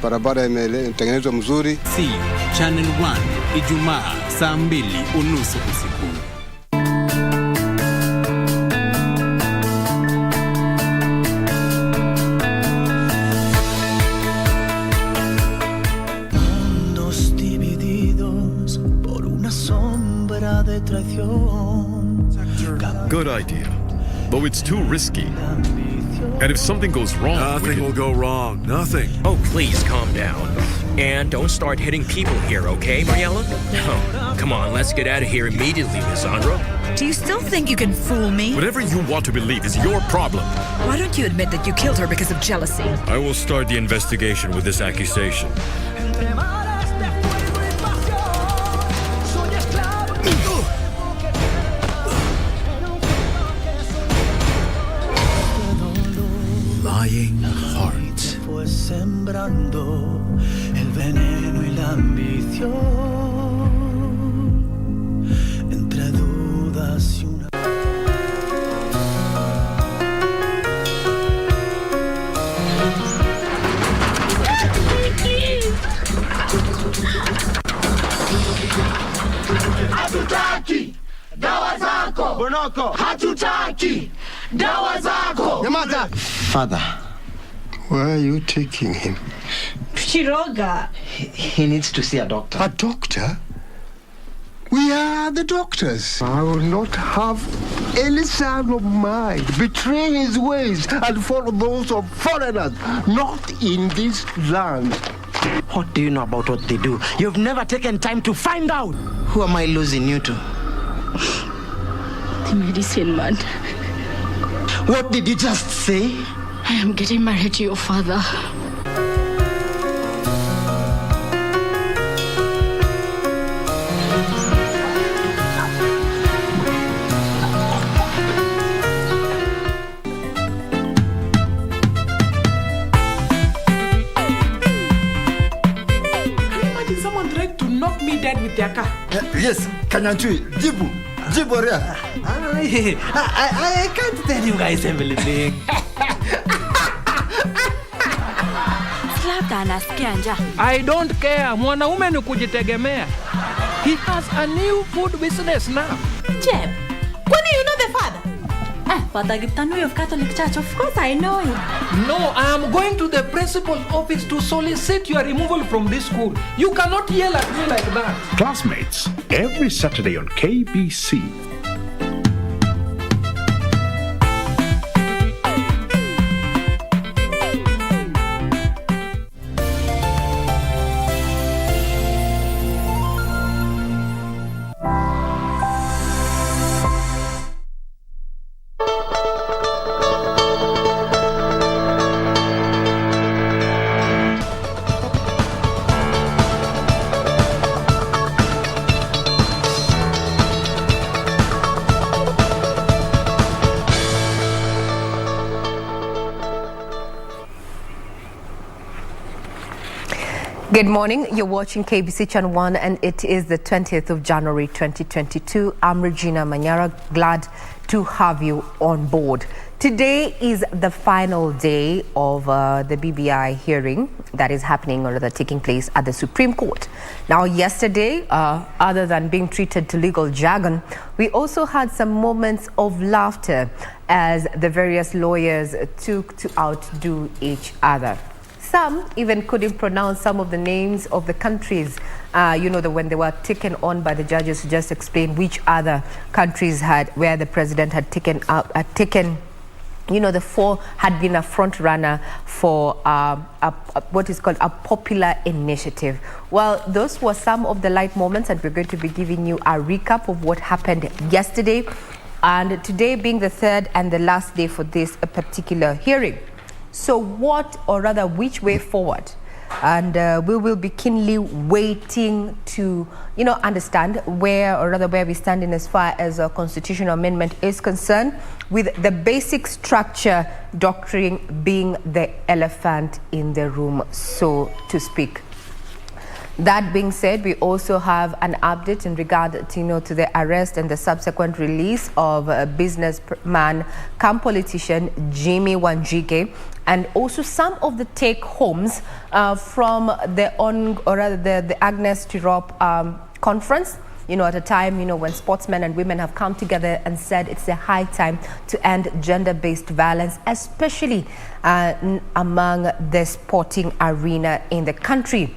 barabara imetengenezwa mzuri. Channel 1 Ijumaa saa 2:30 usiku. Good idea, though it's too risky. And if something goes wrong, nothing will go wrong. Nothing. Oh, please calm down. And don't start hitting people here, okay, Mariella? Oh, come on, let's get out of here immediately, Lisandro. Do you still think you can fool me? Whatever you want to believe is your problem. Why don't you admit that you killed her because of jealousy? I will start the investigation with this accusation. Lying heart. Hatutaki dawa zako. Bonoko. Hatutaki dawa zako. Nyamaza. Father, Where are you taking him? Chiroga. he needs to see a doctor. A doctor? We are the doctors. I will not have any son of mine betray his ways and follow those of foreigners, not in this land. What do you know about what they do? You've never taken time to find out. Who am I losing you to? The medicine man. What did you just say? I am getting married to your father. Someone tried to knock me dead with their car. Yes, Kanyanchui, Jibu, Jiboria. I can't tell you guys everything. I don't care. Mwanaume ni kujitegemea. He has a new food business now. Jeb, Kwani you know the father? Father Giptanui of Catholic Church, of course I know him. No, I am going to the principal's office to solicit your removal from this school. You cannot yell at me like that. Classmates, every Saturday on KBC. Good morning. You're watching KBC Channel 1 and it is the 20th of January 2022. I'm Regina Manyara. Glad to have you on board. Today is the final day of the BBI hearing that is happening or rather taking place at the Supreme Court. Now yesterday, other than being treated to legal jargon, we also had some moments of laughter as the various lawyers took to outdo each other. Some even couldn't pronounce some of the names of the countries, when they were taken on by the judges to just explain which other countries where the president had taken, the four had been a front runner for what is called a popular initiative. Well, those were some of the light moments, and we're going to be giving you a recap of what happened yesterday, and today being the third and the last day for this particular hearing. So which way forward? And we will be keenly waiting to, understand where we stand in as far as a constitutional amendment is concerned, with the basic structure doctrine being the elephant in the room, so to speak. That being said, we also have an update in regard to, to the arrest and the subsequent release of businessman come politician Jimmy Wanjike, and also some of the take-homes from the Agnes Tirop conference. At a time, when sportsmen and women have come together and said it's a high time to end gender-based violence, especially among the sporting arena in the country.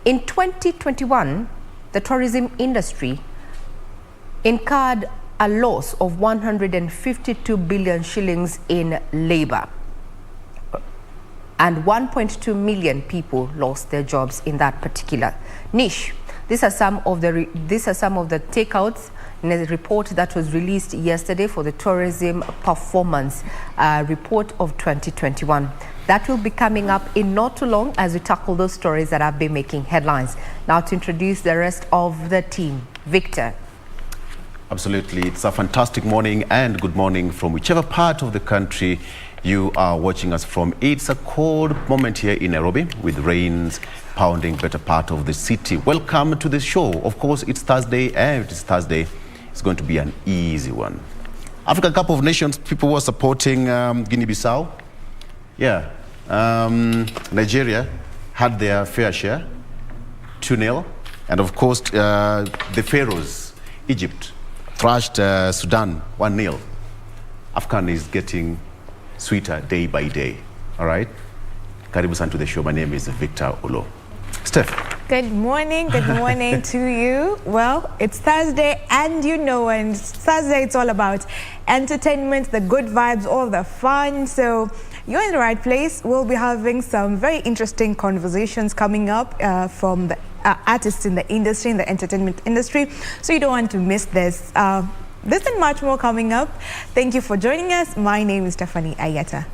In 2021, the tourism industry incurred a loss of 152 billion shillings in labor, and 1.2 million people lost their jobs in that particular niche. These are some of the takeouts in a report that was released yesterday for the Tourism Performance Report of 2021. That will be coming up in not too long as we tackle those stories that have been making headlines. Now to introduce the rest of the team. Victor. Absolutely. It's a fantastic morning and good morning from whichever part of the country you are watching us from. It's a cold moment here in Nairobi with rains pounding better part of the city. Welcome to the show. Of course, it's Thursday, and it is Thursday. It's going to be an easy one. African Cup of Nations, people were supporting Guinea-Bissau. Yeah. Nigeria had their fair share, 2-0. And of course, the Pharaohs, Egypt, thrashed Sudan 1-0. AFCON is getting sweeter day by day. All right? Karibu sana to the show. My name is Victor Olo. Steph. Good morning to you. Well, it's Thursday, and when it's Thursday, it's all about entertainment, the good vibes, all the fun. So you're in the right place. We'll be having some very interesting conversations coming up from the artists in the industry, in the entertainment industry. So you don't want to miss this. This and much more coming up. Thank you for joining us. My name is Stephanie Ayeta.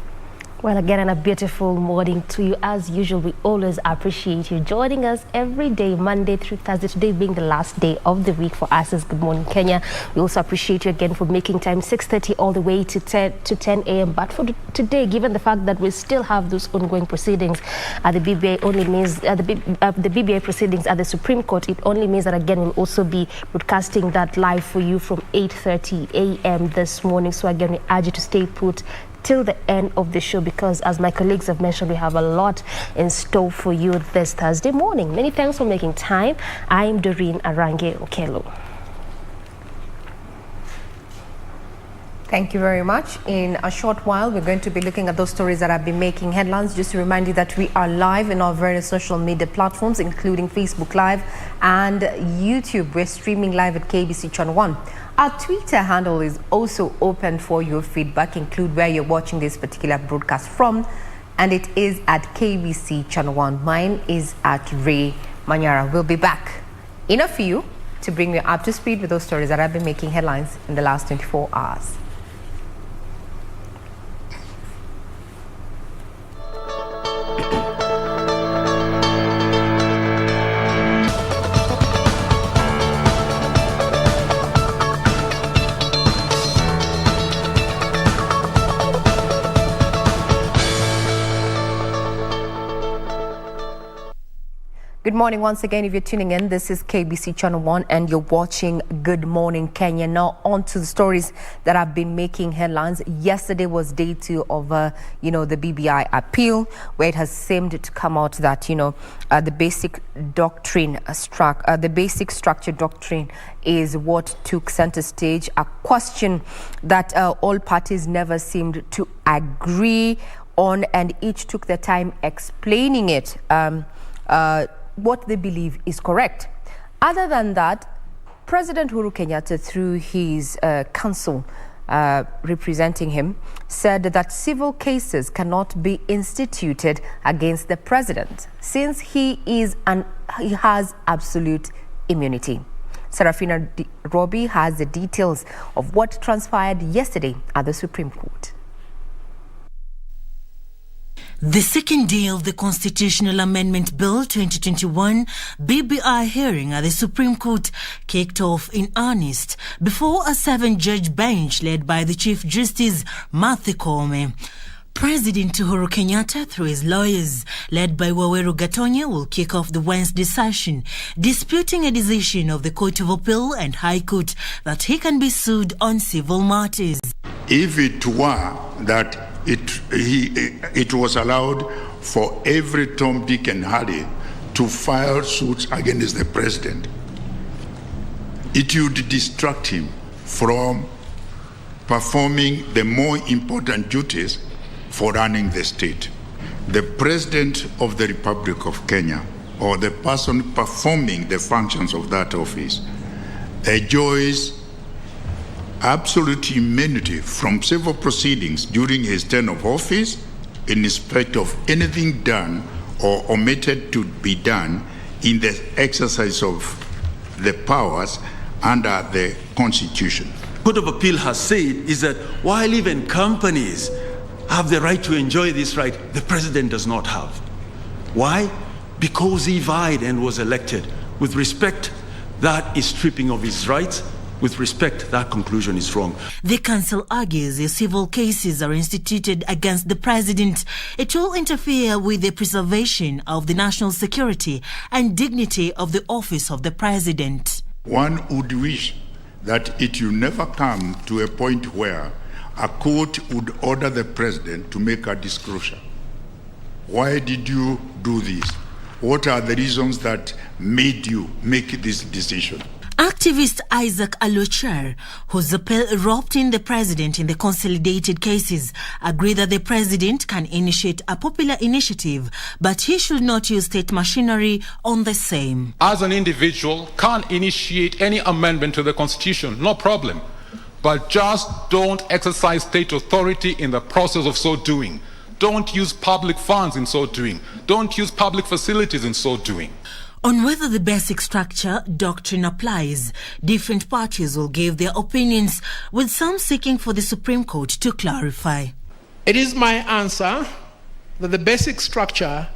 Well, again, and a beautiful morning to you. As usual, we always appreciate you joining us every day, Monday through Thursday, today being the last day of the week for us as Good Morning Kenya. We also appreciate you again for making time 6:30 all the way to 10 a.m. But for today, given the fact that we still have those ongoing proceedings at the BBI, only means the BBI proceedings at the Supreme Court, it only means that, again, we'll also be broadcasting that live for you from 8:30 a.m. this morning. So again, we urge you to stay put till the end of the show, because as my colleagues have mentioned, we have a lot in store for you this Thursday morning. Many thanks for making time. I'm Doreen Arange Okelo. Thank you very much. In a short while, we're going to be looking at those stories that have been making headlines. Just to remind you that we are live in our various social media platforms, including Facebook Live and YouTube. We're streaming live at KBC Channel 1. Our Twitter handle is also open for your feedback. Include where you're watching this particular broadcast from, and it is at KBC Channel 1. Mine is at Ray Manyara. We'll be back in a few to bring you up to speed with those stories that have been making headlines in the last 24 hours. Good morning once again. If you're tuning in, this is KBC Channel 1 and you're watching Good Morning Kenya. Now on to the stories that have been making headlines. Yesterday was day 2 of, the BBI appeal, where it has seemed to come out that, the basic structure doctrine is what took center stage, a question that all parties never seemed to agree on, and each took their time explaining it. What they believe is correct. Other than that, President Uhuru Kenyatta, through his counsel representing him, said that civil cases cannot be instituted against the president since he has absolute immunity. Serafina Robi has the details of what transpired yesterday at the Supreme Court. The second day of the Constitutional Amendment Bill 2021 BBI hearing at the Supreme Court kicked off in earnest before a 7-judge bench led by the Chief Justice Martha Koome. President Uhuru Kenyatta, through his lawyers, led by Waweru Gatonya, will kick off the Wednesday session, disputing a decision of the Court of Appeal and High Court that he can be sued on civil matters. If it were that it was allowed for every Tom, Dick and Harry to file suits against the president, it would distract him from performing the more important duties for running the state. The President of the Republic of Kenya, or the person performing the functions of that office, enjoys absolute immunity from civil proceedings during his term of office in respect of anything done or omitted to be done in the exercise of the powers under the Constitution. Court of Appeal has said is that while even companies have the right to enjoy this right, the president does not have. Why? Because he vied and was elected. With respect, that is stripping of his rights. With respect, that conclusion is wrong. The council argues if civil cases are instituted against the president, it will interfere with the preservation of the national security and dignity of the office of the president. One would wish that it will never come to a point where a court would order the president to make a disclosure. Why did you do this? What are the reasons that made you make this decision? Activist Isaac Alocher, whose appeal roped in the president in the consolidated cases, agreed that the president can initiate a popular initiative, but he should not use state machinery on the same. As an individual, can initiate any amendment to the Constitution, no problem. But just don't exercise state authority in the process of so doing. Don't use public funds in so doing. Don't use public facilities in so doing. On whether the basic structure doctrine applies, different parties will give their opinions, with some seeking for the Supreme Court to clarify. It is my answer that the basic structure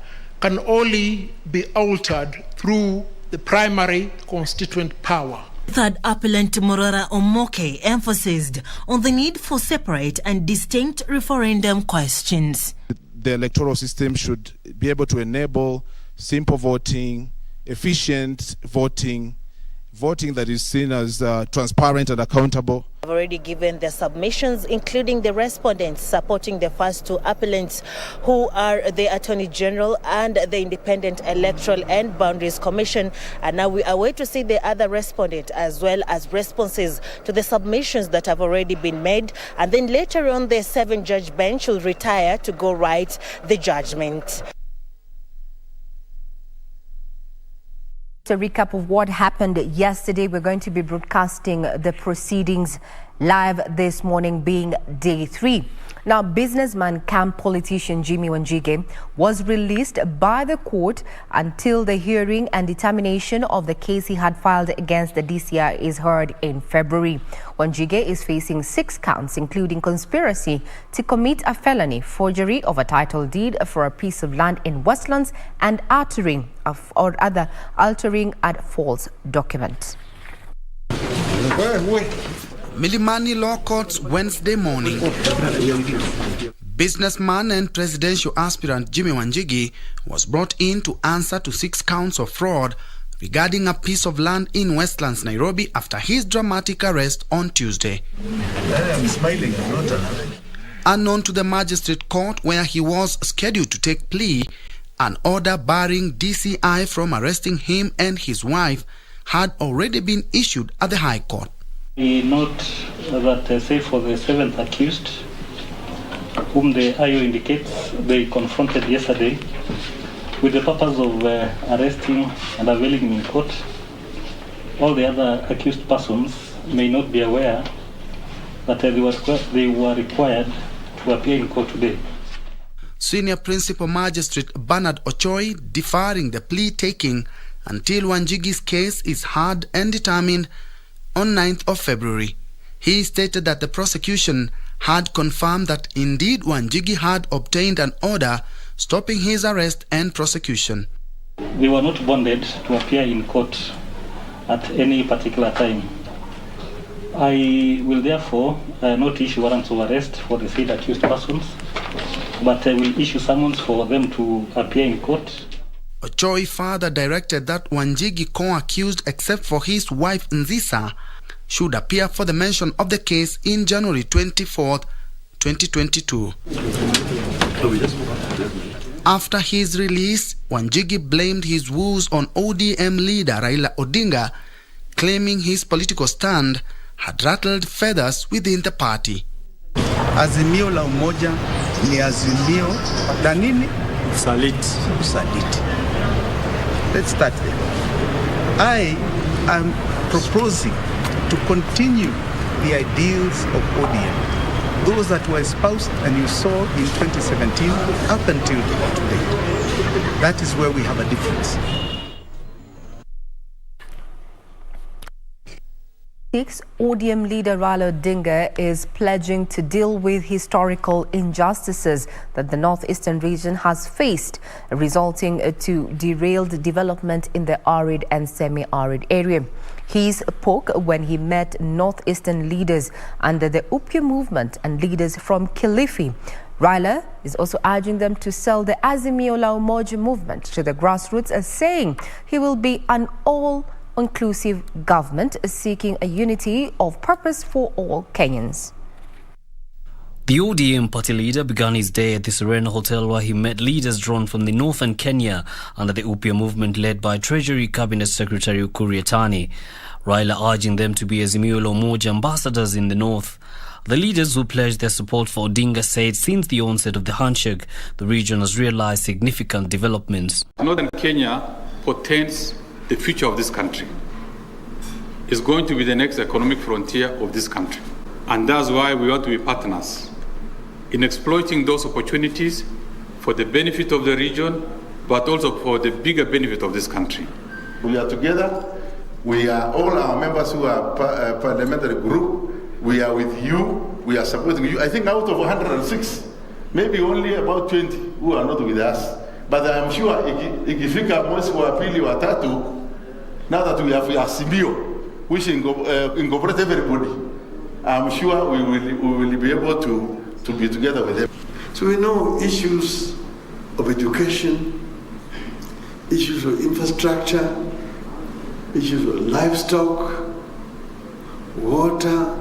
can only be altered through the primary constituent power. Third appellant Morara Omoke emphasized on the need for separate and distinct referendum questions. The electoral system should be able to enable simple voting, efficient voting that is seen as transparent and accountable. I've already given the submissions, including the respondents supporting the first two appellants, who are the Attorney General and the Independent Electoral and Boundaries Commission. And now we are waiting to see the other respondent, as well as responses to the submissions that have already been made. And then later on, the 7-judge bench will retire to go write the judgment. A recap of what happened yesterday. We're going to be broadcasting the proceedings live this morning, being day 3. Now, businessman camp politician Jimmy Wanjigi was released by the court until the hearing and determination of the case he had filed against the DCI is heard in February. Wanjigi is facing 6 counts, including conspiracy to commit a felony, forgery of a title deed for a piece of land in Westlands, and altering at false documents. Milimani Law Courts Wednesday morning. Businessman and presidential aspirant Jimmy Wanjigi was brought in to answer to 6 counts of fraud regarding a piece of land in Westlands, Nairobi, after his dramatic arrest on Tuesday. I'm smiling, I'm not. Unknown to the magistrate court where he was scheduled to take plea, an order barring DCI from arresting him and his wife had already been issued at the High Court. We note that, say, for the 7th accused, whom the IO indicates they confronted yesterday, with the purpose of arresting and availing him in court, all the other accused persons may not be aware that they were required to appear in court today. Senior Principal Magistrate Bernard Ochoi deferring the plea taking until Wanjigi's case is heard and determined on 9th of February. He stated that the prosecution had confirmed that indeed Wanjigi had obtained an order stopping his arrest and prosecution. They were not bonded to appear in court at any particular time. I will therefore not issue warrants of arrest for the said accused persons but I will issue summons for them to appear in court. Ochoi further directed that Wanjigi co-accused, except for his wife Nzisa, should appear for the mention of the case in January 24th, 2022. After his release, Wanjigi blamed his woes on ODM leader Raila Odinga, claiming his political stand had rattled feathers within the party. Azimio la umoja ni azimio la nini? Usaliti. Let's start there. I am proposing to continue the ideals of ODM. Those that were espoused and you saw in 2017 up until today. That is where we have a difference. ODM leader Raila Odinga is pledging to deal with historical injustices that the northeastern region has faced, resulting to derailed development in the arid and semi-arid area. He spoke when he met northeastern leaders under the Upya movement and leaders from Kilifi. Raila is also urging them to sell the Azimio la Umoja movement to the grassroots, as saying he will be an all-inclusive government seeking a unity of purpose for all Kenyans. The ODM party leader began his day at the Serena Hotel, where he met leaders drawn from the northern Kenya under the Upya movement led by Treasury Cabinet Secretary Ukur Yatani. Raila urging them to be Azimio la Umoja ambassadors in the north. The leaders who pledged their support for Odinga said since the onset of the handshake, the region has realized significant developments. Northern Kenya portends the future of this country. It's going to be the next economic frontier of this country. And that's why we want to be partners in exploiting those opportunities for the benefit of the region, but also for the bigger benefit of this country. We are together. We are all our members who are parliamentary group. We are with you. We are supporting you. I think out of 106, maybe only about 20 who are not with us. But I am sure ikifika mwezi wa pili wa tatu, now that we have Azimio, which incorporate everybody, I'm sure we will be able to be together with them. So we know issues of education, issues of infrastructure, issues of livestock, water,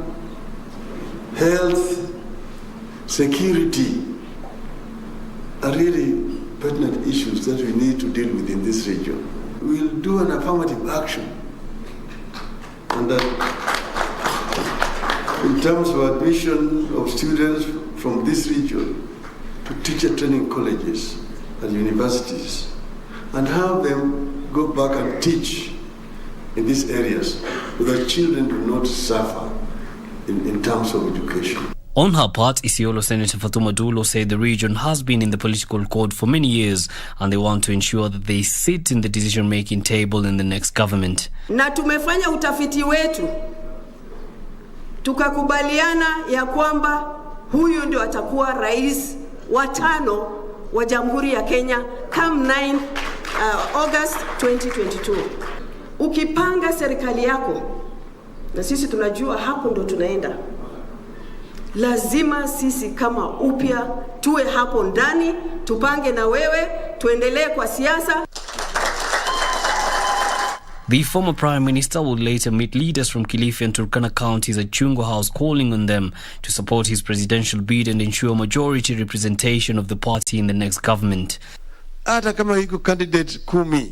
health, security are really pertinent issues that we need to deal with in this region. We'll do an affirmative action and that in terms of admission of students from this region to teacher training colleges and universities and have them go back and teach in these areas so that children do not suffer in terms of education. On her part, Isiolo Senator Fatuma Dulo said the region has been in the political court for many years and they want to ensure that they sit in the decision-making table in the next government. Na tumefanya utafiti wetu, tukakubaliana ya kwamba huyu ndio atakuwa rais wa 5 wa Jamhuri ya Kenya come 9 August 2022. Ukipanga serikali yako, na sisi tunajua hapo ndo tunaenda, lazima sisi kama Upya tuwe hapo ndani, tupange na wewe, tuendelee kwa siasa. The former Prime Minister will later meet leaders from Kilifi and Turkana counties at Chungwa House, calling on them to support his presidential bid and ensure majority representation of the party in the next government. Hata kama hiko candidate 10,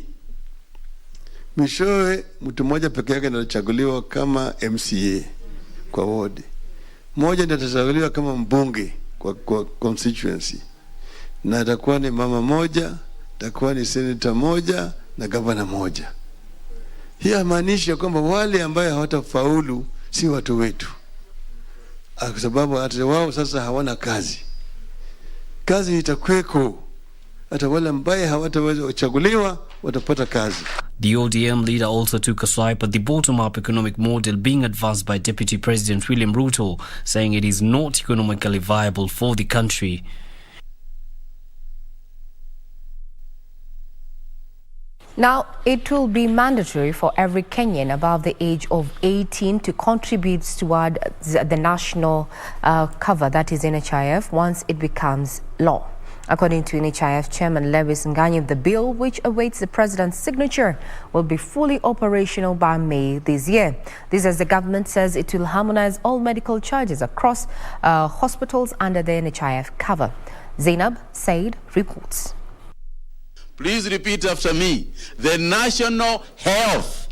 mwishowe mtu mmoja peke yake ndiye atachaguliwa kama MCA kwa ward. Mmoja ndiye atachaguliwa kama mbunge kwa constituency. Na atakuwa ni mama moja, atakuwa ni senator moja na governor moja. Hii maanisha kwamba wale ambaye hawatafaulu si watu wetu. Kwa sababu hata wao sasa hawana kazi. Kazi itakweko. Hata wale ambaye hawataweza kuchaguliwa watapata kazi. The ODM leader also took a swipe at the bottom-up economic model being advanced by Deputy President William Ruto, saying it is not economically viable for the country. Now, it will be mandatory for every Kenyan above the age of 18 to contribute toward the national cover, that is NHIF, once it becomes law. According to NHIF Chairman Lewis Nganyi, the bill, which awaits the president's signature, will be fully operational by May this year. This as the government says it will harmonize all medical charges across hospitals under the NHIF cover. Zainab Said reports. Please repeat after me. The national health.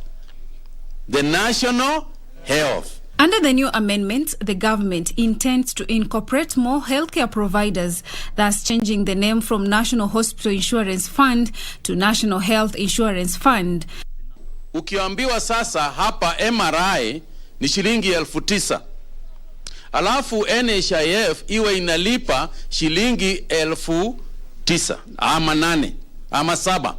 The national health. Under the new amendments, the government intends to incorporate more healthcare providers, thus changing the name from National Hospital Insurance Fund to National Health Insurance Fund. Ukiambiwa sasa hapa MRI ni shilingi 9,000. Alafu NHIF iwe inalipa shilingi 9,000 ama 8 ama 7.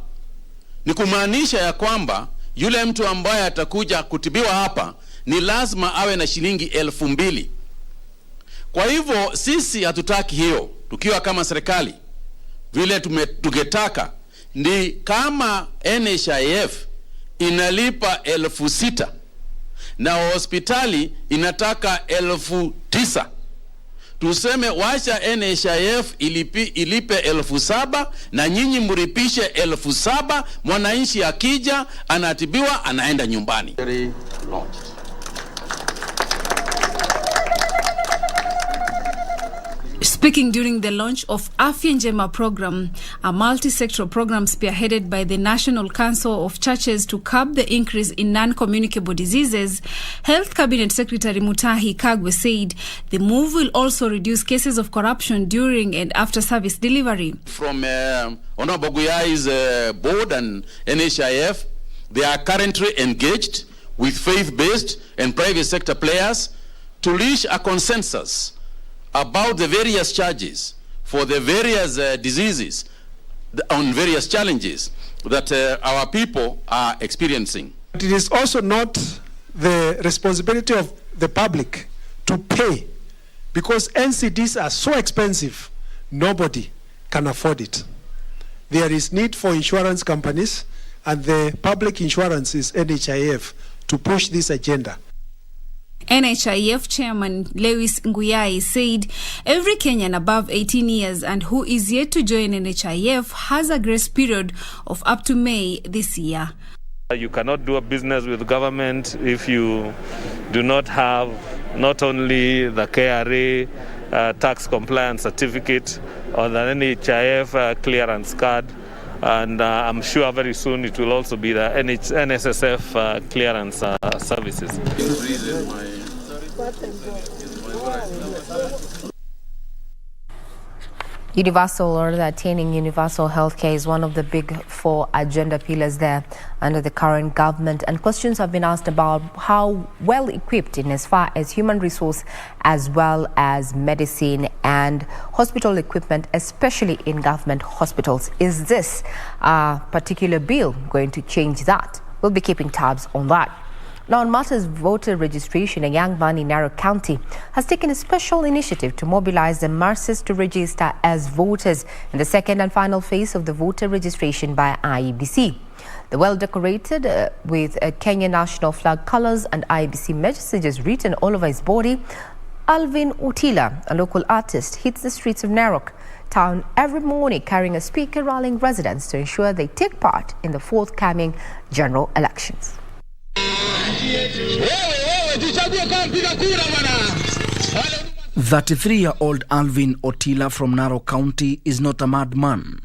Ni kumaanisha ya kwamba yule mtu ambaye atakuja kutibiwa hapa ni lazima awe na shilingi 2,000. Kwa hivyo sisi hatutaki hiyo. Tukiwa kama serikali vile tungetaka ni kama NHIF inalipa 6,000 na hospitali inataka 9,000. Tuseme wacha NHIF ilipe 7,000 na nyinyi mripishe 7,000, mwananchi akija anatibiwa anaenda nyumbani. Speaking during the launch of Afya Njema program, a multi-sectoral program spearheaded by the National Council of Churches to curb the increase in non-communicable diseases, Health Cabinet Secretary Mutahi Kagwe said the move will also reduce cases of corruption during and after service delivery. From Honorable Guyai's board and NHIF, they are currently engaged with faith-based and private sector players to reach a consensus about the various charges for the various diseases on various challenges that our people are experiencing. But it is also not the responsibility of the public to pay, because NCDs are so expensive, nobody can afford it. There is need for insurance companies, and the public insurance is NHIF, to push this agenda. NHIF Chairman Lewis Nguyai said every Kenyan above 18 years and who is yet to join NHIF has a grace period of up to May this year. You cannot do a business with government if you do not have not only the KRA tax compliance certificate or the NHIF clearance card, and I'm sure very soon it will also be the NSSF clearance services. Universal, or attaining universal healthcare, is one of the big 4 agenda pillars there under the current government, and questions have been asked about how well equipped in as far as human resource as well as medicine and hospital equipment, especially in government hospitals. Is this particular bill going to change that? We'll be keeping tabs on that. Now, on matters voter registration, a young man in Narok County has taken a special initiative to mobilize the masses to register as voters in the second and final phase of the voter registration by IEBC. The well-decorated with Kenya national flag colors and IEBC messages written all over his body, Alvin Otila, a local artist, hits the streets of Narok town every morning carrying a speaker rallying residents to ensure they take part in the forthcoming general elections. 33-year-old Alvin Otila from Narok County is not a madman.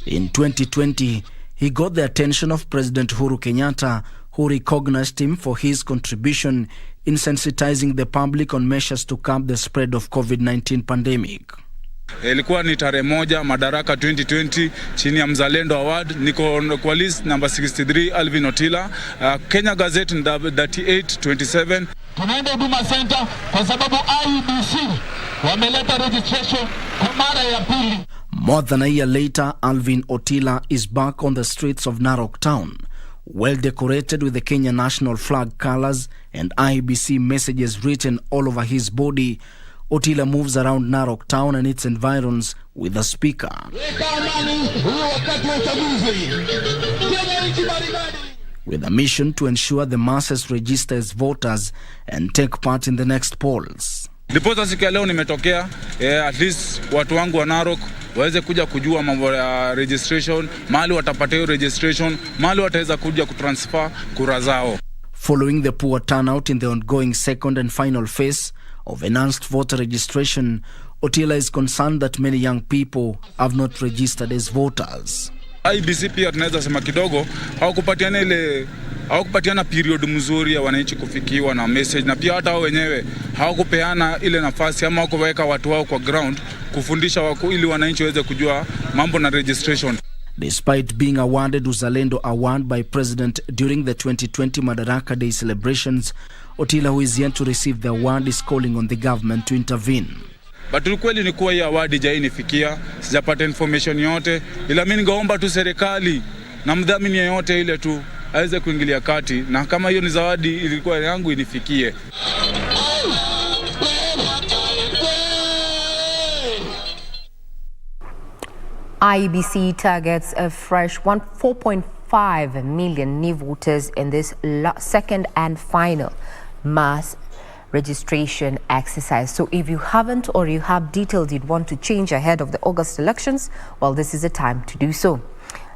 In 2020, he got the attention of President Uhuru Kenyatta, who recognized him for his contribution in sensitizing the public on measures to curb the spread of COVID-19 pandemic. Ilikuwa ni tarehe 1 Madaraka 2020 chini ya Mzalendo Award. Niko kwa list number 63 Alvin Otila, Kenya Gazette 3827. Tunaenda Huduma Center kwa sababu IEBC wameleta registration kwa mara ya pili. More than a year later, Alvin Otila is back on the streets of Narok town, well decorated with the Kenya national flag colors and IEBC messages written all over his body. Otila moves around Narok town and its environs with a speaker, with a mission to ensure the masses register as voters and take part in the next polls. Ndiposa siku ya leo nimetokea at least watu wangu wa Narok waweze kuja kujua mambo ya registration, mahali watapata registration, mahali wataweza kuja kutransfer kura zao. Following the poor turnout in the ongoing second and final phase of enhanced voter registration, Otila is concerned that many young people have not registered as voters. IBC pia tunaweza sema kidogo hawakupatiana period mzuri ya wananchi kufikiwa na message, na pia hata wao wenyewe hawakupeana ile nafasi ama hawakuweka watu wao kwa ground kufundisha ili wananchi waweze kujua mambo na registration. Despite being awarded Uzalendo Award by President during the 2020 Madaraka Day celebrations, Otila, who is yet to receive the award, is calling on the government to intervene. But ukweli ni kuwa hii award haijanifikia, sijapata information yote, ila mimi ningeomba tu serikali na mdhamini yeyote ile tu aweze kuingilia kati, na kama hiyo ni zawadi ilikuwa yangu inifikie. IEBC targets a fresh 4.5 million new voters in this second and final mass registration exercise. So if you haven't, or you have details you'd want to change ahead of the August elections, well, this is the time to do so.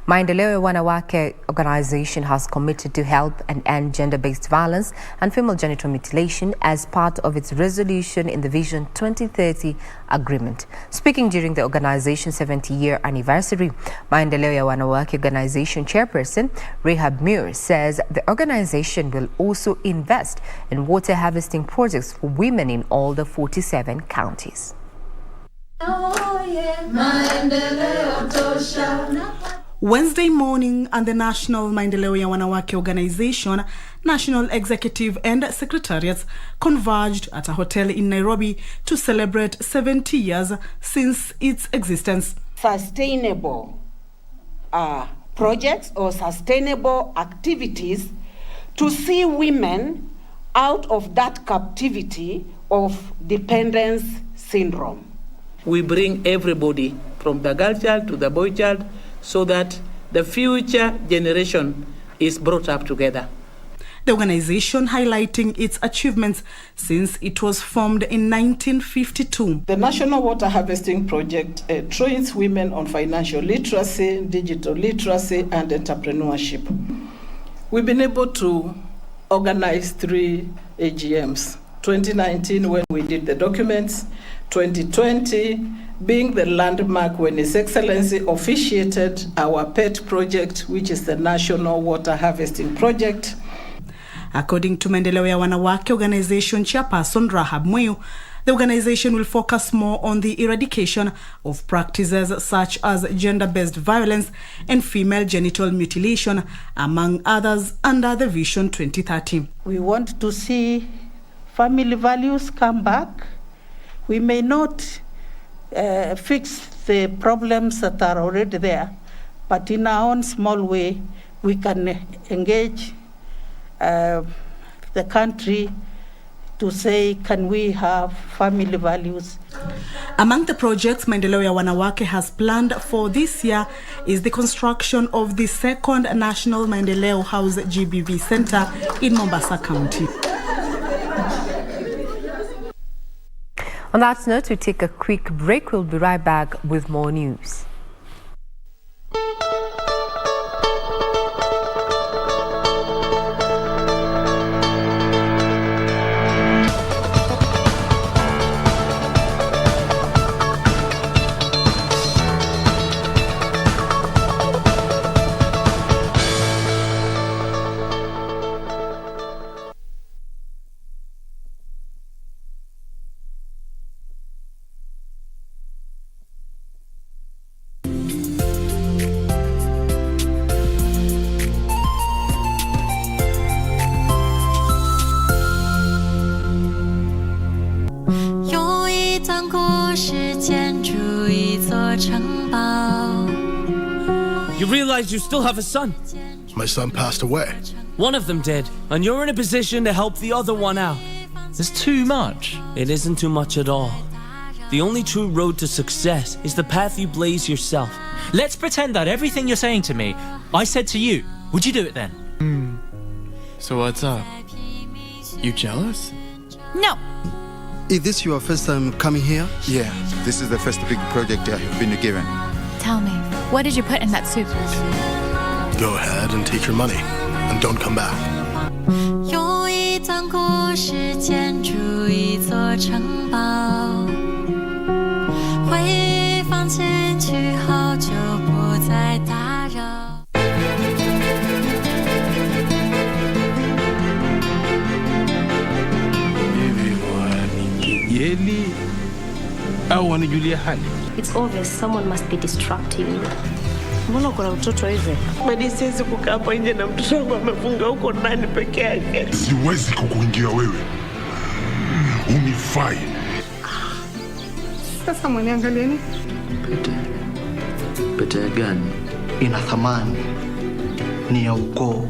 Maendeleo ya Wanawake organization has committed to help and end gender-based violence and female genital mutilation as part of its resolution in the Vision 2030 agreement. Speaking during the organization's 70-year anniversary, Maendeleo ya Wanawake organization chairperson Rehab Muir says the organization will also invest in water harvesting projects for women in all the 47 counties. Wednesday morning, and the National Maendeleo ya Wanawake Organization, National Executive and Secretariats converged at a hotel in Nairobi to celebrate 70 years since its existence. Sustainable projects or sustainable activities to see women out of that captivity of dependence syndrome. We bring everybody from the girl child to the boy child, so that the future generation is brought up together. The organization highlighting its achievements since it was formed in 1952. The National Water Harvesting Project trains women on financial literacy, digital literacy, and entrepreneurship. We've been able to organize 3 AGMs. 2019 when we did the documents, 2020 being the landmark when His Excellency officiated our pet project, which is the National Water Harvesting Project. According to Maendeleo ya Wanawake Organization chairperson Rehab Muir, the organization will focus more on the eradication of practices such as gender-based violence and female genital mutilation, among others, under the Vision 2030. We want to see family values come back. We may not fix the problems that are already there, but in our own small way, we can engage the country to say, can we have family values? Among the projects Maendeleo ya Wanawake has planned for this year is the construction of the second National Maendeleo House GBV Center in Mombasa County. On that note, we take a quick break. We'll be right back with more news. You realize you still have a son? My son passed away. One of them did, and you're in a position to help the other one out. There's too much. It isn't too much at all. The only true road to success is the path you blaze yourself. Let's pretend that everything you're saying to me, I said to you. Would you do it then? So what's up? You jealous? No. Is this your first time coming here? Yeah, this is the first big project I have been given. Tell me, what did you put in that soup? Go ahead and take your money, and don't come back. 有一段故事建筑一座城堡，回放进去后就不再打扰。 It's obvious someone must be distracting you. Mbona kuna mtoto hivi? Mimi siwezi kukaa hapo nje na mtoto wangu amefunga huko ndani peke yake. Siwezi kukuingia wewe. Unifai. Sasa mwaniangalieni. Pete gani? Ina thamani. Ni ya ukoo.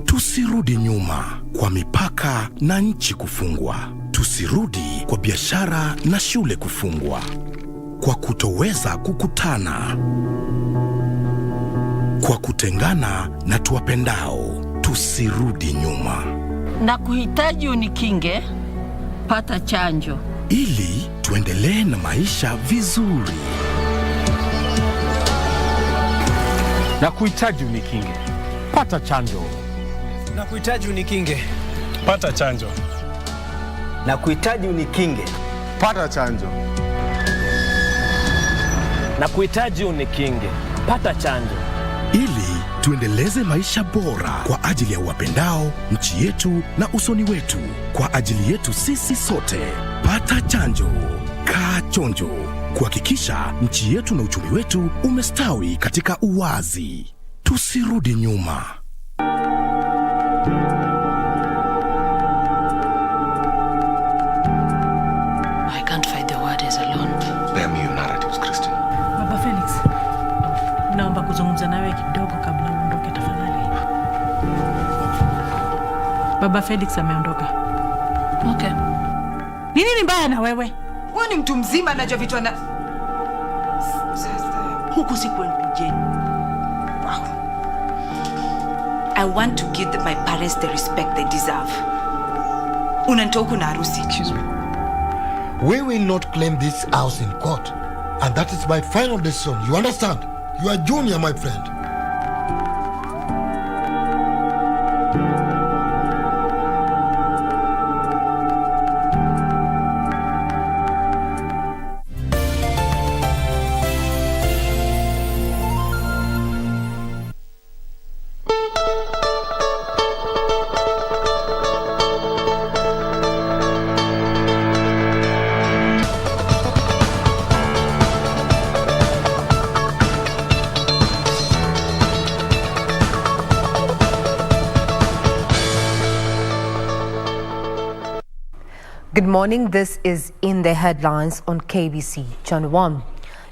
Tusirudi nyuma kwa mipaka na nchi kufungwa. Tusirudi kwa biashara na shule kufungwa. Kwa kutoweza kukutana. Kwa kutengana na tuwapendao. Tusirudi nyuma. Na kuhitaji unikinge, pata chanjo. Ili tuendelee na maisha vizuri. Na kuhitaji unikinge, pata chanjo. Na kuhitaji unikinge, pata chanjo. Na kuhitaji unikinge, pata chanjo. Na kuhitaji unikinge, pata chanjo. Ili tuendeleze maisha bora kwa ajili ya wapendao, nchi yetu na usoni wetu. Kwa ajili yetu sisi sote. Pata chanjo. Kaa chonjo. Kuhakikisha nchi yetu na uchumi wetu umestawi katika uwazi. Tusirudi nyuma. I can't fight the words alone. Spare me your narratives, Christian. Baba Felix, naomba kuzungumza nawe kidogo kabla uondoke tafadhali. Baba Felix ameondoka. Okay. Nini mbaya na wewe? Wewe ni mtu mzima anajua vitu ana huku si kwenu mjeni. Wow. I want to give my parents the respect they deserve. Unanitoa huku na harusi. Excuse me. We will not claim this house in court. And that is my final decision. You understand? You are junior, my friend. Good morning. This is in the headlines on KBC Channel 1.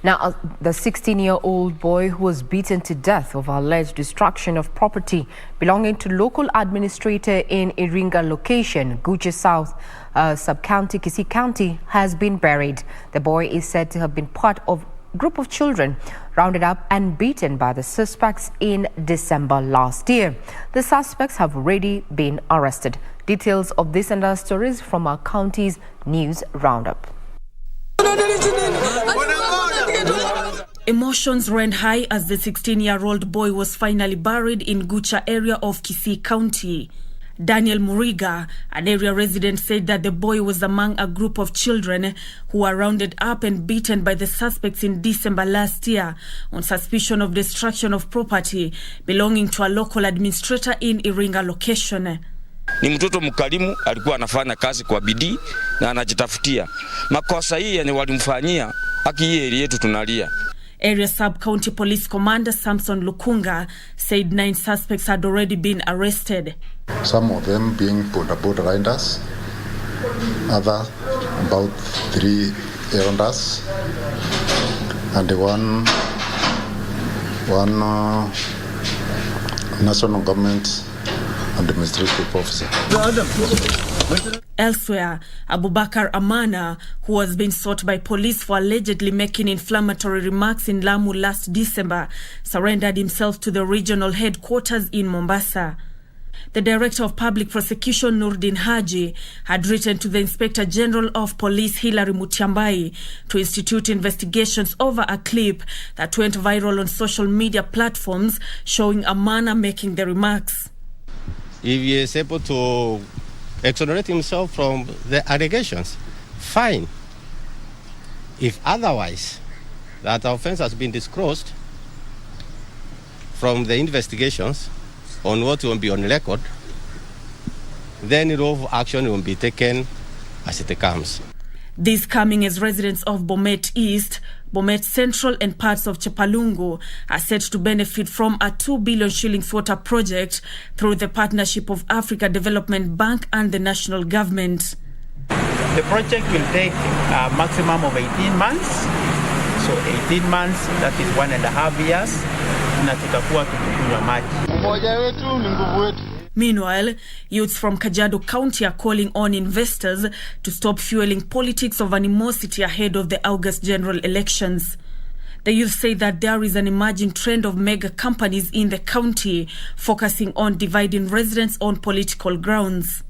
Now, the 16-year-old boy who was beaten to death over alleged destruction of property belonging to local administrator in Iringa location, Guche South, sub-county, Kisii County, has been buried. The boy is said to have been part of a group of children rounded up and beaten by the suspects in December last year. The suspects have already been arrested. Details of this and other stories from our county's news roundup. Emotions ran high as the 16-year-old boy was finally buried in Gucha area of Kisii County. Daniel Muriga, an area resident, said that the boy was among a group of children who were rounded up and beaten by the suspects in December last year on suspicion of destruction of property belonging to a local administrator in Iringa location. Ni mtoto mkarimu, alikuwa anafanya kazi kwa bidii na anajitafutia. Makosa hii yani walimfanyia, haki hii yetu tunalia. Area Sub-County Police Commander Samson Lukunga said 9 suspects had already been arrested. Some of them being border riders, other about 3 erranders, and one national government administrative officer. Elsewhere, Abubakar Amana, who has been sought by police for allegedly making inflammatory remarks in Lamu last December, surrendered himself to the regional headquarters in Mombasa. The Director of Public Prosecution, Nurdin Haji, had written to the Inspector General of Police, Hilary Mutyambai, to institute investigations over a clip that went viral on social media platforms showing Amana making the remarks. If he is able to exonerate himself from the allegations, fine. If otherwise, that offense has been disclosed from the investigations on what will be on record, then no action will be taken as it comes. This coming as residents of Bomet East, Bomet Central and parts of Chepalungu are set to benefit from a 2 billion shillings water project through the partnership of Africa Development Bank and the national government. The project will take a maximum of 18 months. So 18 months, that is 1.5 years. Na tutakuwa tukikunywa maji. Umoja wetu ni nguvu wetu. Meanwhile, youths from Kajiado County are calling on investors to stop fueling politics of animosity ahead of the August general elections. The youth say that there is an emerging trend of mega companies in the county focusing on dividing residents on political grounds.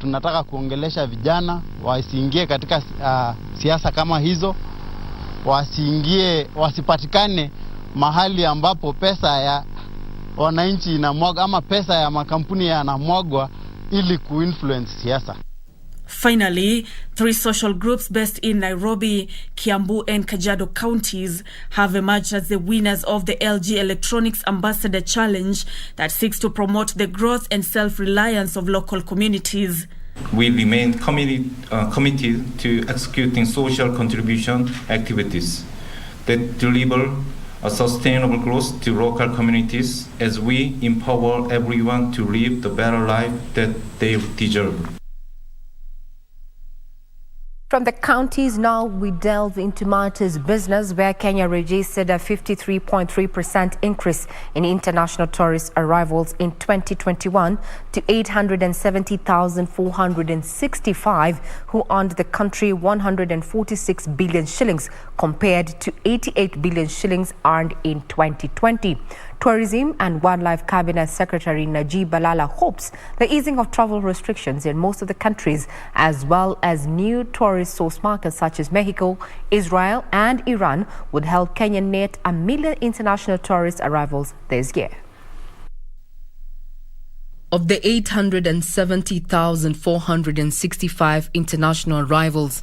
Tunataka kuongelesha vijana wasiingie katika siasa kama hizo, wasipatikane mahali ambapo pesa ya wananchi inamwagwa ama pesa ya makampuni yanamwagwa ili kuinfluence siasa. Finally, 3 social groups based in Nairobi, Kiambu and Kajiado counties have emerged as the winners of the LG Electronics Ambassador Challenge that seeks to promote the growth and self-reliance of local communities. We remain committed to executing social contribution activities that deliver a sustainable growth to local communities as we empower everyone to live the better life that they deserve. From the counties now, we delve into matters business, where Kenya registered a 53.3% increase in international tourist arrivals in 2021 to 870,465, who earned the country 146 billion shillings compared to 88 billion shillings earned in 2020. Tourism and Wildlife Cabinet Secretary Najib Balala hopes the easing of travel restrictions in most of the countries, as well as new tourist source markets such as Mexico, Israel and Iran, would help Kenya net 1 million international tourist arrivals this year. Of the 870,465 international arrivals,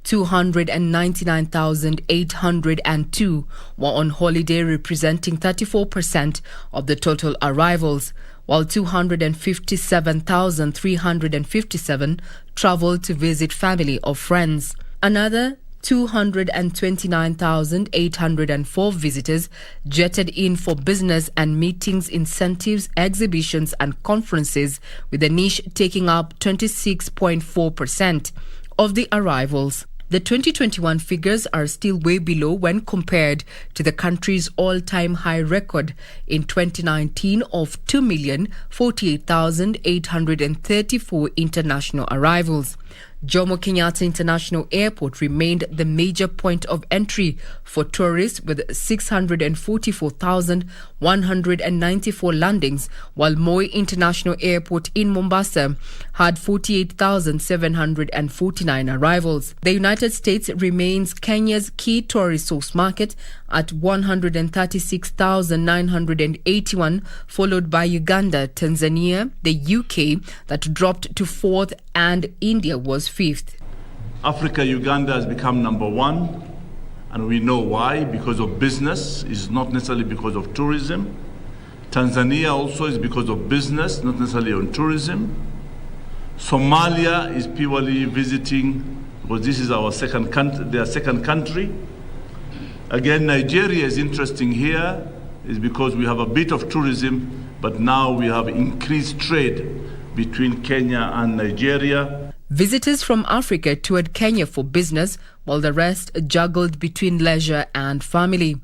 299,802 were on holiday, representing 34% of the total arrivals, while 257,357 traveled to visit family or friends. Another 229,804 visitors jetted in for business and meetings, incentives, exhibitions and conferences, with the niche taking up 26.4% of the arrivals. The 2021 figures are still way below when compared to the country's all-time high record in 2019 of 2,048,834 international arrivals. Jomo Kenyatta International Airport remained the major point of entry for tourists, with 644,194 landings, while Moi International Airport in Mombasa had 48,749 arrivals. The United States remains Kenya's key tourist source market at 136,981, followed by Uganda, Tanzania, the UK that dropped to 4th, and India was 5th. Africa, Uganda has become number 1, and we know why, because of business. It's not necessarily because of tourism. Tanzania also is because of business, not necessarily on tourism. Somalia is purely visiting because this is our second country, their second country. Again, Nigeria is interesting here, is because we have a bit of tourism, but now we have increased trade between Kenya and Nigeria. Visitors from Africa toured Kenya for business, while the rest juggled between leisure and family.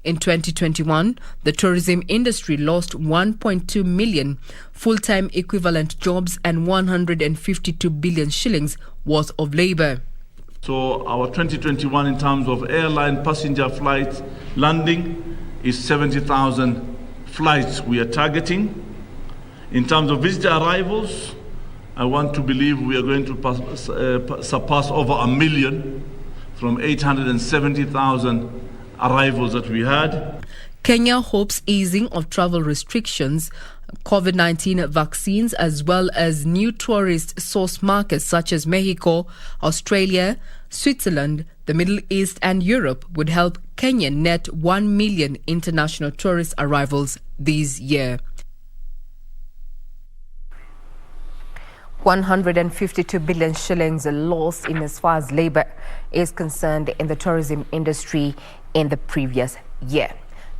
In 2021, the tourism industry lost 1.2 million full-time equivalent jobs and 152 billion shillings worth of labor. So our 2021 in terms of airline passenger flights landing is 70,000 flights we are targeting. In terms of visitor arrivals, I want to believe we are going to surpass over 1 million from 870,000 arrivals that we had. Kenya hopes easing of travel restrictions, COVID-19 vaccines, as well as new tourist source markets such as Mexico, Australia, Switzerland, the Middle East and Europe would help Kenya net 1 million international tourist arrivals this year. 152 billion shillings lost in as far as labor is concerned in the tourism industry in the previous year.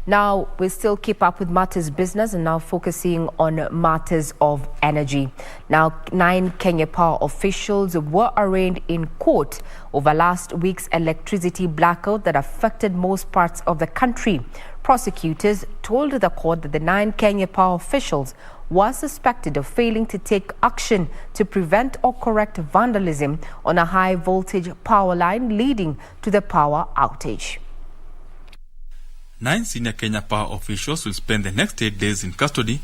Now, we still keep up with matters business and now focusing on matters of energy. Now, 9 Kenya Power officials were arraigned in court over last week's electricity blackout that affected most parts of the country. Prosecutors told the court that the 9 Kenya Power officials were suspected of failing to take action to prevent or correct vandalism on a high-voltage power line leading to the power outage. 9 senior Kenya Power officials will spend the next 8 days in custody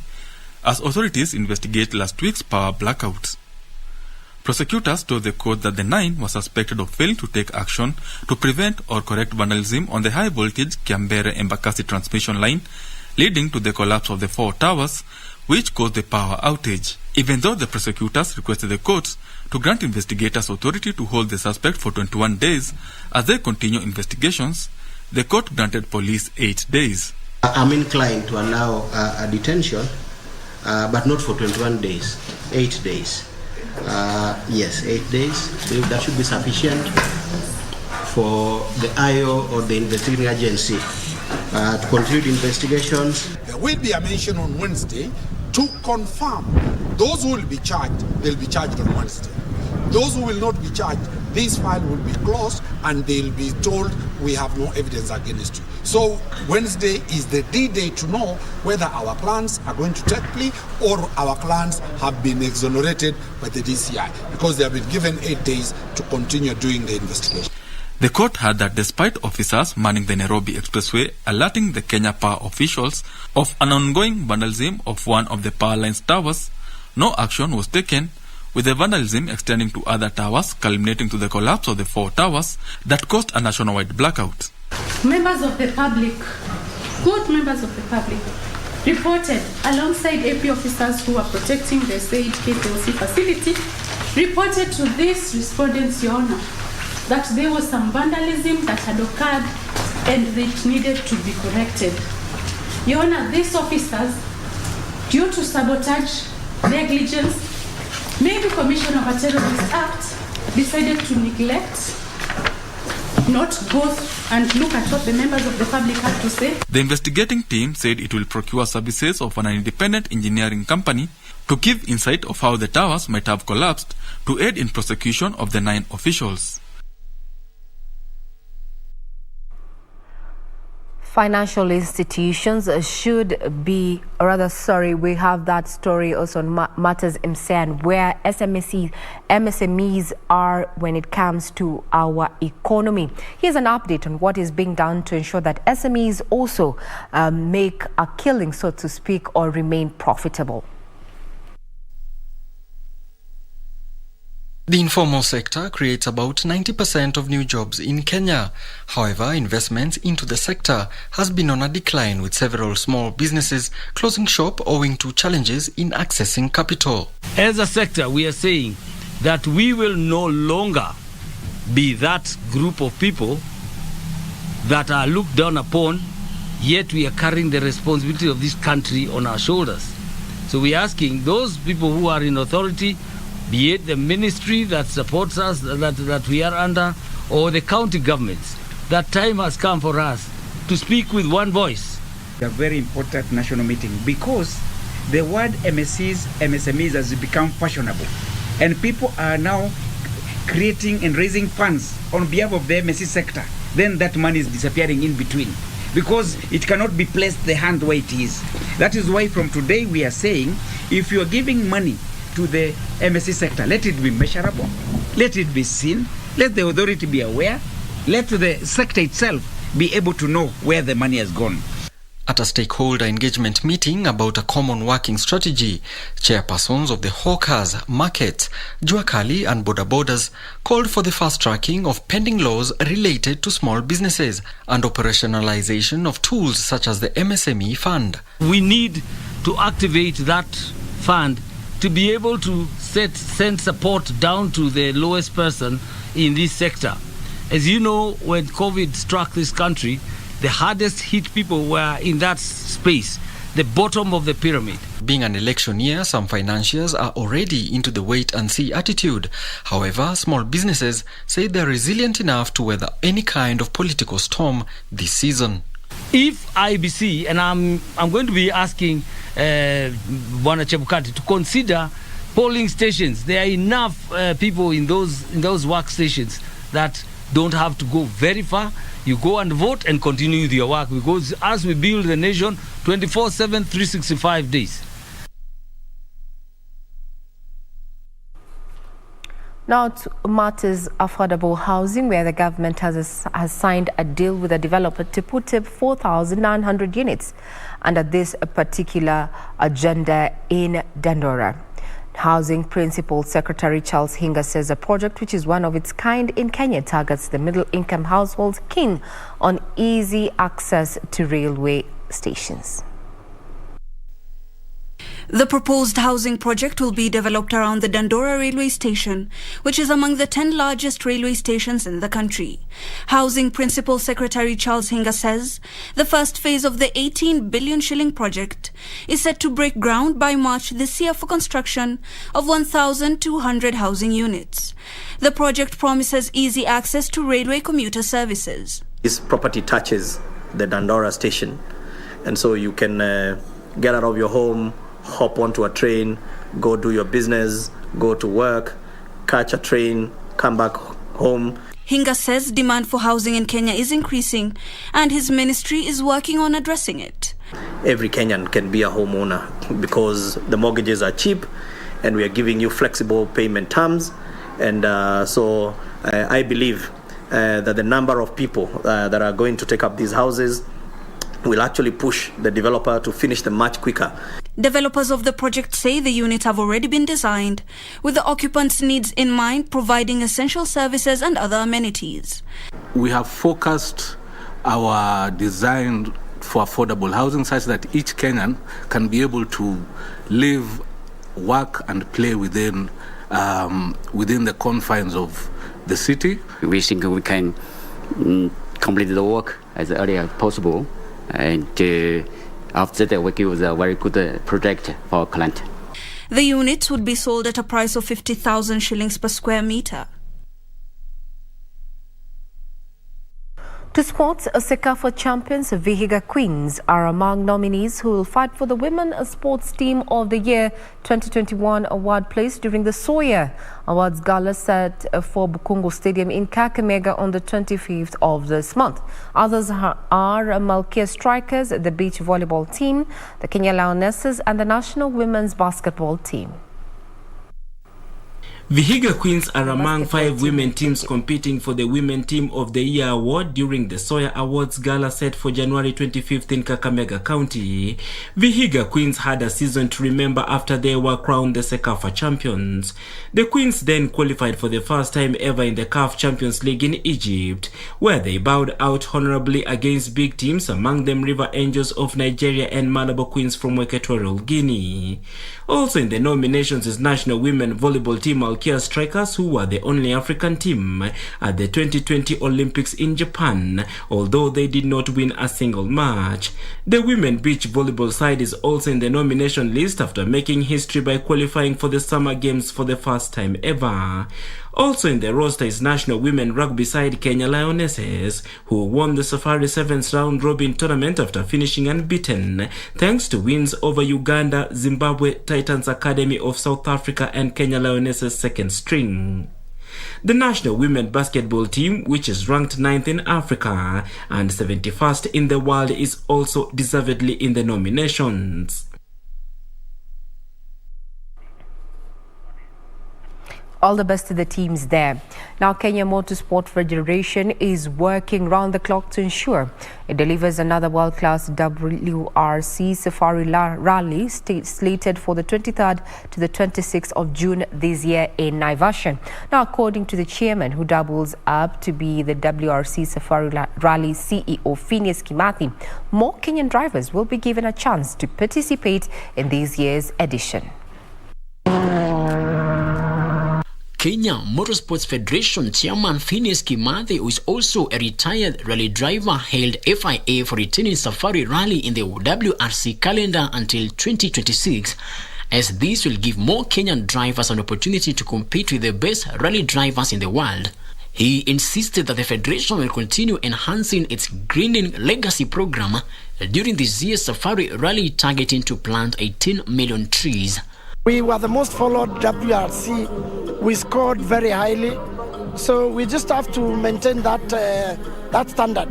as authorities investigate last week's power blackouts. Prosecutors told the court that the 9 were suspected of failing to take action to prevent or correct vandalism on the high-voltage Kiambere-Embakasi transmission line, leading to the collapse of the 4 towers, which caused the power outage. Even though the prosecutors requested the courts to grant investigators authority to hold the suspect for 21 days as they continue investigations, the court granted police 8 days. I'm inclined to allow a detention, but not for 21 days, 8 days. Yes, 8 days. That should be sufficient for the IO or the investigating agency to conclude investigations. There will be a mention on Wednesday to confirm those who will be charged, they'll be charged on Wednesday. Those who will not be charged, this file will be closed and they'll be told we have no evidence against you. So Wednesday is the D-Day to know whether our plans are going to take plea or our plans have been exonerated by the DCI because they have been given 8 days to continue doing the investigation. The court had that despite officers manning the Nairobi Expressway alerting the Kenya Power officials of an ongoing vandalism of one of the power line's towers, no action was taken, with the vandalism extending to other towers, culminating to the collapse of the 4 towers that caused a nationwide blackout. Members of the public, good members of the public, reported alongside AP officers who are protecting the said KPLC facility, reported to this respondents, Your Honor, that there was some vandalism that had occurred and it needed to be corrected. Your Honor, these officers, due to sabotage, negligence, maybe commission of a terrorist act, decided to neglect, not go and look at what the members of the public have to say. The investigating team said it will procure services of an independent engineering company to give insight of how the towers might have collapsed to aid in prosecution of the 9 officials. Financial institutions should be, we have that story also on Matters MSN, where MSMEs are when it comes to our economy. Here's an update on what is being done to ensure that SMEs also make a killing, so to speak, or remain profitable. The informal sector creates about 90% of new jobs in Kenya. However, investments into the sector has been on a decline, with several small businesses closing shop owing to challenges in accessing capital. As a sector, we are saying that we will no longer be that group of people that are looked down upon, yet we are carrying the responsibility of this country on our shoulders. So we are asking those people who are in authority, be it the ministry that supports us, that we are under, or the county governments, that time has come for us to speak with one voice. A very important national meeting because the word MSMEs has become fashionable, and people are now creating and raising funds on behalf of the MSC sector. Then that money is disappearing in between. because it cannot be placed the hand where it is. That is why from today we are saying, if you are giving money to the MSC sector, let it be measurable, let it be seen, let the authority be aware, let the sector itself be able to know where the money has gone. At a stakeholder engagement meeting about a common working strategy, chairpersons of the hawkers, markets, Juakali and Boda Borders called for the fast-tracking of pending laws related to small businesses and operationalization of tools such as the MSME fund. We need to activate that fund to be able to send support down to the lowest person in this sector. As you know, when COVID struck this country, the hardest hit people were in that space, the bottom of the pyramid. Being an election year, some financiers are already into the wait-and-see attitude. However, small businesses say they're resilient enough to weather any kind of political storm this season. If IBC, and I'm going to be asking Bwana Chebukati to consider polling stations, there are enough people in those workstations that don't have to go very far. You go and vote and continue with your work, because as we build the nation 24/7, 365 days. Now to matters affordable housing, where the government has signed a deal with a developer to put up 4,900 units under this particular agenda in Dandora. Housing Principal Secretary Charles Hinga says the project, which is one of its kind in Kenya, targets the middle-income households keen on easy access to railway stations. The proposed housing project will be developed around the Dandora railway station, which is among the 10 largest railway stations in the country. Housing Principal Secretary Charles Hinga says the first phase of the 18 billion shilling project is set to break ground by March this year for construction of 1,200 housing units. The project promises easy access to railway commuter services. This property touches the Dandora station, and so you can get out of your home, hop onto a train, go do your business, go to work, catch a train, come back home. Hinga says demand for housing in Kenya is increasing and his ministry is working on addressing it. Every Kenyan can be a homeowner because the mortgages are cheap and we are giving you flexible payment terms. And so I believe that the number of people that are going to take up these houses will actually push the developer to finish them much quicker. Developers of the project say the units have already been designed with the occupants' needs in mind, providing essential services and other amenities. We have focused our design for affordable housing such that each Kenyan can be able to live, work and play within the confines of the city. We think we can complete the work as early as possible, and after that we give a very good project for our client. The units would be sold at a price of 50,000 shillings per square meter. To sports, Sekafa champions Vihiga Queens are among nominees who will fight for the Women Sports Team of the Year 2021 award placed during the Soya Awards Gala set for Bukungu Stadium in Kakamega on the 25th of this month. Others are Malkia Strikers, the beach volleyball team, the Kenya Lionesses and the national women's basketball team. Vihiga Queens are among 5 women teams competing for the Women Team of the Year award during the Soya Awards Gala set for January 25th in Kakamega County. Vihiga Queens had a season to remember after they were crowned the Sekafa champions. The Queens then qualified for the first time ever in the CAF Champions League in Egypt, where they bowed out honorably against big teams, among them River Angels of Nigeria and Malabo Queens from Equatorial Guinea. Also in the nominations is national women volleyball team Malkia Strikers, who were the only African team at the 2020 Olympics in Japan, although they did not win a single match. The women beach volleyball side is also in the nomination list after making history by qualifying for the Summer Games for the first time ever. Also in the roster is national women rugby side Kenya Lionesses, who won the Safari 7th round robin tournament after finishing unbeaten, thanks to wins over Uganda, Zimbabwe, Titans Academy of South Africa and Kenya Lionesses second string. The national women basketball team, which is ranked 9th in Africa and 71st in the world, is also deservedly in the nominations. All the best to the teams there. Now, Kenya Motorsport Federation is working round the clock to ensure it delivers another world-class WRC Safari Rally slated for the 23rd to the 26th of June this year in Naivasha. Now, according to the chairman, who doubles up to be the WRC Safari Rally CEO, Phineas Kimathi, more Kenyan drivers will be given a chance to participate in this year's edition. Kenya Motorsports Federation Chairman Phineas Kimathi, who is also a retired rally driver, hailed FIA for retaining Safari Rally in the WRC calendar until 2026, as this will give more Kenyan drivers an opportunity to compete with the best rally drivers in the world. He insisted that the federation will continue enhancing its greening legacy program during this year's Safari Rally, targeting to plant 18 million trees. We were the most followed WRC. We scored very highly, so we just have to maintain that standard.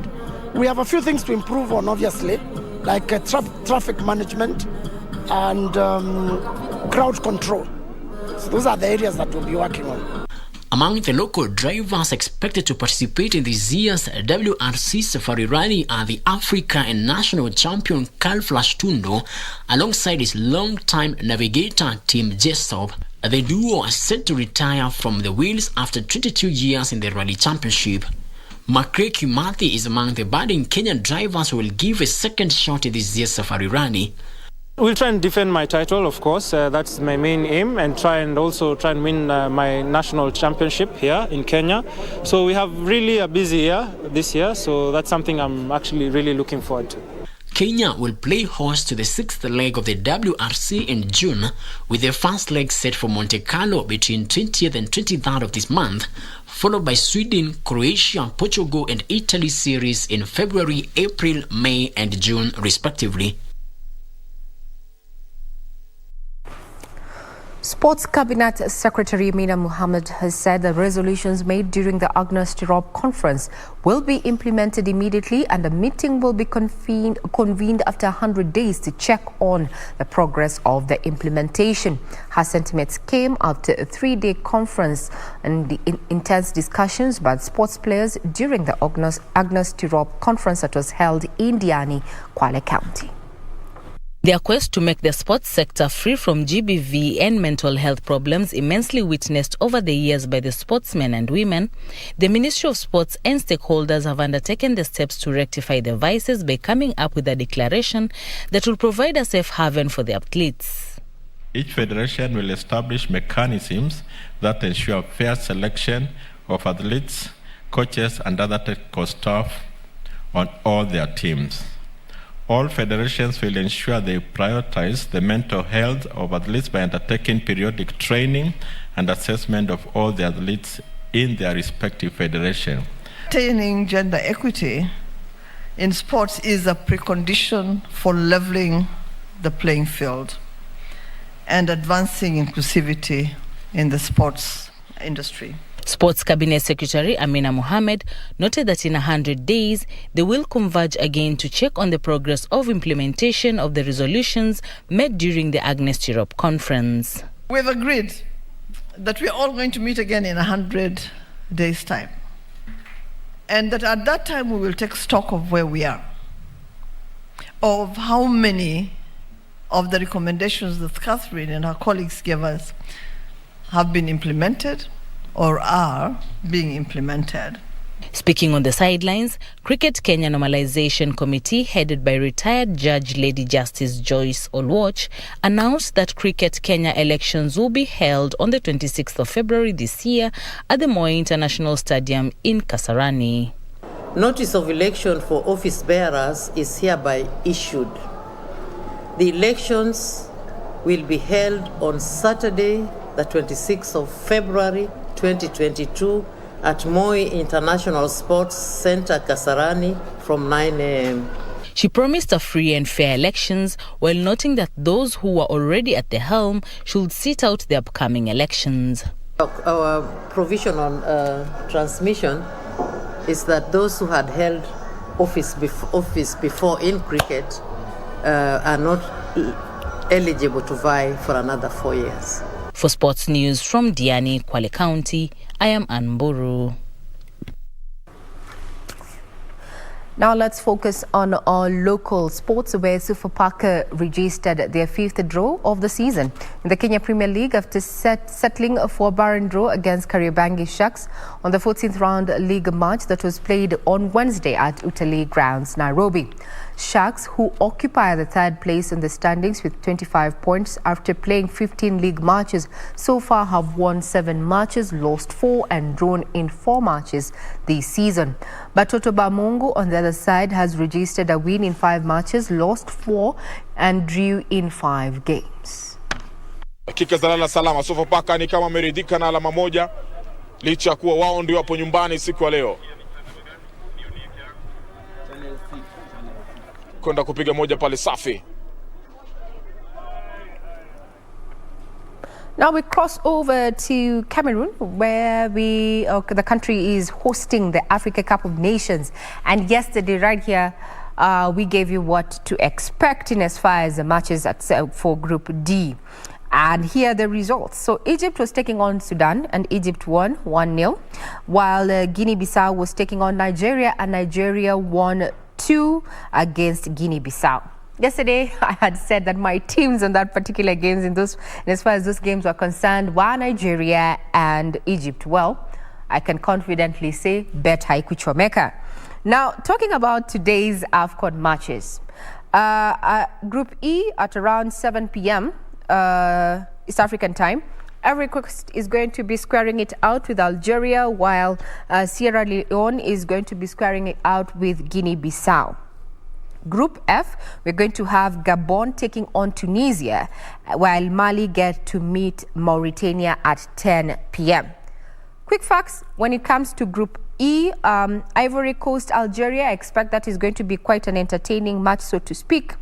We have a few things to improve on, obviously, like traffic management and crowd control. So those are the areas that we'll be working on. Among the local drivers expected to participate in this year's WRC Safari Rally are the Africa and national champion Carl Flash Tundo, alongside his long-time navigator Tim Jessup. The duo are set to retire from the wheels after 22 years in the Rally Championship. Makre Kimathi is among the budding Kenyan drivers who will give a second shot at this year's Safari Rally. We'll try and defend my title, of course. That's my main aim, and try and win my national championship here in Kenya. So we have really a busy year this year, so that's something I'm actually really looking forward to. Kenya will play host to the 6th leg of the WRC in June, with the first leg set for Monte Carlo between 20th and 23rd of this month, followed by Sweden, Croatia, Portugal and Italy series in February, April, May and June respectively. Sports Cabinet Secretary Amina Mohammed has said the resolutions made during the Agnes Tirop conference will be implemented immediately, and a meeting will be convened after 100 days to check on the progress of the implementation. Her sentiments came after a 3-day conference and the intense discussions by sports players during the Agnes Tirop conference that was held in Diani, Kwale County. Their quest to make the sports sector free from GBV and mental health problems immensely witnessed over the years by the sportsmen and women, the Ministry of Sports and stakeholders have undertaken the steps to rectify the vices by coming up with a declaration that will provide a safe haven for the athletes. Each federation will establish mechanisms that ensure fair selection of athletes, coaches and other technical staff on all their teams. All federations will ensure they prioritize the mental health of athletes by undertaking periodic training and assessment of all the athletes in their respective federation. Attaining gender equity in sports is a precondition for leveling the playing field and advancing inclusivity in the sports industry. Sports Cabinet Secretary Amina Mohammed noted that in 100 days, they will converge again to check on the progress of implementation of the resolutions made during the Agnes Tirop conference. We've agreed that we're all going to meet again in 100 days' time, and that at that time we will take stock of where we are, of how many of the recommendations that Catherine and her colleagues gave us have been implemented or are being implemented. Speaking on the sidelines, Cricket Kenya Normalization Committee, headed by retired Judge Lady Justice Joyce Olwach, announced that Cricket Kenya elections will be held on the 26th of February this year at the Moi International Stadium in Kasarani. Notice of election for office bearers is hereby issued. The elections will be held on Saturday, the 26th of February 2022 at Moi International Sports Center, Kasarani, from 9 a.m. She promised a free and fair elections, while noting that those who were already at the helm should sit out the upcoming elections. Our provision on transmission is that those who had held office before in cricket are not eligible to vie for another 4 years. For sports news from Diani, Kwale County, I am Anburu. Now let's focus on our local sports, where Sofapaka registered their 5th draw of the season in the Kenya Premier League after settling for a barren draw against Kariobangi Sharks on the 14th round league match that was played on Wednesday at Utalii Grounds, Nairobi. Sharks, who occupy the 3rd place in the standings with 25 points after playing 15 league matches, so far have won 7 matches, lost 4 and drawn in 4 matches this season. But Totoba Mungu, on the other side, has registered a win in 5 matches, lost 4 and drew in 5 games. Dakika za lala salama, Sofapaka ni kama ameridhika na alama moja licha kuwa wao ndio hapo nyumbani siku ya leo. Kwenda kupiga moja pale safi. Now we cross over to Cameroon, where the country is hosting the Africa Cup of Nations. And yesterday, right here, we gave you what to expect in as far as the matches for Group D. And here are the results. So Egypt was taking on Sudan, and Egypt won 1-0, while Guinea-Bissau was taking on Nigeria, and Nigeria won 2 against Guinea-Bissau. Yesterday, I had said that my teams in that particular games, in as far as those games were concerned, were Nigeria and Egypt. Well, I can confidently say, bet haikuchomeka. Now, talking about today's AFCON matches, Group E at around 7 p.m. East African time, Ivory Coast is going to be squaring it out with Algeria, while Sierra Leone is going to be squaring it out with Guinea-Bissau. Group F, we're going to have Gabon taking on Tunisia, while Mali get to meet Mauritania at 10 p.m. Quick facts, when it comes to Group E, Ivory Coast, Algeria, I expect that is going to be quite an entertaining match, so to speak.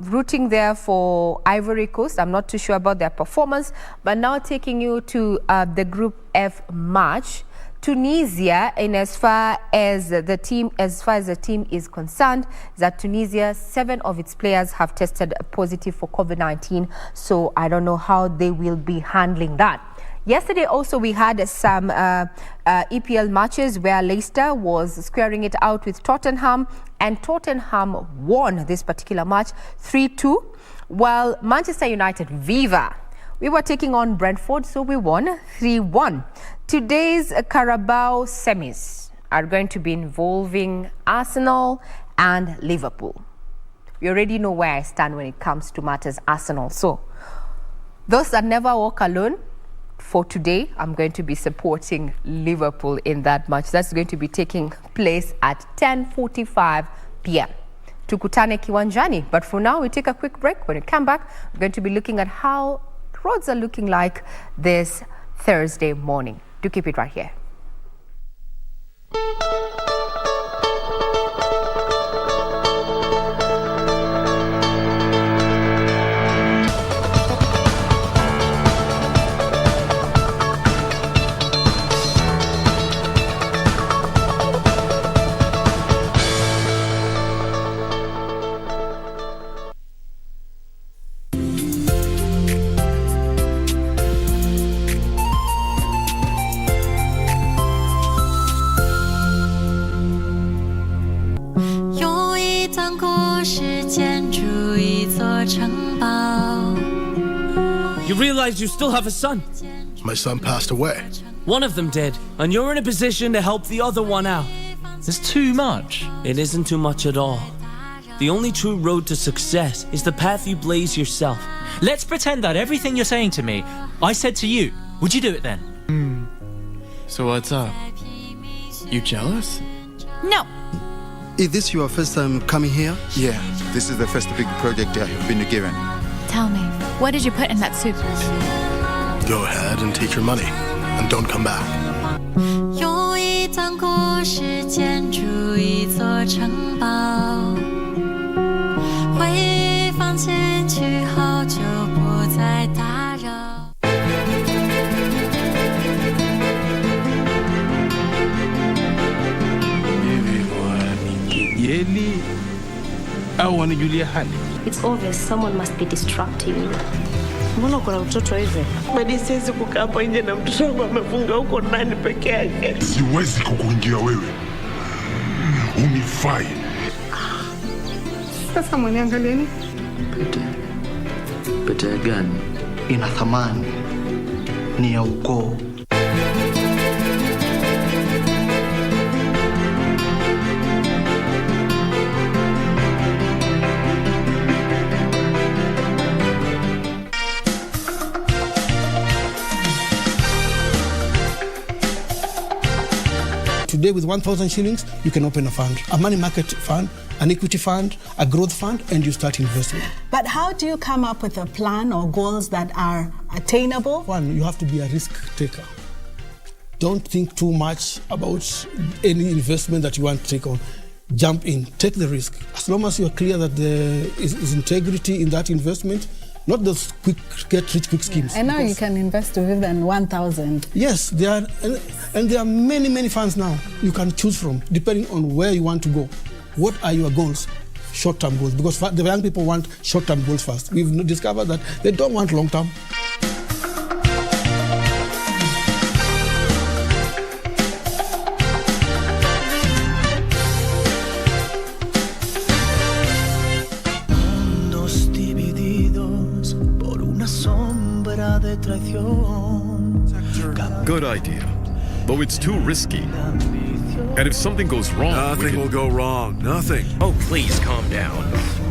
Rooting there for Ivory Coast. I'm not too sure about their performance, but now taking you to the Group F match. Tunisia, in as far as the team is concerned, that Tunisia, 7 of its players have tested positive for COVID-19. So I don't know how they will be handling that. Yesterday also we had some EPL matches where Leicester was squaring it out with Tottenham, and Tottenham won this particular match 3-2, while Manchester United, Viva, we were taking on Brentford, so we won 3-1. Today's Carabao semis are going to be involving Arsenal and Liverpool. We already know where I stand when it comes to matters Arsenal. So those that never walk alone, for today, I'm going to be supporting Liverpool in that match. That's going to be taking place at 10:45 p.m. Tukutane kiwanjani. But for now, we take a quick break. When we come back, we're going to be looking at how roads are looking like this Thursday morning. Do keep it right here. You realize you still have a son? My son passed away. One of them did, and you're in a position to help the other one out. It's too much. It isn't too much at all. The only true road to success is the path you blaze yourself. Let's pretend that everything you're saying to me, I said to you. Would you do it then? So what's up? You jealous? No. Is this your first time coming here? Yeah, this is the first big project I have been given. Tell me, what did you put in that soup? Go ahead and take your money, and don't come back. 用一段故事建筑一座城堡，回忆放进去后就不再打扰。au wanijulia hali. It's obvious someone must be distracting you. Mbona kuna mtoto hivi? Badi siwezi kukaa hapa nje na mtoto wangu amefunga huko ndani peke yake. Siwezi kukuingia wewe. Unifai. Sasa mwaniangalieni. Pete gani? Ina thamani. Ni ya ukoo. Today with 1,000 shillings, you can open a fund, a money market fund, an equity fund, a growth fund, and you start investing. But how do you come up with a plan or goals that are attainable? One, you have to be a risk taker. Don't think too much about any investment that you want to take on. Jump in, take the risk. As long as you are clear that there is integrity in that investment, not those quick get rich quick schemes. And now you can invest with than 1,000. Yes, there are, and there are many funds now you can choose from, depending on where you want to go. What are your goals? Short-term goals, because the young people want short-term goals first. We've discovered that they don't want long-term. Good idea, but it's too risky. And if something goes wrong... Nothing will go wrong. Nothing. Oh, please calm down.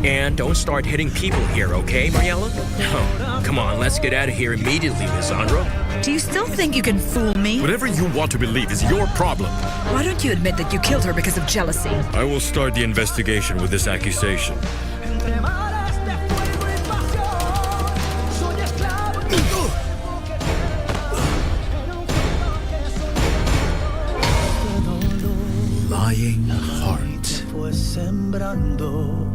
And don't start hitting people here, okay, Mariella? Oh, come on, let's get out of here immediately, Lisandro. Do you still think you can fool me? Whatever you want to believe is your problem. Why don't you admit that you killed her because of jealousy? I will start the investigation with this accusation. Lying heart. Fue sembrando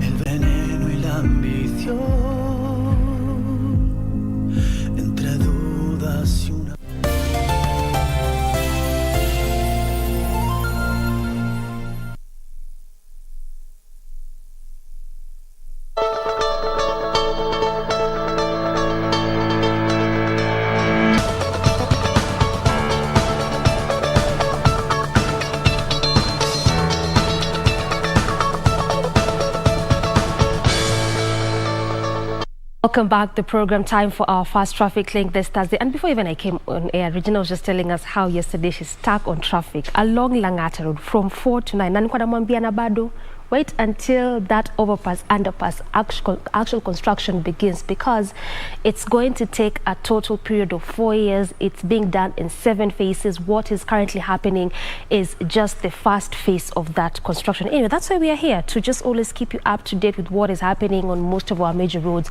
el veneno y la ambición entre dudas y una. Welcome back. The program time for our fast traffic link this Thursday. And before even I came on air, Regina was just telling us how yesterday she's stuck on traffic along Langata Road from 4 to 9. Nani kwa namwambia na bado wait until that underpass actual construction begins, because it's going to take a total period of 4 years. It's being done in 7 phases. What is currently happening is just the first phase of that construction. Anyway, that's why we are here, to just always keep you up to date with what is happening on most of our major roads.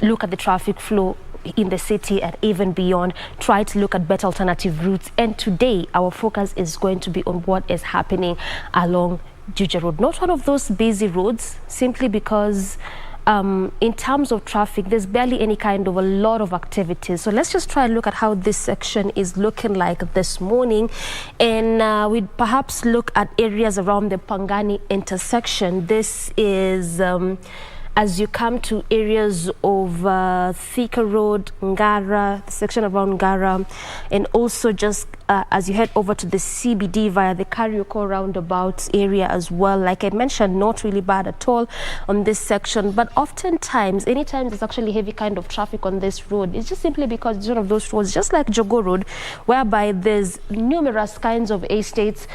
Look at the traffic flow in the city and even beyond, try to look at better alternative routes. And today our focus is going to be on what is happening along Juja Road. Not one of those busy roads, simply because in terms of traffic, there's barely any kind of a lot of activities. So let's just try and look at how this section is looking like this morning. And we'd perhaps look at areas around the Pangani intersection. This is as you come to areas of Thika Road, Ngara, the section around Ngara, and also just as you head over to the CBD via the Karioko roundabout area as well. Like I mentioned, not really bad at all on this section, but oftentimes, anytime there's actually heavy kind of traffic on this road, it's just simply because it's one of those roads, just like Jogo Road, whereby there's numerous kinds of estates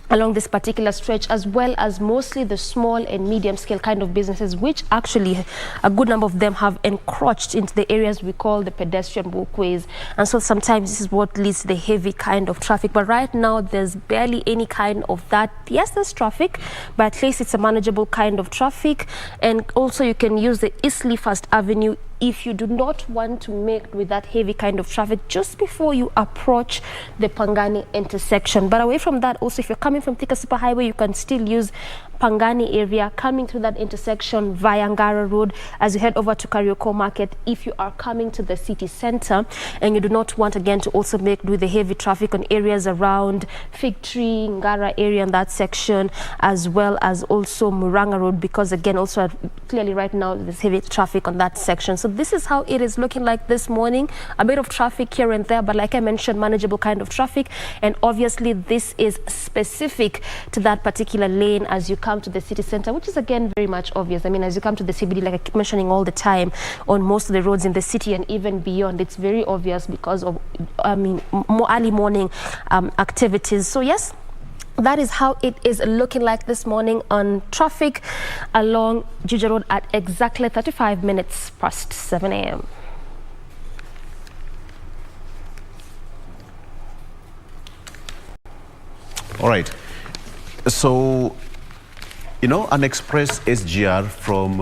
along this particular stretch, as well as mostly the small and medium scale kind of businesses, which actually a good number of them have encroached into the areas we call the pedestrian walkways. And so sometimes this is what leads to the heavy kind of traffic. But right now there's barely any kind of that. Yes, there's traffic, but at least it's a manageable kind of traffic. And also you can use the Eastleigh First Avenue if you do not want to make with that heavy kind of traffic just before you approach the Pangani intersection. But away from that, also, if you're coming from Thika Superhighway, you can still use Pangani area, coming through that intersection via Ngara Road as you head over to Karioko Market. If you are coming to the city center and you do not want again to also make do the heavy traffic on areas around Fig Tree, Ngara area and that section, as well as also Muranga Road, because again also clearly right now there's heavy traffic on that section. So this is how it is looking like this morning. A bit of traffic here and there, but like I mentioned, manageable kind of traffic. And obviously this is specific to that particular lane as you come to the city center, which is again very much obvious. I mean, as you come to the CBD, like I keep mentioning all the time, on most of the roads in the city and even beyond, it's very obvious because of, I mean, more early morning activities. So yes, that is how it is looking like this morning on traffic along Juja Road at exactly 35 minutes past 7 a.m. All right. So, you know, an express SGR from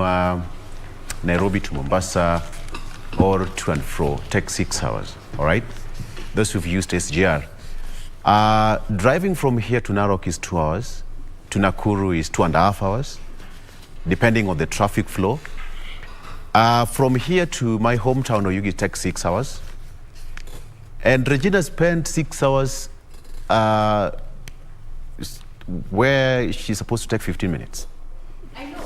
Nairobi to Mombasa or to and fro takes 6 hours. All right. Those who've used SGR. Driving from here to Narok is 2 hours. To Nakuru is 2.5 hours, depending on the traffic flow. From here to my hometown, Oyugi, takes 6 hours. And Regina spent 6 hours where she's supposed to take 15 minutes. I know.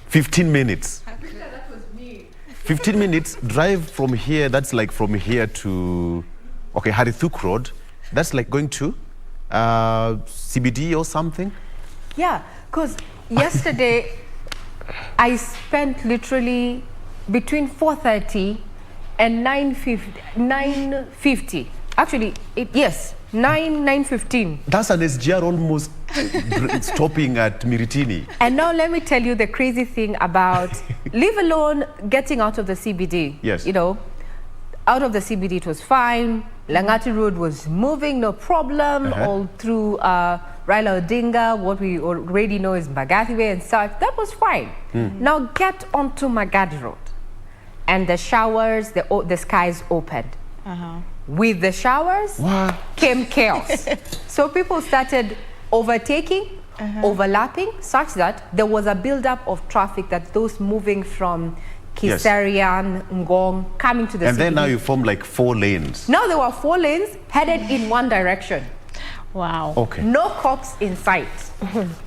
15 minutes. I'm pretty sure that was me. 15 minutes drive from here, that's like from here to, okay, Harithuk Road. That's like going to CBD or something? Yeah, because yesterday I spent literally between 4:30 and 9:50. Actually, yes, 9:15. That's an SGR almost stopping at Miritini. And now let me tell you the crazy thing about, leave alone getting out of the CBD. Yes. You know, out of the CBD it was fine. Langati Road was moving, no problem, all through Raila Odinga, what we already know is Mbagathi Way and such. That was fine. Now get onto Magadi Road. And the showers, the skies opened. With the showers came chaos. So people started overtaking, overlapping, such that there was a buildup of traffic that those moving from Kisarian, Ngong, coming to the city. And then now you form like 4 lanes. Now there were 4 lanes headed in one direction. Wow. Okay. No cops in sight.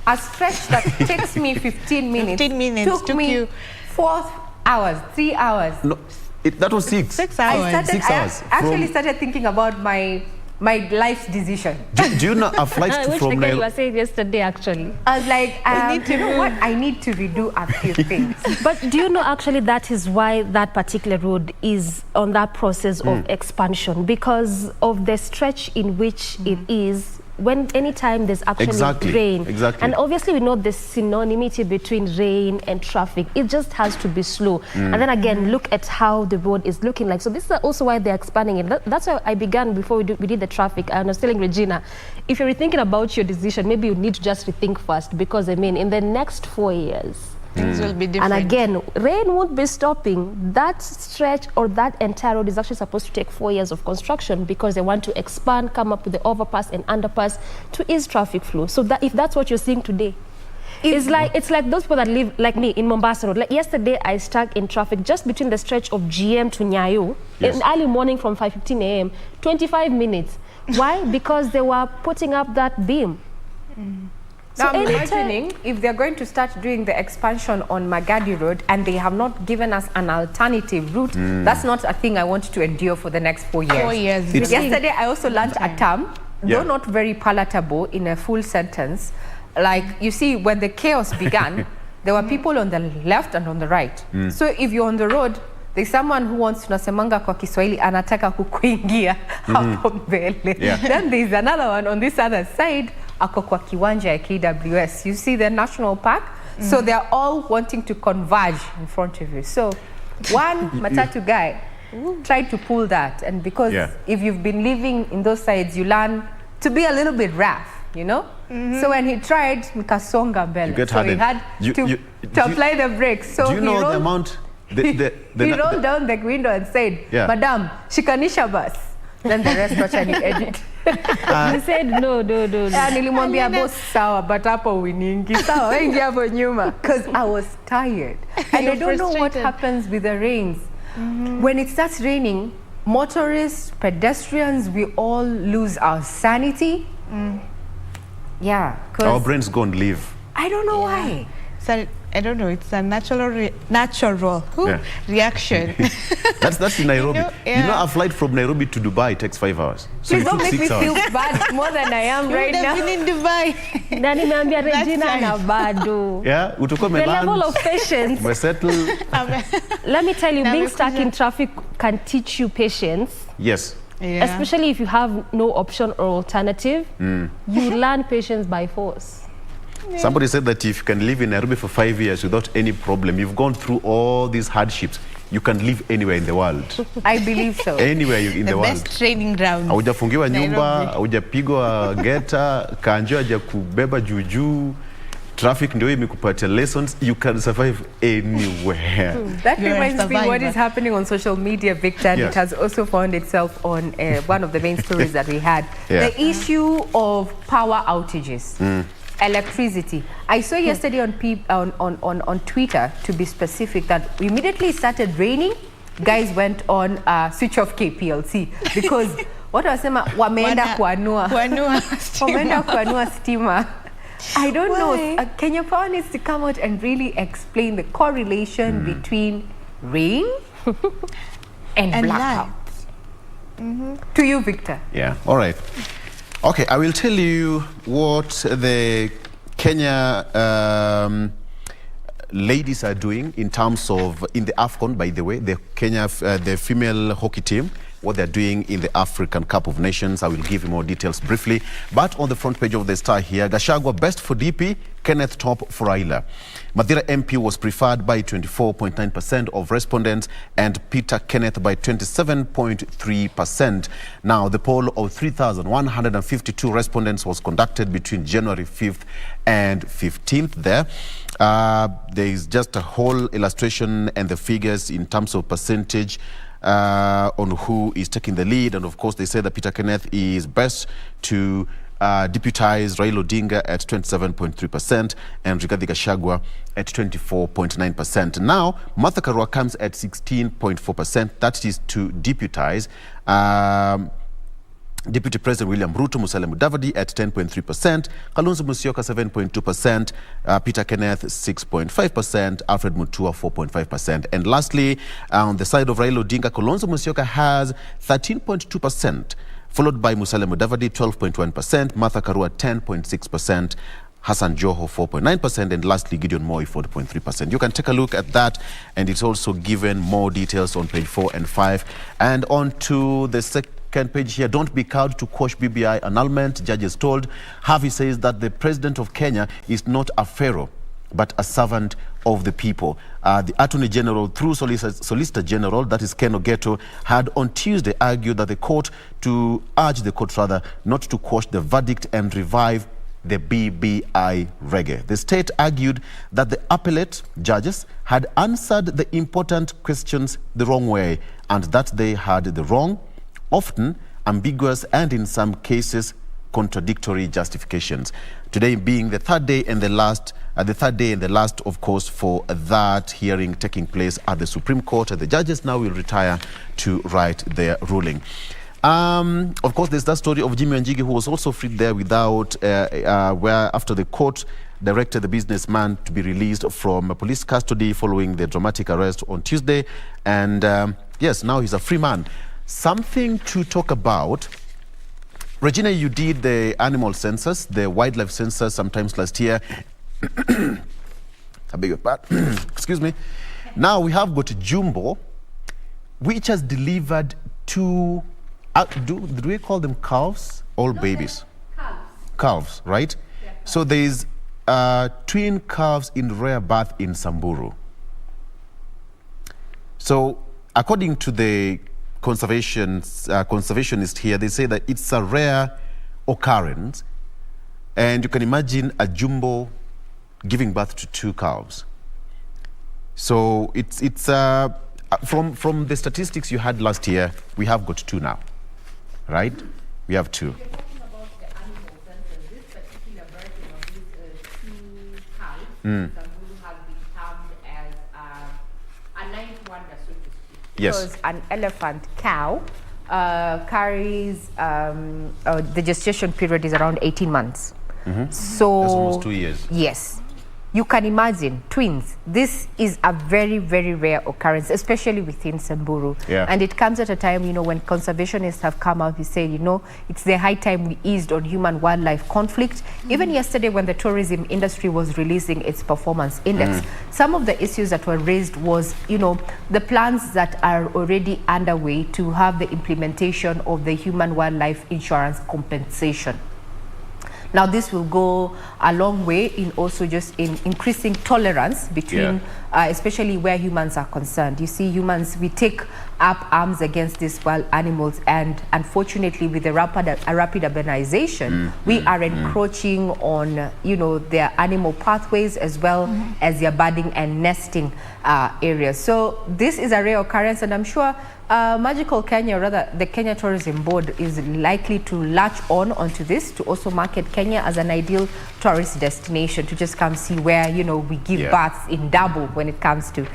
A stretch that takes me 15 minutes. 15 minutes took me 4 hours, 3 hours. No, that was 6. 6 hours. 6 hours. I actually started thinking about my life's decision. Do you know a flight from Nairobi? You were saying yesterday, actually. I was like, you know what? I need to redo a few things. But do you know, actually, that is why that particular road is on that process of expansion, because of the stretch in which it is. When anytime there's actually rain, and obviously we know the synonymity between rain and traffic, it just has to be slow. And then again, look at how the road is looking like. So this is also why they're expanding it. That's why I began before we did the traffic. And I was telling Regina, if you're thinking about your decision, maybe you need to just rethink first, because I mean, in the next 4 years, things will be different. And again, rain won't be stopping. That stretch or that entire road is actually supposed to take 4 years of construction, because they want to expand, come up with the overpass and underpass to ease traffic flow. So that if that's what you're seeing today, it's like those people that live like me in Mombasa Road. Like yesterday, I stuck in traffic just between the stretch of GM to Nyayo in early morning from 5:15 a.m. 25 minutes. Why? Because they were putting up that beam. So now I'm imagining if they're going to start doing the expansion on Magadi Road and they have not given us an alternative route, that's not a thing I want to endure for the next 4 years. 4 years. Yesterday, I also learned a term, though not very palatable in a full sentence. Like, you see, when the chaos began, there were people on the left and on the right. So if you're on the road, there's someone who wants tunasemanga kwa Kiswahili anataka kukuingia hapo mbele. Then there's another one on this other side ako kwa kiwanja ya KWS. You see the national park? So they're all wanting to converge in front of you. So one matatu guy tried to pull that, and because if you've been living in those sides, you learn to be a little bit rough, you know? So when he tried, nikasonga mbele. So he had to apply the brakes. So do you know the amount? He rolled down the window and said, Madam, shikanisha bus. Then the rest watch and you edit. You said no. Nilimwambia boss sawa, but hapo winingi sawa, wengi hapo nyuma, because I was tired. And I don't know what happens with the rains. When it starts raining, motorists, pedestrians, we all lose our sanity. Yeah. Our brains go and live. I don't know why. So, I don't know, it's a natural reaction. That's in Nairobi. You know, a flight from Nairobi to Dubai takes 5 hours. So please don't make me feel bad more than I am right now. You've been in Dubai. Nani meambia Regina na bado. Yeah, the level of patience. Let me tell you, being stuck in traffic can teach you patience. Yes. Yeah. Especially if you have no option or alternative, you learn patience by force. Somebody said that if you can live in Nairobi for 5 years without any problem, you've gone through all these hardships, you can live anywhere in the world. I believe so. Anywhere in the world. The best training ground. Haujafungiwa nyumba, haujapigwa geta, kanjo hajakubeba juju, traffic ndio imekupatia lessons, you can survive anywhere. That reminds me what is happening on social media, Victor, and it has also found itself on one of the main stories that we had. The issue of power outages. Electricity. I saw yesterday on Twitter, to be specific, that immediately it started raining, guys went on switch off KPLC because what was wameenda kuanua stima. I don't know. Kenya Power needs to come out and really explain the correlation between rain and blackouts. To you, Victor. Yeah. All right. Okay, I will tell you what the Kenya ladies are doing in terms of, in the AFCON, by the way, the Kenya, the female hockey team, what they're doing in the African Cup of Nations. I will give you more details briefly. But on the front page of the Star here, Gachagua best for DP, Kenneth top for Raila. Mathira MP was preferred by 24.9% of respondents and Peter Kenneth by 27.3%. Now, the poll of 3,152 respondents was conducted between January 5th and 15th there. There is just a whole illustration and the figures in terms of percentage on who is taking the lead. And of course, they say that Peter Kenneth is best to deputize Raila Odinga at 27.3% and Rigathi Gachagua at 24.9%. Now, Martha Karua comes at 16.4%. That is to deputize Deputy President William Ruto, Musalia Mudavadi at 10.3%, Kalonzo Musyoka 7.2%, Peter Kenneth 6.5%, Alfred Mutua 4.5%. And lastly, on the side of Raila Odinga, Kalonzo Musyoka has 13.2%, followed by Musalia Mudavadi 12.1%, Martha Karua 10.6%, Hassan Joho 4.9%, and lastly Gideon Moi 4.3%. You can take a look at that, and it's also given more details on page 4 and 5. And on to the second page here, don't be cowed to quash BBI annulment, judges told. Harvey says that the president of Kenya is not a pharaoh, but a servant of the people. The Attorney General, through Solicitor General, that is Ken Ogeto, had on Tuesday argued that the court not to quash the verdict and revive the BBI reggae. The state argued that the appellate judges had answered the important questions the wrong way and that they had the wrong, often ambiguous, and in some cases contradictory justifications. Today being the third day and the last, of course, for that hearing taking place at the Supreme Court. The judges now will retire to write their ruling. Of course, there's that story of Jimmy Wanjigi, who was also freed there without, where after the court directed the businessman to be released from police custody following the dramatic arrest on Tuesday. And yes, now he's a free man. Something to talk about. Regina, you did the animal census, the wildlife census sometimes last year. I beg your pardon. Excuse me. Now we have got Jumbo, which has delivered two, do we call them calves or babies? Calves, right? Yeah, calves. So there is twin calves in rare birth in Samburu. So according to the conservationist here, they say that it's a rare occurrence, and you can imagine a jumbo giving birth to two calves. So it's from the statistics you had last year, we have got two now. right? We have 2. Yes. Because an elephant cow carries the gestation period is around 18 months. So that's almost 2 years. Yes. You can imagine twins. This is a very, very rare occurrence, especially within Samburu. Yeah. And it comes at a time, when conservationists have come out, we say, it's the high time we eased on human-wildlife conflict. Even yesterday when the tourism industry was releasing its performance index, some of the issues that were raised was, the plans that are already underway to have the implementation of the human-wildlife insurance compensation. Now, this will go a long way in also just in increasing tolerance between, especially where humans are concerned. You see, humans, we take up arms against these wild animals, and unfortunately, with the rapid urbanization, we are encroaching on, their animal pathways as well as their budding and nesting areas. So this is a rare occurrence, and I'm sure Magical Kenya, rather the Kenya Tourism Board, is likely to latch onto this to also market Kenya as an ideal tourist destination to just come see where, we give birth in double when it comes to,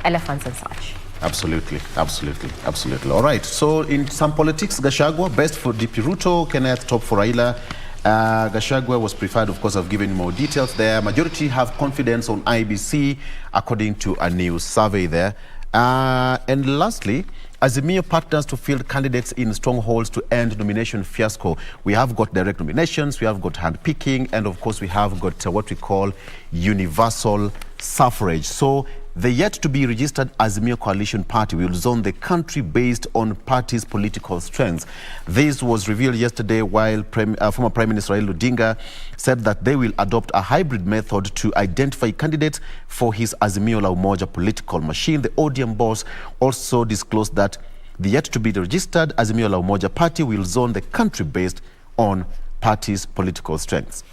elephants and such. Absolutely, absolutely, absolutely. All right, so in some politics, Gachagua, best for DP Ruto, Kenneth, top for Raila. Gachagua was preferred, of course. I've given more details there. Majority have confidence on IBC, according to a new survey there. And lastly, Azimio partners to field candidates in strongholds to end nomination fiasco. We have got direct nominations, we have got handpicking, and of course we have got what we call universal suffrage. So the yet-to-be-registered Azimio coalition party will zone the country based on party's political strengths. This was revealed yesterday while former Prime Minister Raila Odinga said that they will adopt a hybrid method to identify candidates for his Azimio la Umoja political machine. The ODM boss also disclosed that the yet-to-be-registered Azimio la Umoja party will zone the country based on party's political strengths.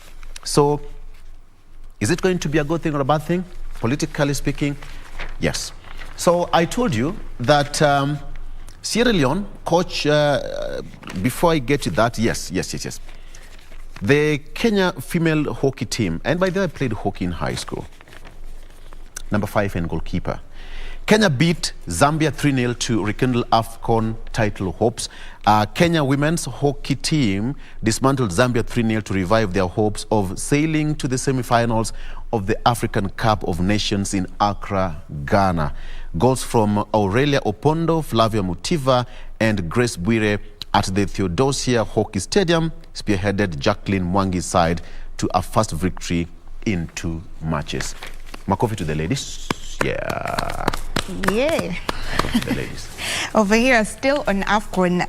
So, is it going to be a good thing or a bad thing? Politically speaking, yes. So I told you that Sierra Leone coach, before I get to that, yes. The Kenya female hockey team, and by the way, I played hockey in high school. Number 5 and goalkeeper. Kenya beat Zambia 3-0 to rekindle AFCON title hopes. Kenya women's hockey team dismantled Zambia 3-0 to revive their hopes of sailing to the semi-finals of the African Cup of Nations in Accra, Ghana. Goals from Aurelia Opondo, Flavia Mutiva, and Grace Bwire at the Theodosia Hockey Stadium spearheaded Jacqueline Mwangi's side to a first victory in 2 matches. Makofi to the ladies. Yeah. The ladies. Over here, still on AFCON,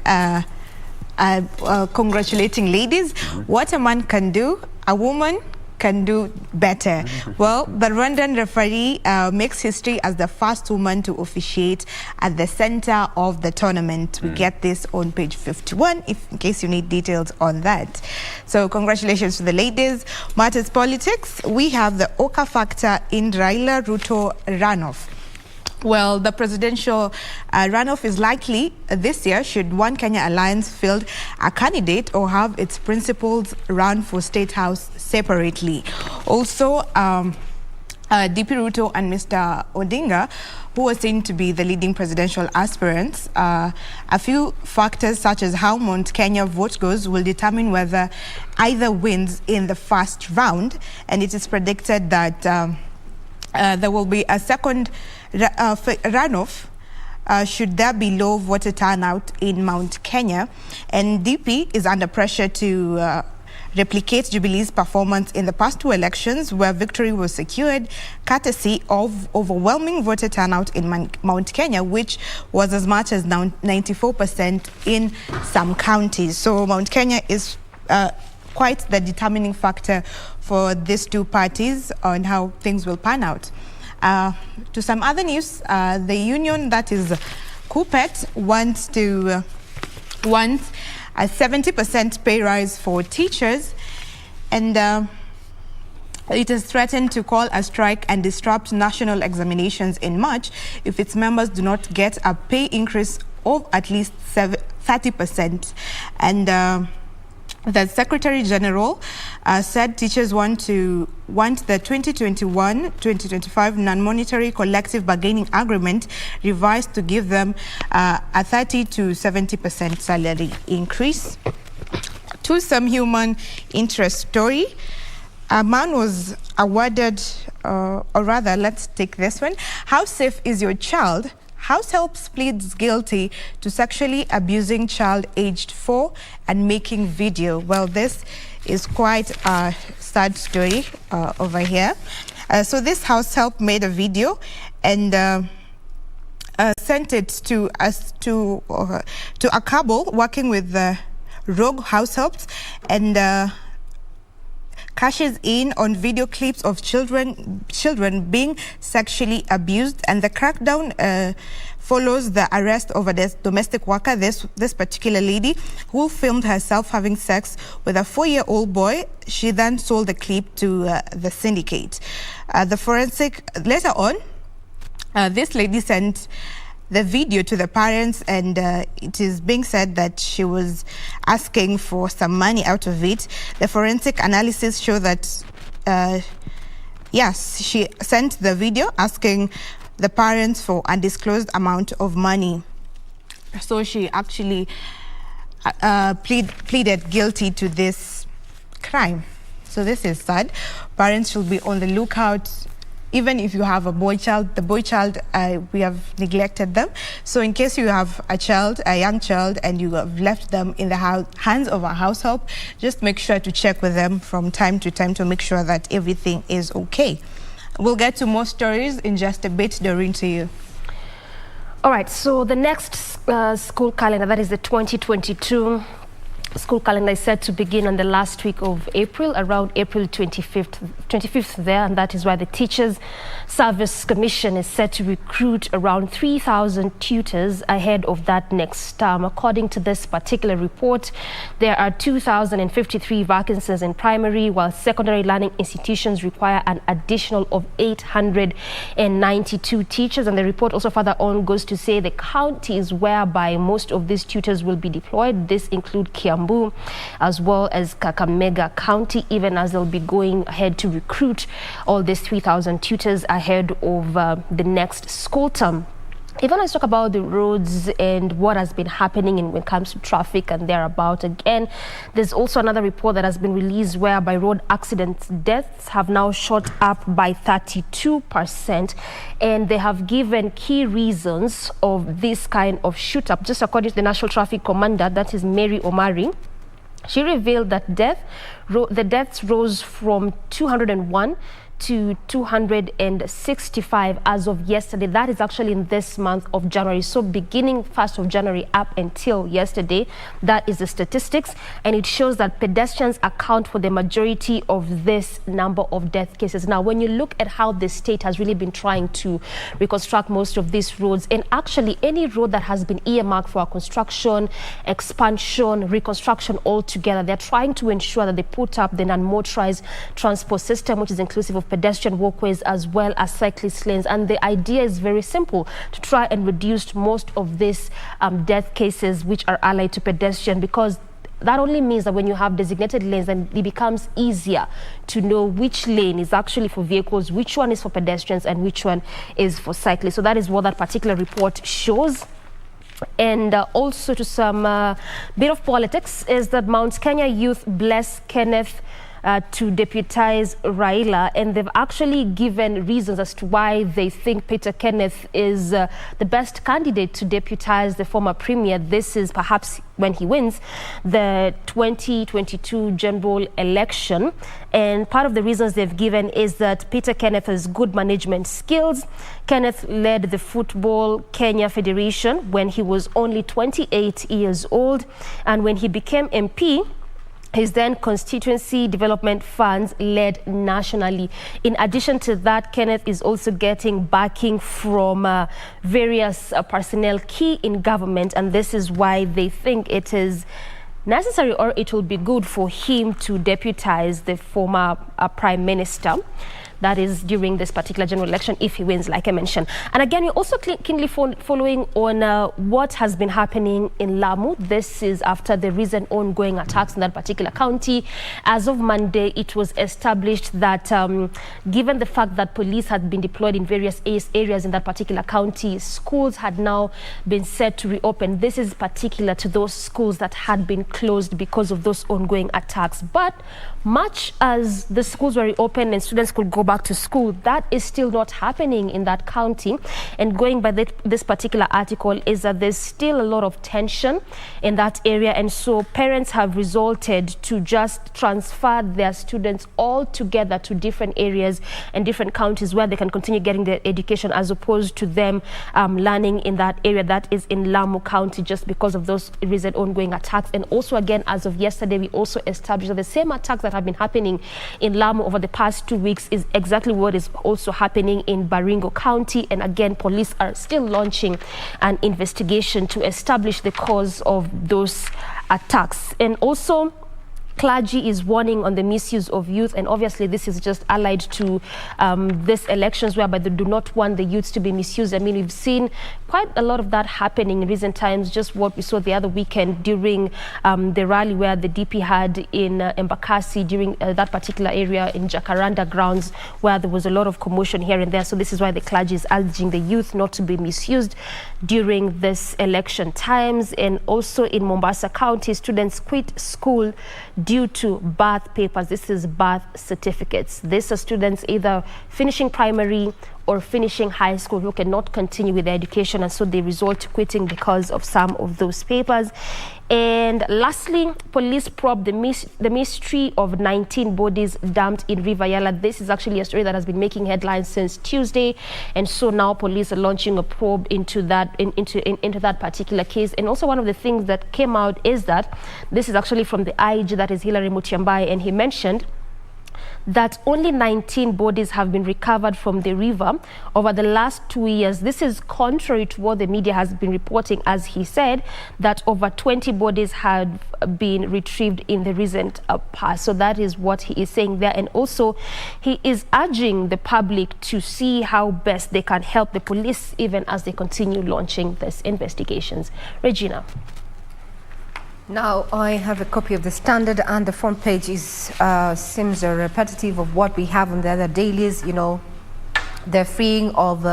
congratulating ladies. What a man can do, a woman can do better. Well, the Rwandan referee makes history as the first woman to officiate at the center of the tournament. We get this on page 51, in case you need details on that. So congratulations to the ladies. Matters politics, we have the Oka factor in Raila Ruto runoff. Well, the presidential runoff is likely this year should One Kenya Alliance field a candidate or have its principals run for State House separately. Also, DP Ruto and Mr. Odinga, who are seen to be the leading presidential aspirants, a few factors such as how Mount Kenya vote goes will determine whether either wins in the first round, and it is predicted that there will be a second runoff should there be low voter turnout in Mount Kenya, and DP is under pressure to replicate Jubilee's performance in the past 2 elections, where victory was secured courtesy of overwhelming voter turnout in Mount Kenya, which was as much as 94% in some counties. So Mount Kenya is quite the determining factor for these 2 parties on how things will pan out. To some other news, the union that is KUPPET wants a 70% pay rise for teachers, and it has threatened to call a strike and disrupt national examinations in March if its members do not get a pay increase of at least 30%. And the Secretary General said teachers want the 2021-2025 non-monetary collective bargaining agreement revised to give them a 30 to 70% salary increase. To some human interest story, a man was awarded, or rather, let's take this one. How safe is your child? House helps pleads guilty to sexually abusing child aged 4 and making video. Well, this is quite a sad story over here. So this house help made a video and sent it to a couple working with the rogue house helps, and cashes in on video clips of children being sexually abused, and the crackdown follows the arrest of a domestic worker, this particular lady who filmed herself having sex with a 4-year-old boy. She then sold the clip to the syndicate. The forensic, later on, this lady sent the video to the parents, and it is being said that she was asking for some money out of it. The forensic analysis show that yes, she sent the video asking the parents for an undisclosed amount of money. So she actually pleaded guilty to this crime. So this is sad. Parents should be on the lookout. Even if you have a boy child, we have neglected them. So in case you have a young child, and you have left them in the hands of a house help, just make sure to check with them from time to time to make sure that everything is okay. We'll get to more stories in just a bit. Doreen, to you. All right, so the next school calendar, that is the 2022 school calendar, is set to begin on the last week of April, around April 25th there, and that is why the Teachers Service Commission is set to recruit around 3,000 tutors ahead of that next term. According to this particular report, there are 2,053 vacancies in primary, while secondary learning institutions require an additional of 892 teachers. And the report also further on goes to say the counties whereby most of these tutors will be deployed, this include Kiambu as well as Kakamega County, even as they'll be going ahead to recruit all these 3,000 tutors ahead of the next school term. Even let's talk about the roads and what has been happening when it comes to traffic and thereabout. Again, there's also another report that has been released whereby road accidents deaths have now shot up by 32%, and they have given key reasons of this kind of shoot up. Just according to the National Traffic Commander, that is Mary Omari, she revealed that the deaths rose from 201 to 265 as of yesterday. That is actually in this month of January. So beginning 1st of January up until yesterday, that is the statistics. And it shows that pedestrians account for the majority of this number of death cases. Now, when you look at how the state has really been trying to reconstruct most of these roads, and actually any road that has been earmarked for construction, expansion, reconstruction altogether, they're trying to ensure that they put up the non-motorized transport system, which is inclusive of pedestrian walkways as well as cyclist lanes. And the idea is very simple, to try and reduce most of these death cases which are allied to pedestrian, because that only means that when you have designated lanes, then it becomes easier to know which lane is actually for vehicles, which one is for pedestrians, and which one is for cyclists. So that is what that particular report shows. And also to some bit of politics is that Mount Kenya youth bless Kenneth to deputize Raila, and they've actually given reasons as to why they think Peter Kenneth is the best candidate to deputize the former premier. This is perhaps when he wins the 2022 general election. And part of the reasons they've given is that Peter Kenneth has good management skills. Kenneth led the Football Kenya Federation when he was only 28 years old, and when he became MP, his then constituency development funds led nationally. In addition to that, Kenneth is also getting backing from various personnel key in government, and this is why they think it is necessary, or it will be good for him to deputize the former Prime Minister. that is during this particular general election if he wins, like I mentioned. And again, we're also keenly following on what has been happening in Lamu. This is after the recent ongoing attacks in that particular county. As of Monday, it was established that given the fact that police had been deployed in various areas in that particular county, schools had now been set to reopen. This is particular to those schools that had been closed because of those ongoing attacks. But much as the schools were reopened and students could go back to school, that is still not happening in that county. And going by this particular article is that there's still a lot of tension in that area, and so parents have resorted to just transfer their students all together to different areas and different counties where they can continue getting their education, as opposed to them learning in that area that is in Lamu County, just because of those recent ongoing attacks. And also, again, as of yesterday, we also established that the same attacks that have been happening in Lamu over the past 2 weeks is exactly what is also happening in Baringo County. And again, police are still launching an investigation to establish the cause of those attacks. And also, clergy is warning on the misuse of youth, and obviously this is just allied to these elections whereby they do not want the youths to be misused. I mean, we've seen quite a lot of that happening in recent times. Just what we saw the other weekend during the rally where the DP had in Embakasi, during that particular area in Jacaranda grounds, where there was a lot of commotion here and there. So this is why the clergy is urging the youth not to be misused during this election times. And also in Mombasa County, students quit school due to birth papers. This is birth certificates. These are students either finishing primary or finishing high school who cannot continue with their education, and so they resort to quitting because of some of those papers. And lastly, police probe the mystery of 19 bodies dumped in River Yala. This is actually a story that has been making headlines since Tuesday, and so now police are launching a probe into that into that particular case. And also, one of the things that came out is that this is actually from the IG, that is Hilary Mutyambai, and he mentioned that only 19 bodies have been recovered from the river over the last 2 years. This is contrary to what the media has been reporting, as he said that over 20 bodies had been retrieved in the recent past. So that is what he is saying there. And also, he is urging the public to see how best they can help the police even as they continue launching these investigations. Regina. Now I have a copy of the Standard, and the front page is seems repetitive of what we have on the other dailies. You know, the freeing of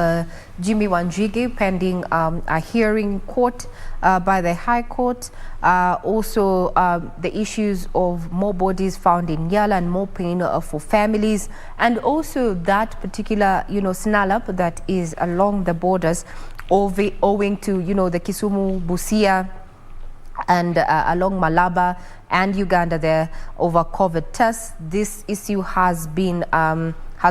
Jimmy Wanjigi pending a hearing court by the High Court. Also, the issues of more bodies found in Yala and more pain for families, and also that particular, snarl-up that is along the borders, owing to, the Kisumu, Busia, and along Malaba and Uganda there over COVID tests. This issue has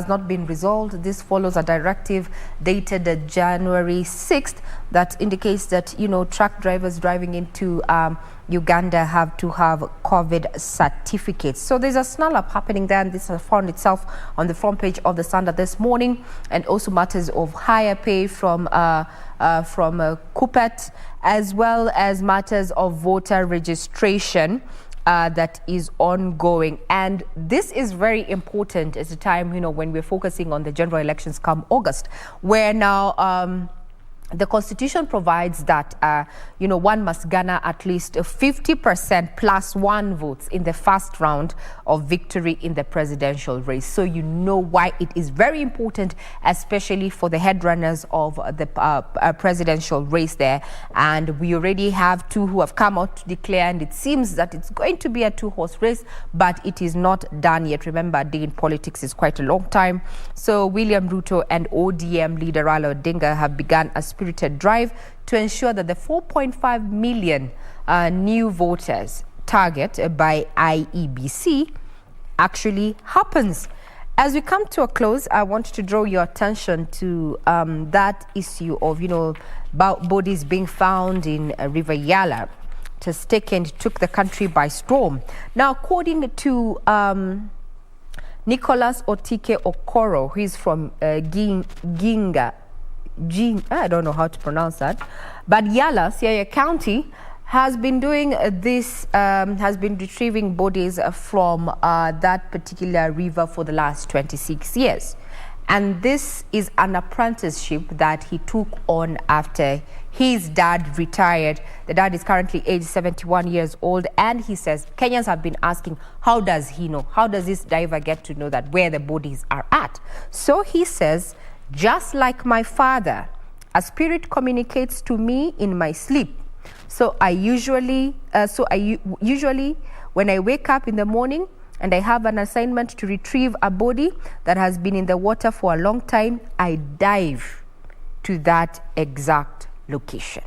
not been resolved. This follows a directive dated January 6th that indicates that, truck drivers driving into Uganda have to have COVID certificates. So there's a snarl-up happening there, and this has found itself on the front page of the Standard this morning, and also matters of higher pay from Kupet, as well as matters of voter registration that is ongoing. And this is very important at a time, when we're focusing on the general elections come August, where now the Constitution provides that, one must garner at least 50% plus one votes in the first round of victory in the presidential race. So you know why it is very important, especially for the headrunners of the presidential race there. And we already have two who have come out to declare, and it seems that it's going to be a two-horse race, but it is not done yet. Remember, a day in politics is quite a long time. So William Ruto and ODM leader Raila Odinga have begun a spirited drive to ensure that the 4.5 million new voters target by IEBC actually happens. As we come to a close, I want to draw your attention to that issue of, bodies being found in River Yala. It has took the country by storm. Now, according to Nicholas Otike Okoro, who is from Ginga, I don't know how to pronounce that, but Yala, Siaya County, has been doing this, has been retrieving bodies from that particular river for the last 26 years. And this is an apprenticeship that he took on after his dad retired. The dad is currently aged 71 years old, and he says Kenyans have been asking, how does he know? How does this diver get to know that where the bodies are at? So he says, just like my father, a spirit communicates to me in my sleep. So I usually when I wake up in the morning and I have an assignment to retrieve a body that has been in the water for a long time, I dive to that exact location.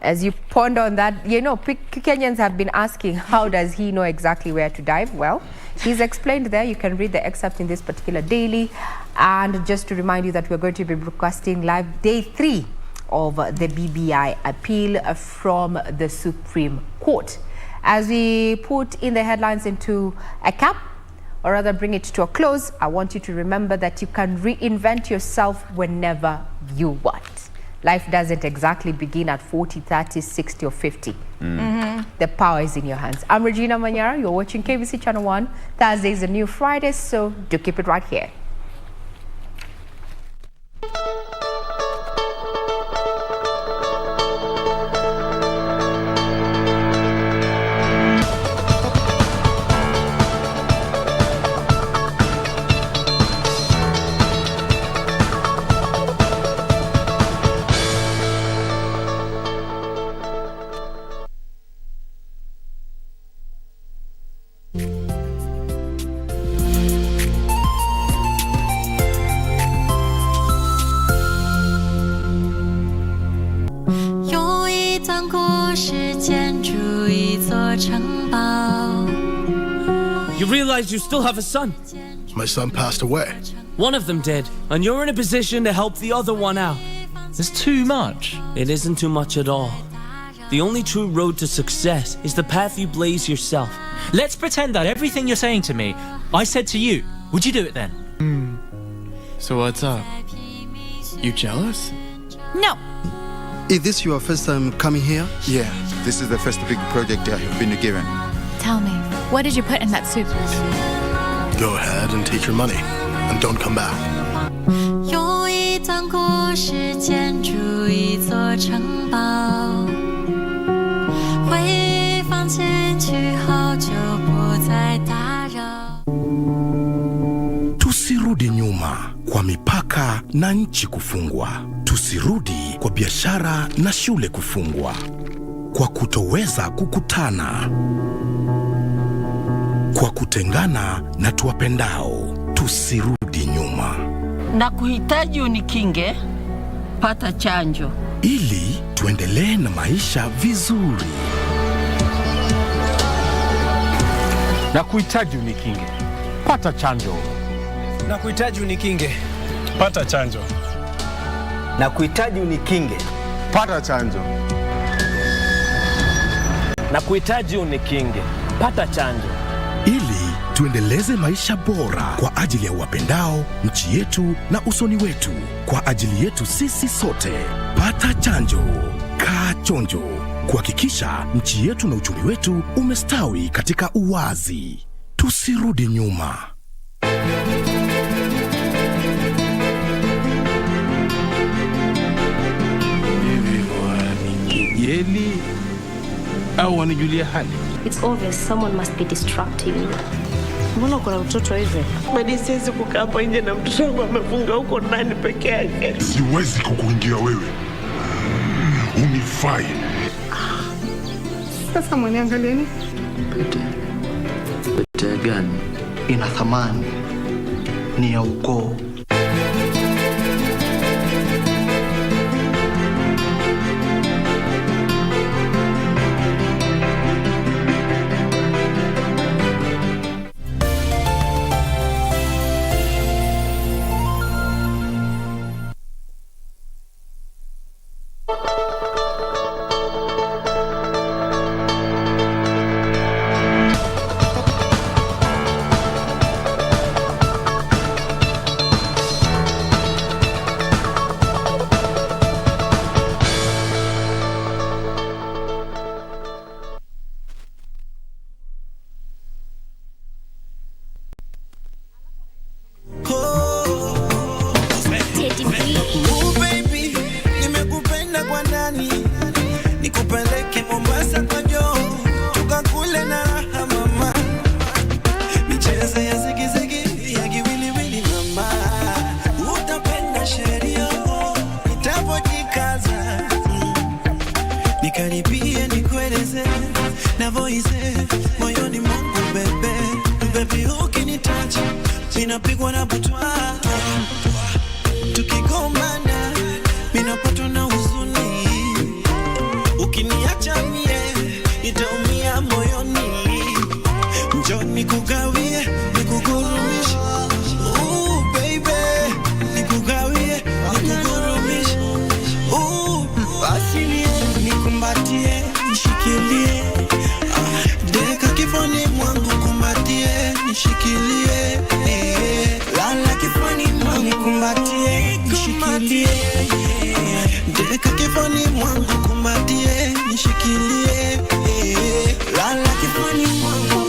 As you ponder on that, you know, Kenyans have been asking, how does he know exactly where to dive? Well, he's explained there. You can read the excerpt in this particular daily. And just to remind you that we're going to be broadcasting live day 3 of the BBI appeal from the Supreme Court. As we put in the headlines into a cap, or rather bring it to a close, I want you to remember that you can reinvent yourself whenever you want. Life doesn't exactly begin at 40, 30, 60, or 50. The power is in your hands. I'm Regina Manyara. You're watching KBC Channel 1. Thursday is a new Friday, so do keep it right here. You realize you still have a son? My son passed away. One of them did, and you're in a position to help the other one out. There's too much. It isn't too much at all. The only true road to success is the path you blaze yourself. Let's pretend that everything you're saying to me, I said to you. Would you do it then? So what's up? You jealous? No. Is this your first time coming here? Yeah, this is the first big project I have been given. Tell me, what did you put in that soup? Go ahead and take your money, and don't come back. 有一段故事建筑一座城堡，回放进去后就不再打扰。 Tusirudi nyuma kwa mipaka na nchi kufungwa. Tusirudi kwa biashara na shule kufungwa. Kwa kutoweza kukutana. Kwa kutengana na tuwapendao. Tusirudi nyuma. Na kuhitaji unikinge, pata chanjo. Ili tuendelee na maisha vizuri. Na kuhitaji unikinge, pata chanjo. Na kuhitaji unikinge, pata chanjo. Na kuhitaji unikinge, pata chanjo. Na kuhitaji unikinge, pata chanjo. Ili tuendeleze maisha bora kwa ajili ya wapendao, nchi yetu na usoni wetu. Kwa ajili yetu sisi sote. Pata chanjo. Kaa chonjo. Kuhakikisha nchi yetu na uchumi wetu umestawi katika uwazi. Tusirudi nyuma. Yeli au wanijulia hali. It's obvious someone must be distracting you. Mbona kuna mtoto hivi? Badi siwezi kukaa hapa nje na mtoto wangu amefunga huko ndani peke yake. Siwezi kukuingia wewe. Unifai. Sasa mwaniangalieni. Pete gani? Ina thamani. Ni ya ukoo. nikaribie nikueleze navoize moyoni mwangu bebe. Baby ukinitouch ninapigwa na butwa, tukigombana ninapatwa na huzuni, ukiniacha mie nitaumia moyoni. Njoo nikugawie nikugurumishe, baby nikugawie nikugurumishe, basi nikumbatie nishikilie, deka kifoni mwangu kumbatie nishikilie, lala kifoni mwangu kumbatie nishikilie, deka kifoni mwangu kumbatie nishikilie, lala kifoni mwangu.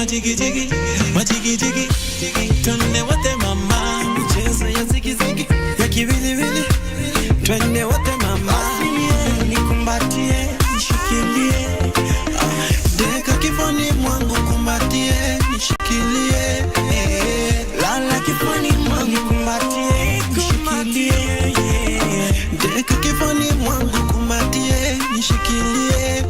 Jiggy jiggy, my jiggy jiggy, twende wote mama, michezo ya zigi zigi, ya kiwili wili, twende wote mama, nikumbatie, nishikilie, deka kifoni mwangu kumbatie, nishikilie, lala kifoni mwangu kumbatie, nishikilie, deka kifoni mwangu kumbatie, nishikilie,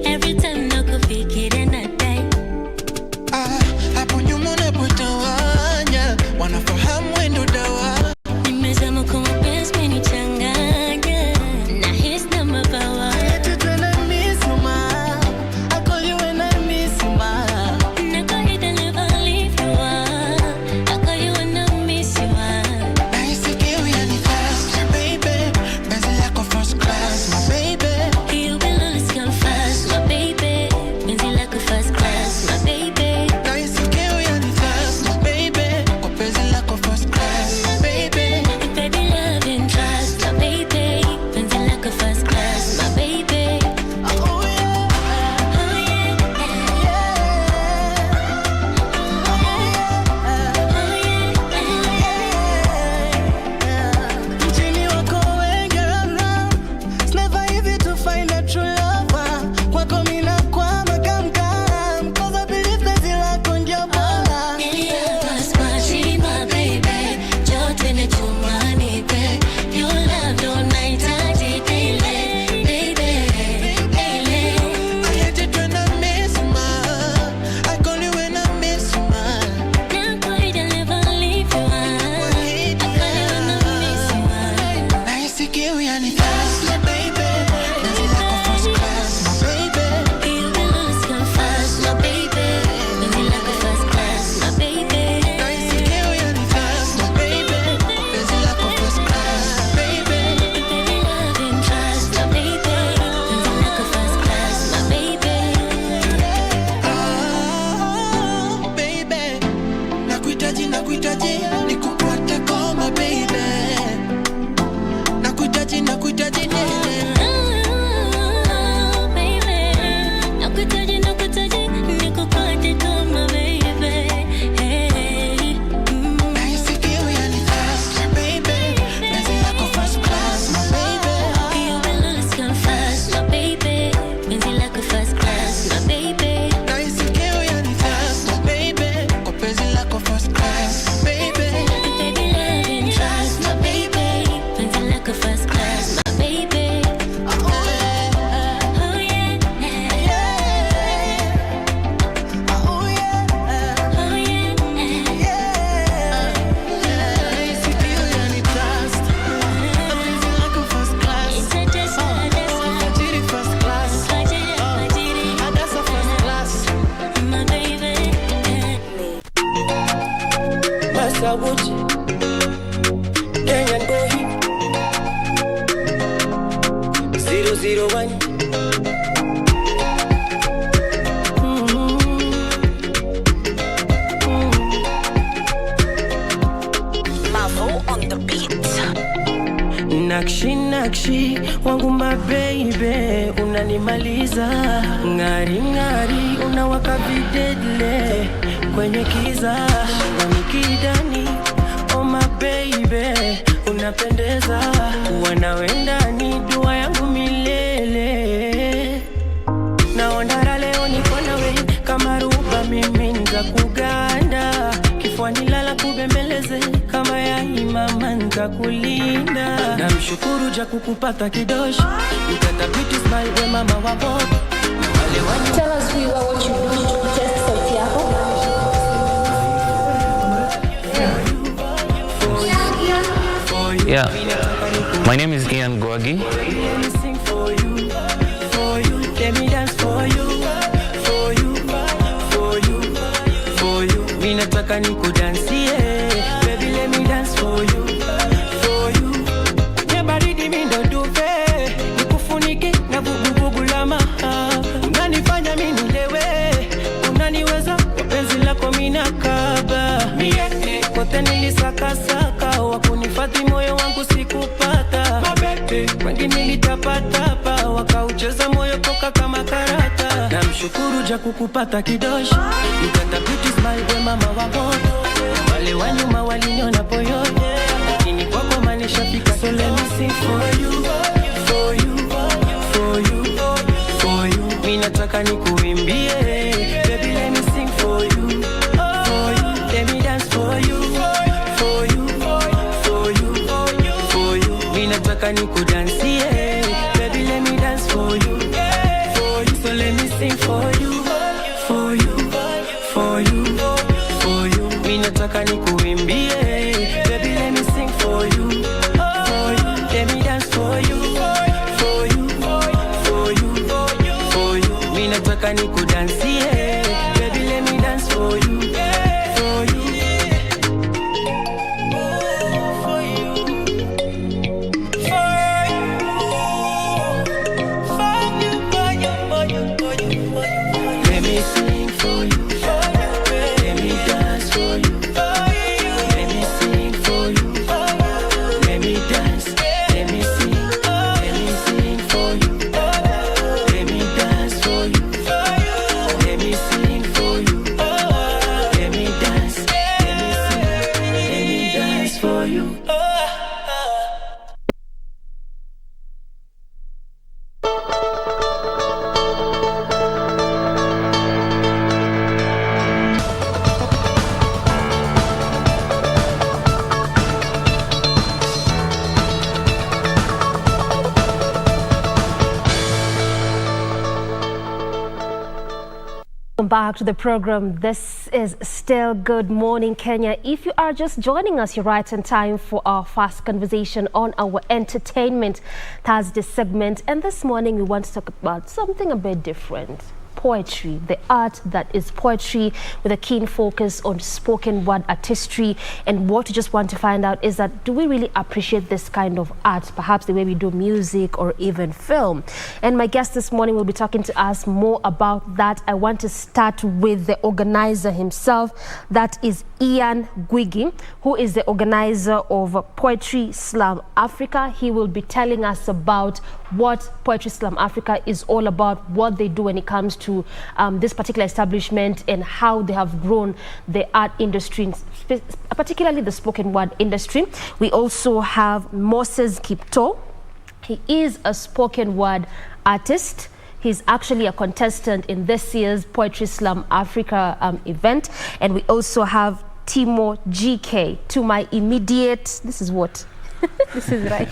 Every time I could pick it and I Kabuchi, Kenyan boy, 001. Nakshi nakshi wangu my baby, unanimaliza ngari ngari, unawaka videdle kwenye kiza nikidani. Oh my baby, unapendeza, wanawendani dua yangu milele. Naondara leo niko nawe kama ruba, mimi nza kuganda kifuani lala kubembeleze kama ya imama nitakulinda. Namshukuru ja kukupata kidoshi, you got a pretty smile we mama wa bob. Tell us who you are, what you do to test sauti yako. Yeah, my name is Ian Gwagi. Let me dance for you, for you, for you, for you. Mimi nataka nikudansie, baby let me dance for you, for you. Kwenye baridi mimi ndo duve, nikufunike na vuguvugu la mahaba. Unanifanya mimi nilewe, unaniweza kwa penzi lako mimi nakaba. Mie kote nilisakasaka, wakunifadhi moyo wangu sikupata. Wengi nilitapatapa, wakaucheza moyo koka kama karata. Namshukuru ja kukupata kidoshi, you got a pretty smile we mama wa moto. Wale wa nyuma waliniona poyote, lakini kwako manisha fika. So let me sing for you, for you, for you, for you. Mimi nataka nikuimbie, baby let me sing for you, for you. Let me dance for you, for you, for you, for you. Mimi nataka nikudansie, baby let me dance for you, for you. So let me sing for you, for you, for you, for you. Mimi nataka nikuimbie, baby let me sing for you, for you. Let me dance for you, for you, for you, for you. Mimi nataka nikudansie, baby let me dance for you, for you. Let me sing for you, let me dance for you, let me sing for you, let me dance, let me sing for you, let me dance for you, let me sing for you, let me dance, let me dance for you. Welcome back to the program. This is still Good Morning Kenya. If you are just joining us, you're right on time for our fast conversation on our Entertainment Thursday segment. And this morning we want to talk about something a bit different. Poetry, the art that is poetry, with a keen focus on spoken word artistry. And what we just want to find out is that, do we really appreciate this kind of art, perhaps the way we do music or even film? And my guest this morning will be talking to us more about that. I want to start with the organizer himself. That is Ian Gwigi, who is the organizer of Poetry Slam Africa. He will be telling us about what Poetry Slam Africa is all about, what they do when it comes to this particular establishment, and how they have grown the art industry, particularly the spoken word industry. We also have Moses Kipto. He is a spoken word artist. He's actually a contestant in this year's Poetry Slam Africa event. And we also have Timo GK. To my immediate, this is what? This is right.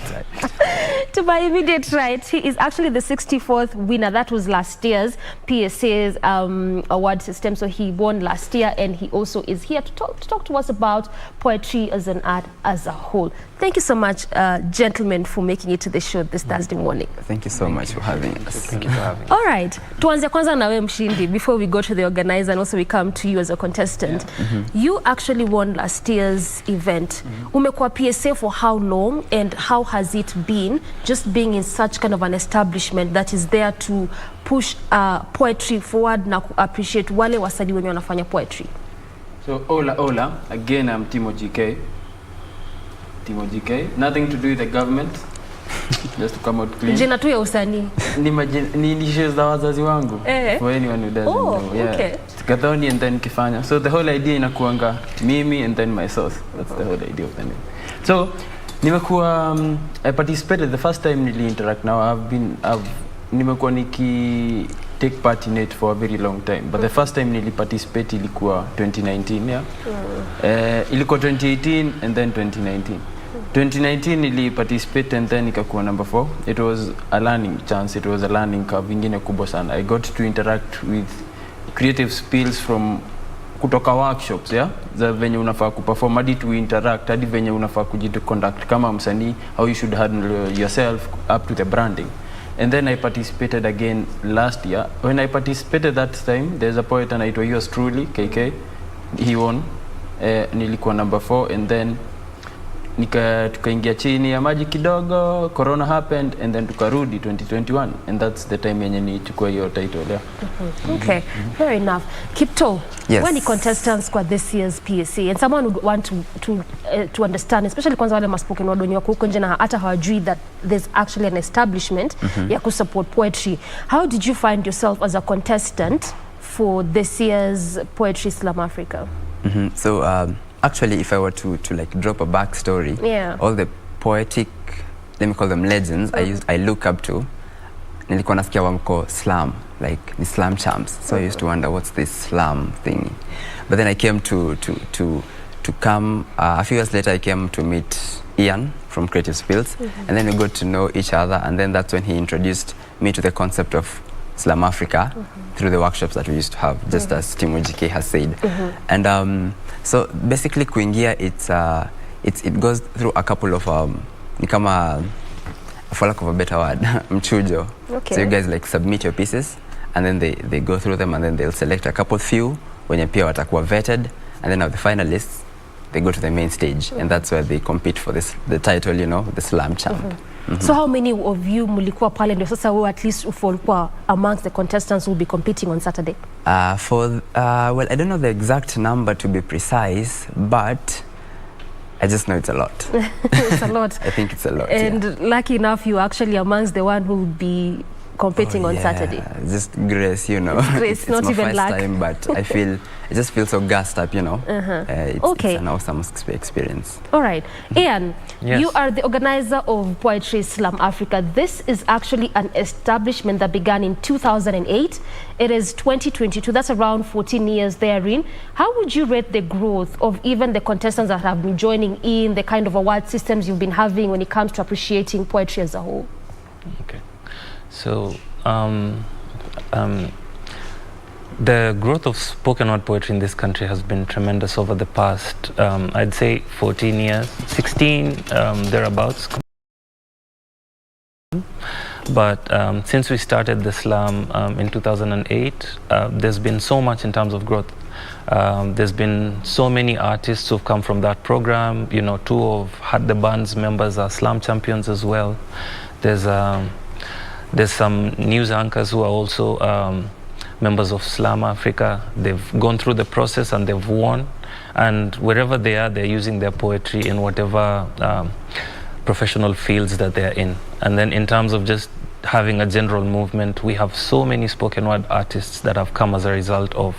To my immediate right, he is actually the 64th winner. That was last year's PSA's award system. So he won last year, and he also is here to talk to us about poetry as an art as a whole. Thank you so much, gentlemen, for making it to the show this Thursday morning. Thank you so much for having us. Thank you for having us. All right. Tuanze kwanza nawe mshindi before we go to the organizer and also we come to you as a contestant. You actually won last year's event. Umekuwa PSA for how long, and how has it been just being in such kind of an establishment that is there to push poetry forward na appreciate wale wasanii wenye wanafanya poetry? So hola, again I'm Timo GK. Nothing to do with the government. Just to come out clean. Jina tu ya usanii. Ni shares za wazazi wangu. For anyone who doesn't know. Yeah. Okay. Tukadhoni and then kifanya. So the whole idea inakuanga mimi and then my source. That's the whole idea of the name. So nimekuwa I participated the first time nili interact now. Nimekuwa niki take part in it for a very long time, but the first time nili participate ilikuwa 2019, yeah. Ilikuwa 2018 and then 2019. 2019 nili participate and then ikakuwa number 4. It was a learning chance, it was a learning curve ingine kubwa sana. I got to interact with creative skills from kutoka workshops, yeah, za venye unafaa kuperform, hadi to interact, hadi venye unafaa kujiconduct kama msanii, how you should handle yourself up to the branding. And then I participated again last year. When I participated that time, there's a poet anaitwa yours truly, KK. He won. Nilikuwa number 4, and then tukaingia chini ya maji kidogo, corona happened, and then tukarudi 2021, and that's the time yenye nichukua hiyo title, yeah. Okay, fair enough. Kipto, yes. When the contestants for this year's PSA, and someone would want to understand, especially kwanza wale maspoken word wenye wako huko nje na hata hawajui that there's actually an establishment ya kusupport poetry. How did you find yourself as a contestant for this year's Poetry Slam Africa? So actually, if I were to like drop a backstory, all the poetic, let me call them legends, I look up to, nilikuwa nasikia wamko slam, like ni slam champs. So I used to wonder, what's this slam thing? But then I came to come, a few years later I came to meet Ian from Creative Spills, and then we got to know each other, and then that's when he introduced me to the concept of Slam Africa through the workshops that we used to have, just as Timo GK has said. And so basically kuingia, it goes through a couple of ni kama, for lack of a better word, mchujo. Okay. So you guys like submit your pieces, and then they go through them, and then they'll select a couple few wenye pia watakuwa vetted, and then of the finalists they go to the main stage, and that's where they compete for the title, you know, the Slam Champ. So how many of you mulikuwa pale ndio sasa wewe at least ufolikuwa amongst the contestants who will be competing on Saturday? Well, I don't know the exact number to be precise, but I just know it's a lot. It's a lot. I think it's a lot. And lucky enough, you actually amongst the one who will be competing on Saturday. Just grace, you know. Grace, it's not my even first luck. time, but I just feel so gassed up, you know. It's an awesome experience. All right. Ian, Yes. you are the organizer of Poetry Slam Africa. This is actually an establishment that began in 2008. It is 2022. That's around 14 years therein. How would you rate the growth of even the contestants that have been joining in, the kind of award systems you've been having when it comes to appreciating poetry as a whole? Okay. So, the growth of spoken word poetry in this country has been tremendous over the past, I'd say 14 years, 16, thereabouts. But since we started the slam in 2008, there's been so much in terms of growth. There's been so many artists who've come from that program. You know, 2 of the band's members are slam champions as well. There's some news anchors who are also members of Slam Africa. They've gone through the process and they've won. And wherever they are, they're using their poetry in whatever professional fields that they're in. And then in terms of just having a general movement, we have so many spoken word artists that have come as a result of,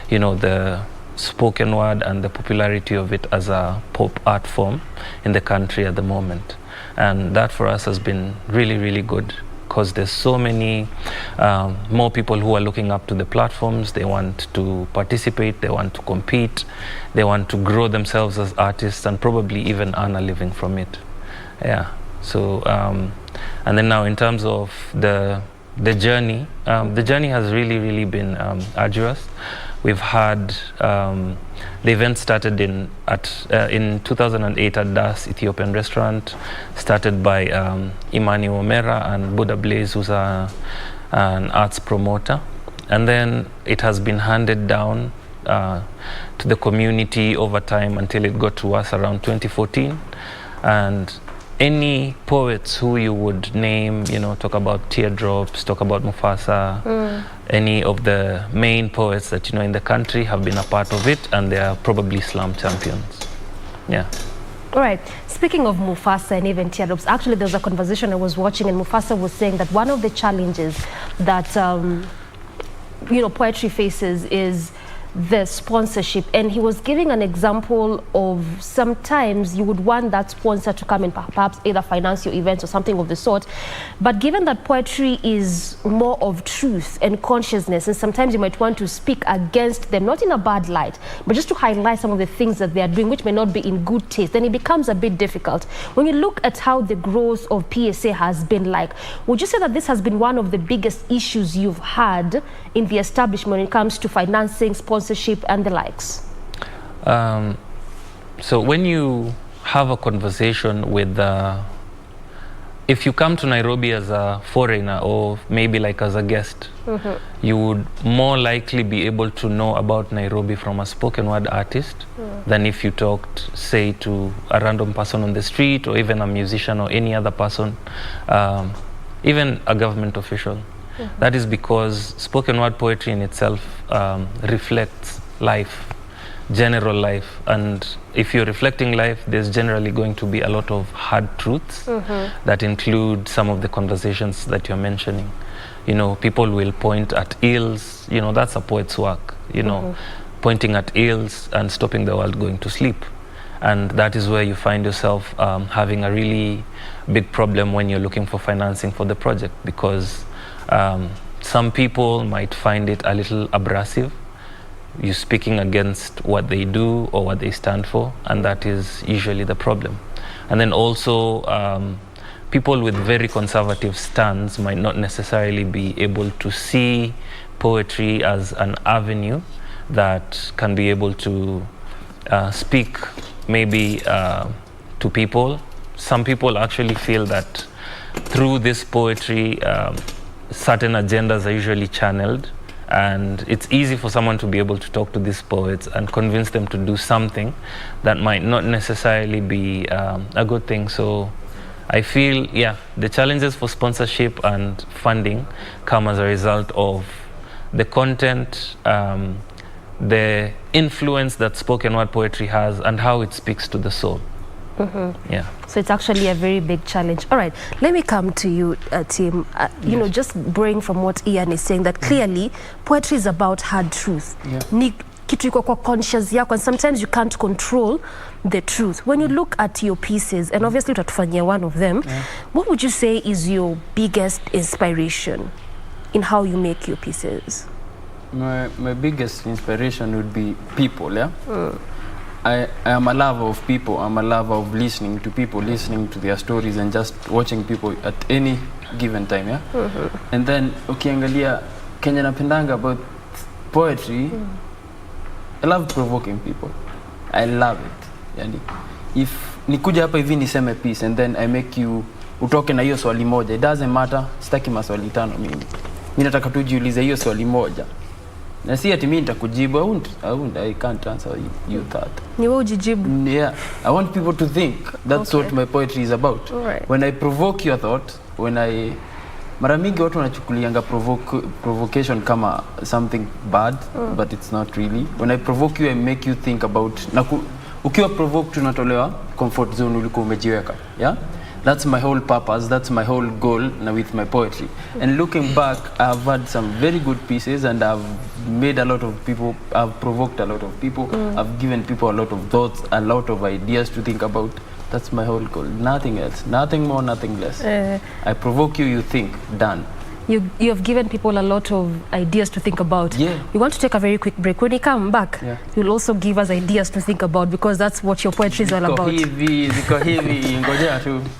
you know, the spoken word and the popularity of it as a pop art form in the country at the moment. And that for us has been really, really good, because there's so many more people who are looking up to the platforms. They want to participate, they want to compete, they want to grow themselves as artists and probably even earn a living from it. Yeah. So and then now in terms of the journey has really been arduous. We've had the event started in 2008 at Das Ethiopian restaurant, started by Imani Omera and Buddha Blaze, who's an arts promoter, and then it has been handed down to the community over time until it got to us around 2014. And any poets who you would name, talk about Teardrops, talk about Mufasa, any of the main poets that in the country have been a part of it, and they are probably slum champions. Yeah. All right. Speaking of Mufasa and even Teardrops, actually there's a conversation I was watching, and Mufasa was saying that one of the challenges that poetry faces is the sponsorship, and he was giving an example of sometimes you would want that sponsor to come and perhaps either finance your events or something of the sort, but given that poetry is more of truth and consciousness, and sometimes you might want to speak against them, not in a bad light, but just to highlight some of the things that they are doing which may not be in good taste, then it becomes a bit difficult. When you look at how the growth of PSA has been like, would you say that this has been one of the biggest issues you've had in the establishment when it comes to financing, sponsorship and the likes? So when you have a conversation with if you come to Nairobi as a foreigner or maybe like as a guest, you would more likely be able to know about Nairobi from a spoken word artist than if you talked, say, to a random person on the street or even a musician or any other person, even a government official. That is because spoken word poetry in itself reflects life, general life, and if you're reflecting life, there's generally going to be a lot of hard truths that include some of the conversations that you're mentioning. People will point at ills, that's a poet's work, pointing at ills and stopping the world going to sleep. And that is where you find yourself having a really big problem when you're looking for financing for the project, because some people might find it a little abrasive, you speaking against what they do or what they stand for, and that is usually the problem. And then also people with very conservative stands might not necessarily be able to see poetry as an avenue that can be able to speak maybe to people. Some people actually feel that through this poetry certain agendas are usually channeled, and it's easy for someone to be able to talk to these poets and convince them to do something that might not necessarily be a good thing. So I feel, the challenges for sponsorship and funding come as a result of the content, the influence that spoken word poetry has, and how it speaks to the soul. Yeah. So it's actually a very big challenge. All right, let me come to you, Tim. Just borrowing from what Ian is saying, that clearly poetry is about hard truth. Ni kitu iko kwa conscious yako, and sometimes you can't control the truth. When you look at your pieces, and obviously utatufanyia one of them, what would you say is your biggest inspiration in how you make your pieces? My biggest inspiration would be people, I am a lover of people. I'm a lover of listening to people, listening to their stories, and just watching people at any given time, And then, ukiangalia Kenya napendanga about poetry, I love provoking people. I love it. Yani, if nikuja hapa hivi niseme piece and then I make you utoke na hiyo swali moja, it doesn't matter, sitaki maswali tano mimi. Mimi nataka tu jiulize hiyo swali moja. Na si ati mimi nitakujibu, I can't answer you that. Ni wewe ujijibu. Yeah, I want people to think. That's what my poetry is about. Right. When I provoke your thought, mara mingi watu wanachukulianga provocation kama something bad, but it's not really. When I provoke you, I make you think about, ukiwa provoked unatolewa comfort zone ulikuwa umejiweka, That's my whole purpose, that's my whole goal with my poetry. And looking back, I've had some very good pieces, and I've made a lot of people, I've provoked a lot of people, I've given people a lot of thoughts, a lot of ideas to think about. That's my whole goal, nothing else, nothing more, nothing less. I provoke you, you think, done. You have given people a lot of ideas to think about. Yeah. We want to take a very quick break. When you come back, you'll also give us ideas to think about, because that's what your poetry is all about.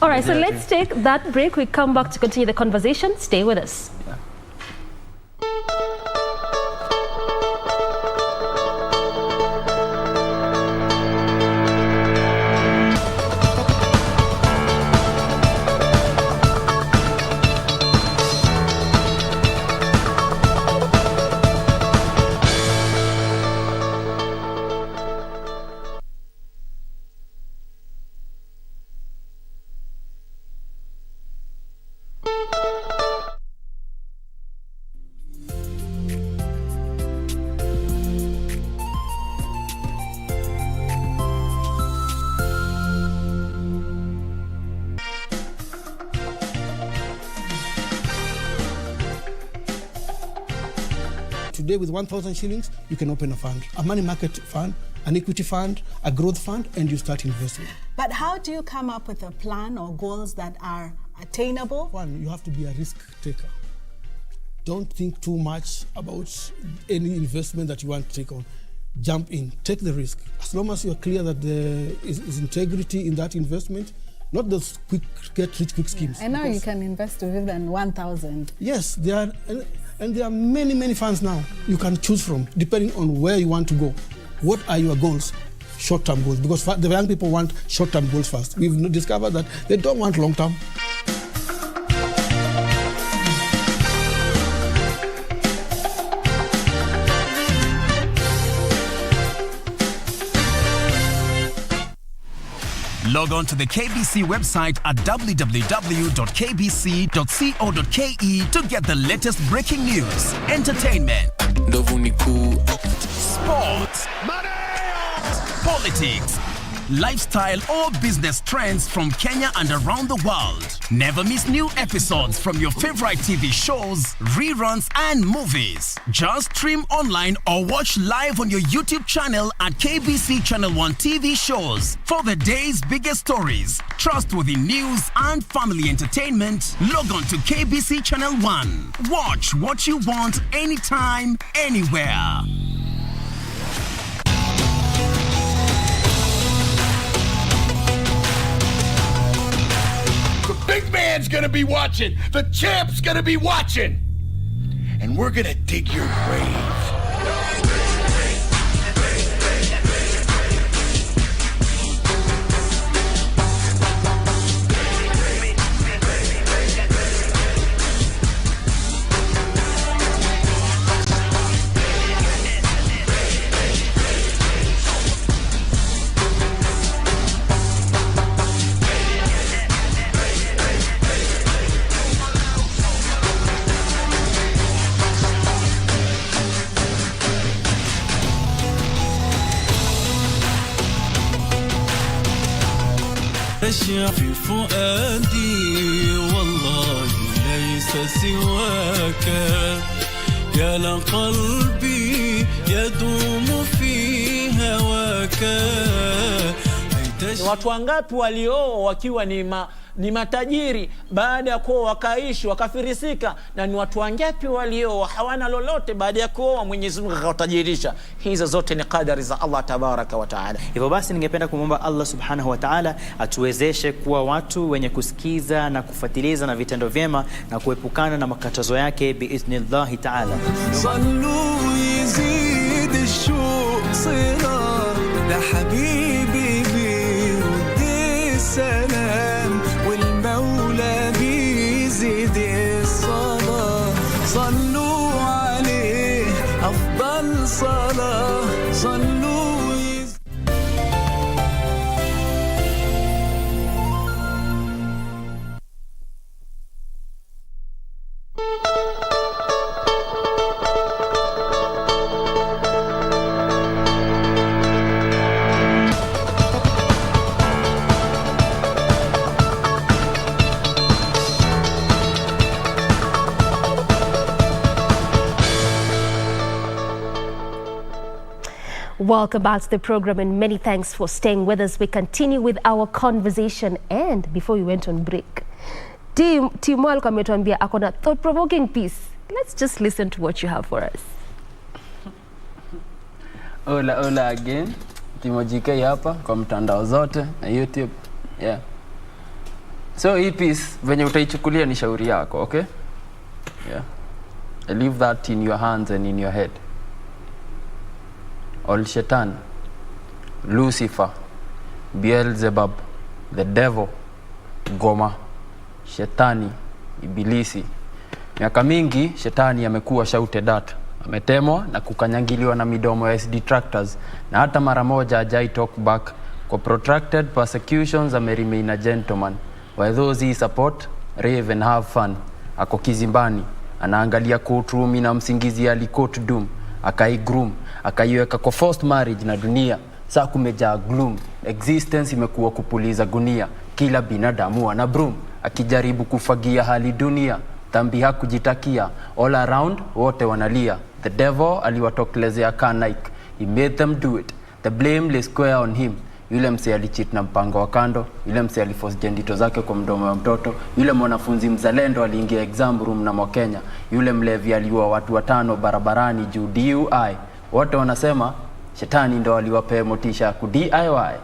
All right, so let's take that break. We come back to continue the conversation. Stay with us. Today, with 1,000 shillings, you can open a fund, a money market fund, an equity fund, a growth fund, and you start investing. But how do you come up with a plan or goals that are attainable? One, you have to be a risk taker. Don't think too much about any investment that you want to take on. Jump in, take the risk. As long as you are clear that there is integrity in that investment, not those quick get rich quick schemes. And now you can invest with even 1,000. Yes, there are. And there are many, many funds now you can choose from, depending on where you want to go. What are your goals? Short-term goals, because the young people want short-term goals first. We've discovered that they don't want long-term. Log on to the KBC website at www.kbc.co.ke to get the latest breaking news, entertainment, sports, politics, lifestyle or business trends from Kenya and around the world. Never miss new episodes from your favorite TV shows, reruns and movies. Just stream online or watch live on your YouTube channel at KBC Channel 1 TV shows. For the day's biggest stories, trustworthy news and family entertainment, log on to KBC Channel 1. Watch what you want anytime, anywhere. The big man's gonna be watching. The champ's gonna be watching. And we're gonna dig your grave. أشياء في فؤادي والله ليس سواك يا لقلبي يدوم في هواك. Ni watu wangapi walioa wakiwa ni matajiri, baada ya kuoa wakaishi wakafirisika, na ni watu wangapi walioa hawana lolote, baada ya kuoa Mwenyezi Mungu akawatajirisha. Hizo zote ni kadari za Allah tabaraka wa taala. Hivyo basi ningependa kumwomba Allah subhanahu wa ta'ala atuwezeshe kuwa watu wenye kusikiza na kufuatiliza na vitendo vyema na kuepukana na makatazo yake biidhnillah ta'ala. صلوا يزيد الشوق صراط لحبيبي بيرد السلام والمولى بيزيد الصلاة صلوا عليه أفضل صلاة صلوا Welcome back to the program, and many thanks for staying with us. We continue with our conversation, and before we went on break, Timo alikuwa ametuambia akona thought provoking piece. Let's just listen to what you have for us. Hola again. Timo JK hapa kwa mtandao zote na YouTube. Yeah. So hii piece venye utaichukulia ni shauri yako, okay? Yeah. I leave that in your hands and in your head. All Shaitan, Lucifer, Beelzebub, the devil, Goma, Shetani, Ibilisi. Miaka mingi Shetani amekuwa shouted at, ametemwa na kukanyangiliwa na midomo ya detractors, na hata mara moja hajai talk back. Kwa protracted persecutions remain a gentleman, while those he support rave and have fun. Ako kizimbani, anaangalia courtroom na msingizi alikot doom, akaigroom, akaiweka kwa forced marriage na dunia. Saa kumejaa gloom, existence imekuwa kupuliza gunia, kila binadamu ana broom, akijaribu kufagia hali dunia, dhambi hakujitakia, all around wote wanalia. The devil aliwatokelezea ka Nike, he made them do it, the blame lay square on him. Yule mse alicheat na mpango wa kando, yule mse aliforce jendito zake kwa mdomo wa mtoto, yule mwanafunzi mzalendo aliingia exam room na Mkenya, yule mlevi aliua watu 5 barabarani juu DUI. Wote wanasema Shetani ndo aliwapea motisha ku DIY.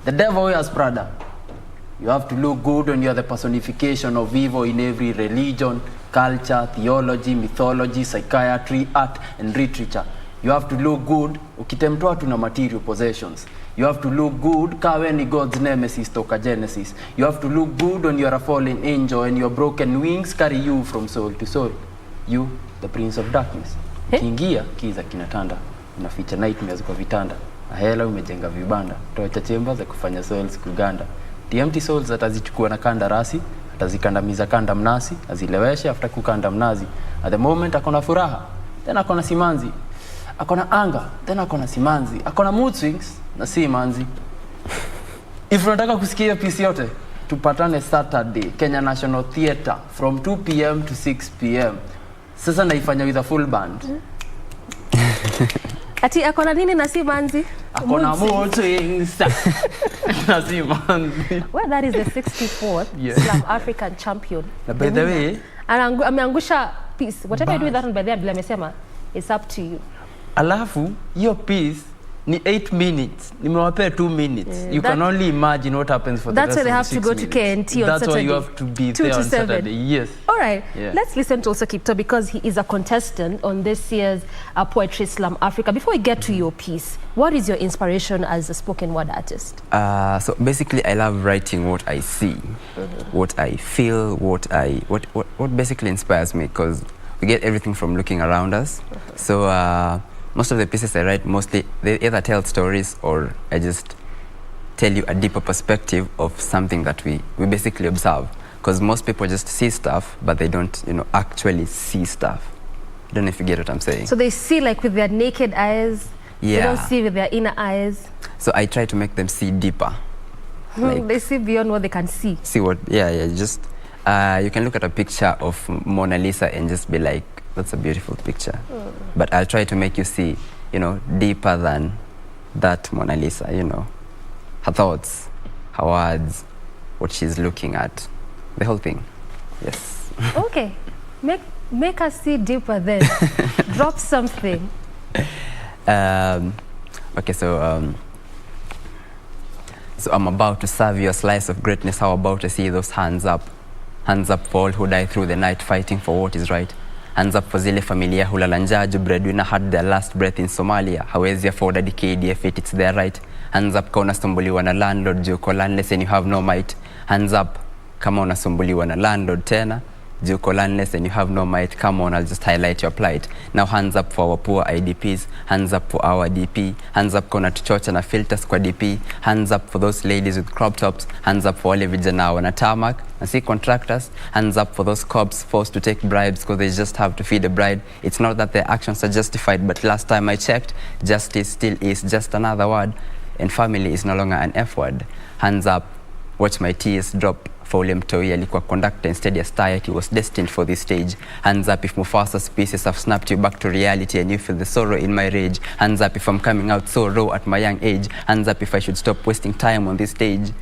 The devil is brother. You have to look good when you are the personification of evil in every religion, culture, theology, mythology, psychiatry, art and literature. You have to look good ukitemtoa tu na material possessions. You have to look good kawe ni God's nemesis toka Genesis. You have to look good when you are a fallen angel and your broken wings carry you from soul to soul. You, the prince of darkness. Kiingia kiza kinatanda, unaficha nightmares kwa vitanda. Ahela umejenga vibanda, tocha chemba za kufanya souls kuganda. The empty souls atazichukua na kanda rasi, atazikandamiza kanda mnasi, azileweshe after kukanda mnazi. At the moment akona furaha, then akona simanzi. Akona anger, then akona simanzi. Akona mood swings, na simanzi. If unataka kusikia piece yote, tupatane Saturday, Kenya National Theatre, from 2 p.m. to 6 p.m. Sasa naifanya with a full band. Ati akona nini na simanzi? Akona mood swings. Na simanzi. Well, that is the 64th Slam African champion. By the way, ameangusha piece. Whatever you do with that one, by the way, amesema, it's up to you. Alafu, your piece ni 8 minutes. Nimewapea 2 minutes. You can only imagine what happens for the rest of the 6 minutes. That's why they have to go to KNT on Saturday. That's why you have to be there on Saturday. Yes. All right. Yeah. Let's listen to also Kipto because he is a contestant on this year's Poetry Slam Africa. Before we get to your piece, what is your inspiration as a spoken word artist? So basically, I love writing what I see, what I feel, what basically inspires me, because we get everything from looking around us. So most of the pieces I write, mostly they either tell stories or I just tell you a deeper perspective of something that we basically observe. Because most people just see stuff, but they don't, actually see stuff. I don't know if you get what I'm saying. So they see like with their naked eyes. Yeah. They don't see with their inner eyes. So I try to make them see deeper. Like, they see beyond what they can see. See what? Yeah. Just you can look at a picture of Mona Lisa and just be like, that's a beautiful picture. But I'll try to make you see, deeper than that Mona Lisa, her thoughts, her words, what she's looking at, the whole thing. Yes. Okay. Make us see deeper then. Drop something. Okay, so I'm about to serve you a slice of greatness. How about to see those hands up? Hands up for all who die through the night fighting for what is right. Hands up for zile familia hulala njaa juu breadwinner had their last breath in Somalia. Hawezi afford a KDF, it's their right. Hands up kama unasumbuliwa na landlord juu uko landless and you have no might. Hands up kama unasumbuliwa na landlord tena juu uko landless and you have no might. Come on, I'll just highlight your plight. Now hands up for our poor IDPs. Hands up for our DP. Hands up kona tuchocha na filters kwa DP. Hands up for those ladies with crop tops. Hands up for wale vijana wana tarmac na si contractors. Hands up for those cops forced to take bribes because they just have to feed a bride. It's not that their actions are justified, but last time I checked, justice still is just another word, and family is no longer an F word. Hands up, watch my tears drop. For ule mtoi alikuwa conductor instead ya star yet he was destined for this stage. Hands up if Mufasa's pieces have snapped you back to reality and you feel the sorrow in my rage. Hands up if I'm coming out so raw at my young age. Hands up if I should stop wasting time on this stage.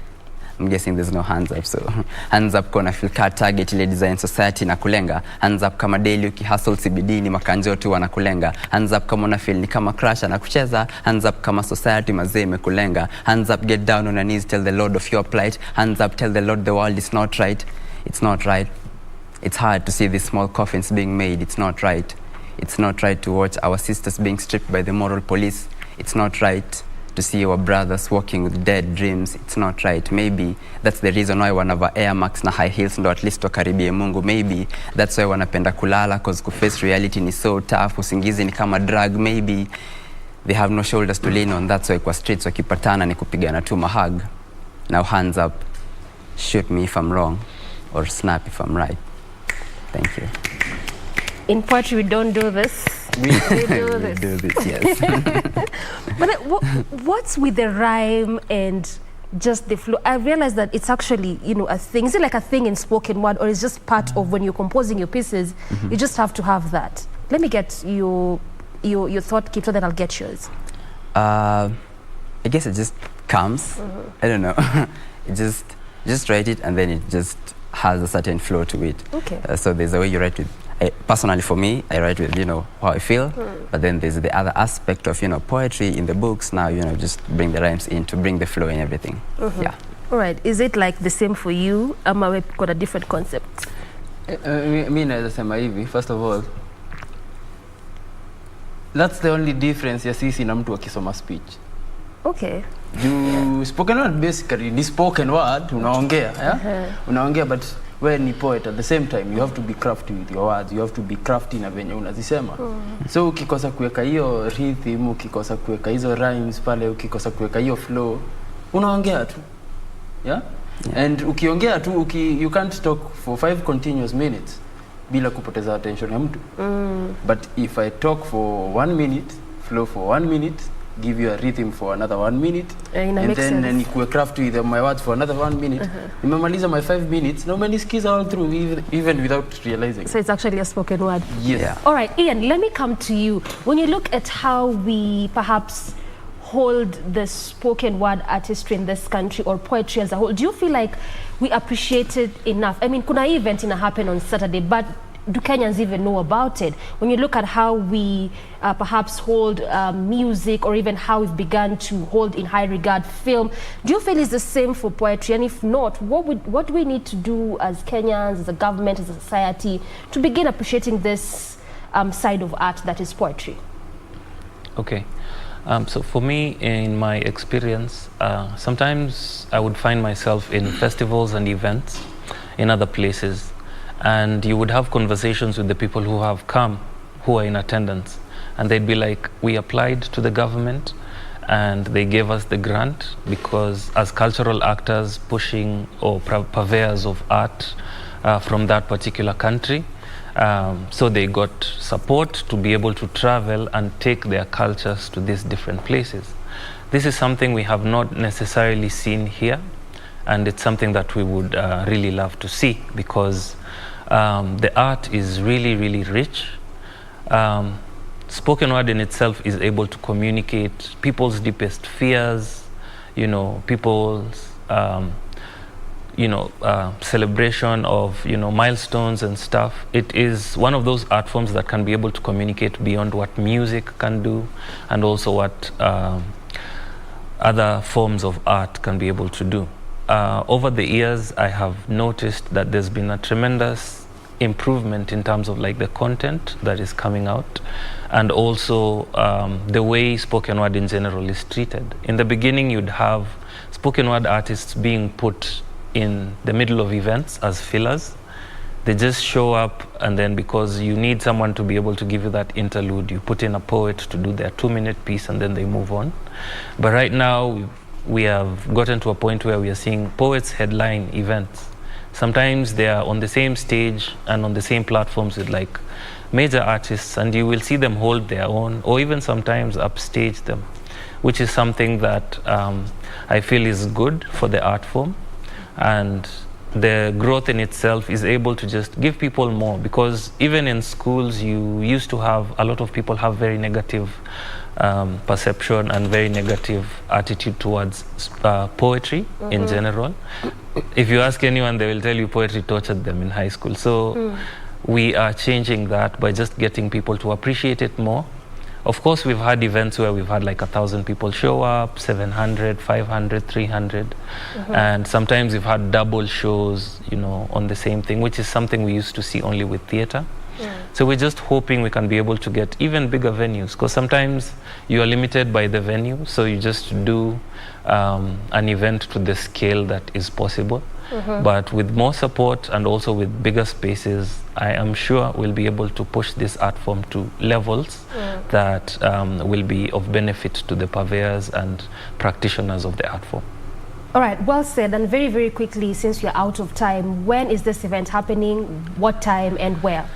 I'm guessing there's no hands up. So hands up kona feel car target ile design society na kulenga. Hands up kama daily ukihustle CBD ni makanjo tu wanakulenga. Hands up kama una feel ni kama crash na kucheza. Hands up kama society mazee imekulenga. Hands up, get down on your knees, tell the Lord of your plight. Hands up, tell the Lord the world is not right. It's not right. It's hard to see these small coffins being made. It's not right. It's not right to watch our sisters being stripped by the moral police. It's not right to see our brothers walking with dead dreams. It's not right. Maybe that's the reason why wanava Air Max na high heels ndo at least wakaribie Mungu. Maybe that's why wanapenda kulala cause kuface reality ni so tough. Usingizi ni kama drug. Maybe they have no shoulders to lean on. That's why kwa streets wakipatana ni kupigana tu mahug. Now hands up. Shoot me if I'm wrong or snap if I'm right. Thank you. In poetry, we don't do this. We do this. We do this, yes. But what's with the rhyme and just the flow? I realize that it's actually, you know, a thing. Is it like a thing in spoken word, or is just part of when you're composing your pieces? You just have to have that. Let me get your thought, Kipto, then I'll get yours. I guess it just comes. I don't know. It just write it, and then it just has a certain flow to it. Okay. So there's a way you write with. Personally, for me, I write with, you know, how I feel. But then there's the other aspect of, you know, poetry in the books. Now, you know, just bring the rhymes in to bring the flow and everything. Yeah. All right. Is it like the same for you? We've got a different concept. Me naweza sema hivi, first of all, that's the only difference ya sisi na mtu akisoma speech. Okay. You spoken word basically ni spoken word unaongea, yeah? Unaongea, but when ni poet at the same time you have to be crafty with your words, you have to be crafty na venye unazisema. So ukikosa kuweka hiyo rhythm, ukikosa kuweka hizo rhymes pale, ukikosa kuweka hiyo flow, unaongea tu. Yeah? And ukiongea tu you can't talk for 5 continuous minutes bila kupoteza attention ya mtu. But if I talk for 1 minute, flow for 1 minute, give you a rhythm for another 1 minute, and then nikuwe craft with my words for another 1 minute. Nimemaliza my 5 minutes, na umenisikiza all through even without realizing. So it's actually a spoken word. Yes. Yeah. All right, Ian, let me come to you. When you look at how we perhaps hold the spoken word artistry in this country, or poetry as a whole, do you feel like we appreciate it enough? I mean, kuna event ina happen on Saturday, but do Kenyans even know about it? When you look at how we perhaps hold music, or even how we've begun to hold in high regard film, do you feel it's the same for poetry? And if not, what do we need to do as Kenyans, as a government, as a society, to begin appreciating this side of art that is poetry? Okay. So for me, in my experience, sometimes I would find myself in festivals and events in other places, and you would have conversations with the people who have come, who are in attendance, and they'd be like, we applied to the government and they gave us the grant because as cultural actors pushing or purveyors of art from that particular country, so they got support to be able to travel and take their cultures to these different places. This is something we have not necessarily seen here, and it's something that we would really love to see, because the art is really, really rich. Spoken word in itself is able to communicate people's deepest fears, you know, people's celebration of, you know, milestones and stuff. It is one of those art forms that can be able to communicate beyond what music can do, and also what other forms of art can be able to do. Over the years, I have noticed that there's been a tremendous improvement in terms of like the content that is coming out, and also the way spoken word in general is treated. In the beginning, you'd have spoken word artists being put in the middle of events as fillers. They just show up, and then because you need someone to be able to give you that interlude, you put in a poet to do their 2-minute piece, and then they move on. But right now, we have gotten to a point where we are seeing poets headline events. Sometimes they are on the same stage and on the same platforms with like major artists, and you will see them hold their own, or even sometimes upstage them, which is something that I feel is good for the art form. And the growth in itself is able to just give people more, because even in schools you used to have a lot of people have very negative perception and very negative attitude towards poetry in general. If you ask anyone, they will tell you poetry tortured them in high school. So we are changing that by just getting people to appreciate it more. Of course, we've had events where we've had like 1,000 people show up, 700, 500, 300. And sometimes we've had double shows, you know, on the same thing, which is something we used to see only with theater. So we're just hoping we can be able to get even bigger venues, because sometimes you are limited by the venue, so you just do an event to the scale that is possible. But with more support and also with bigger spaces, I am sure we'll be able to push this art form to levels that will be of benefit to the purveyors and practitioners of the art form. All right, well said. And very, very quickly, since we're out of time, when is this event happening, what time and where?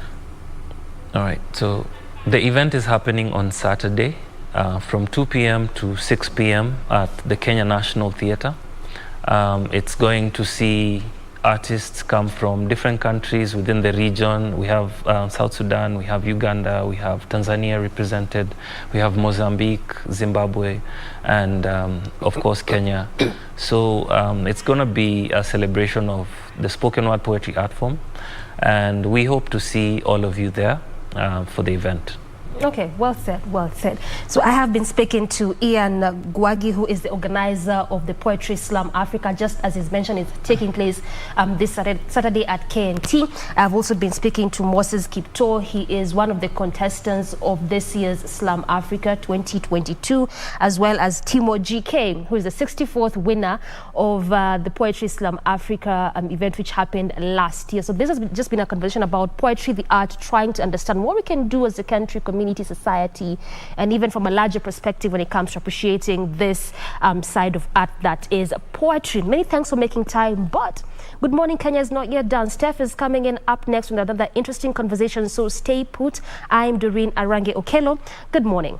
All right, so the event is happening on Saturday from 2 p.m. to 6 p.m. at the Kenya National Theatre. It's going to see artists come from different countries within the region. We have South Sudan, we have Uganda, we have Tanzania represented, we have Mozambique, Zimbabwe, and of course Kenya. So it's going to be a celebration of the spoken word poetry art form, and we hope to see all of you there for the event. Okay, well said, well said. So I have been speaking to Ian Gwagi, who is the organizer of the Poetry Slam Africa, just as is mentioned, it's taking place this Saturday at KNT. I've also been speaking to Moses Kipto. He is one of the contestants of this year's Slam Africa 2022, as well as Timo GK, who is the 64th winner of the Poetry Slam Africa event, which happened last year. So this has just been a conversation about poetry, the art, trying to understand what we can do as a country, community, society, and even from a larger perspective when it comes to appreciating this side of art that is poetry. Many thanks for making time, but Good Morning Kenya is not yet done. Steph is coming in up next with another interesting conversation, so stay put. I'm Doreen Arange Okello. Good morning.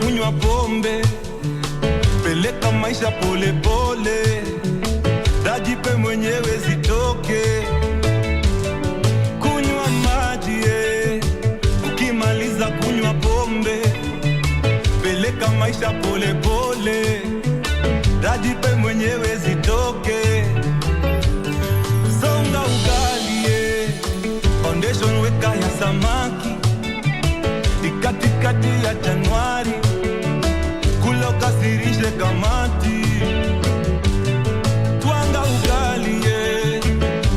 Kunywa pombe, peleka maisha pole pole, dajipe mwenyewe zitoke. Kunywa maji, ukimaliza kunywa pombe, peleka maisha pole pole, dajipe mwenyewe zitoke. Songa ugali, foundation weka ya samaki, katikati ya Januari, kula ukasirishe kamati. Twanga ugali,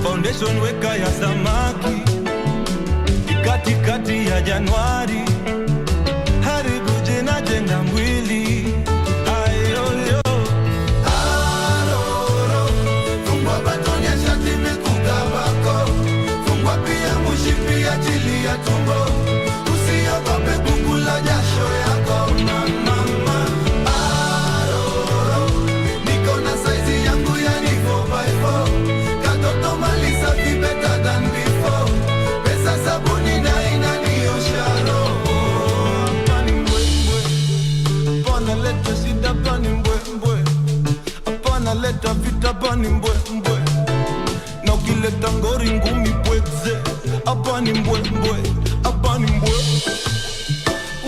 foundation weka ya samaki, katikati ya Januari, haribu jina jenga mwili. Ayoyo aroro, fungwa batoni ya shati mikugabako, fungwa pia mushipi ya chili ya tumbo, usiogope kukula jasho yako mama. Aroro, niko na size yangu ya ni 4x4, katoto malisa vi better than before, pesa sabuni na inaniosha roho. Apani mbwembwe, apana leta shida pani mbwembwe, apana leta vita pani mbwembwe, na ukileta ngori ngumi pweze. Apani mbwembwe, apani mbwe,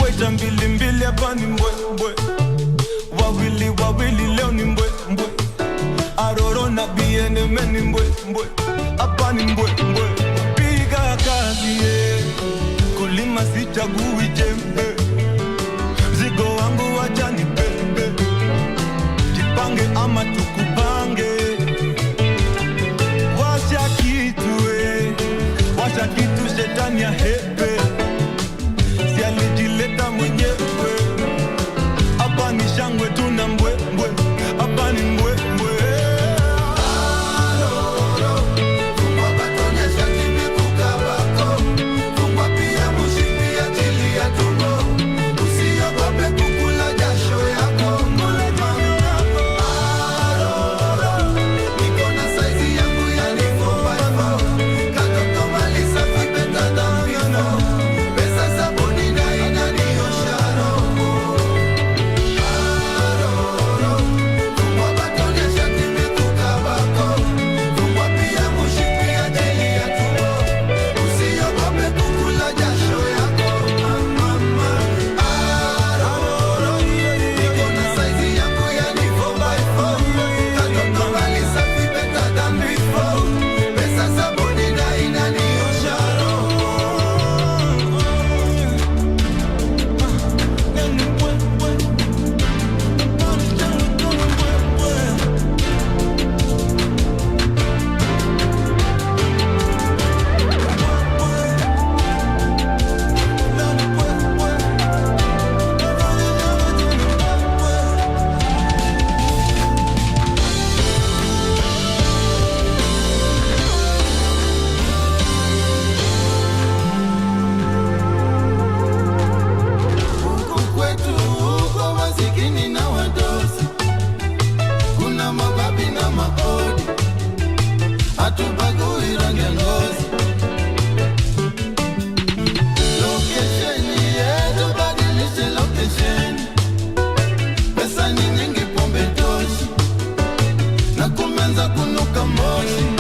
weta mbili mbili, apani mbwembwe, wawili wawili leo ni mbwembwe, aroro na biene meni mbwembwe, apani mbwembwe. Piga kazi kulima sichagui jembe, mzigo wangu wacha ni bebe, jipange ama tukupange. Washa kitu shetani ya hepe, si alijileta mwenyewe. Hapa ni shangwe tuna mbwembwe, hapa ni mbwembwe. hatubagui rangi ya ngozi. Location yetu badilishe location. Pesa ni nyingi pombe toshi, na kumenza kunuka moshi.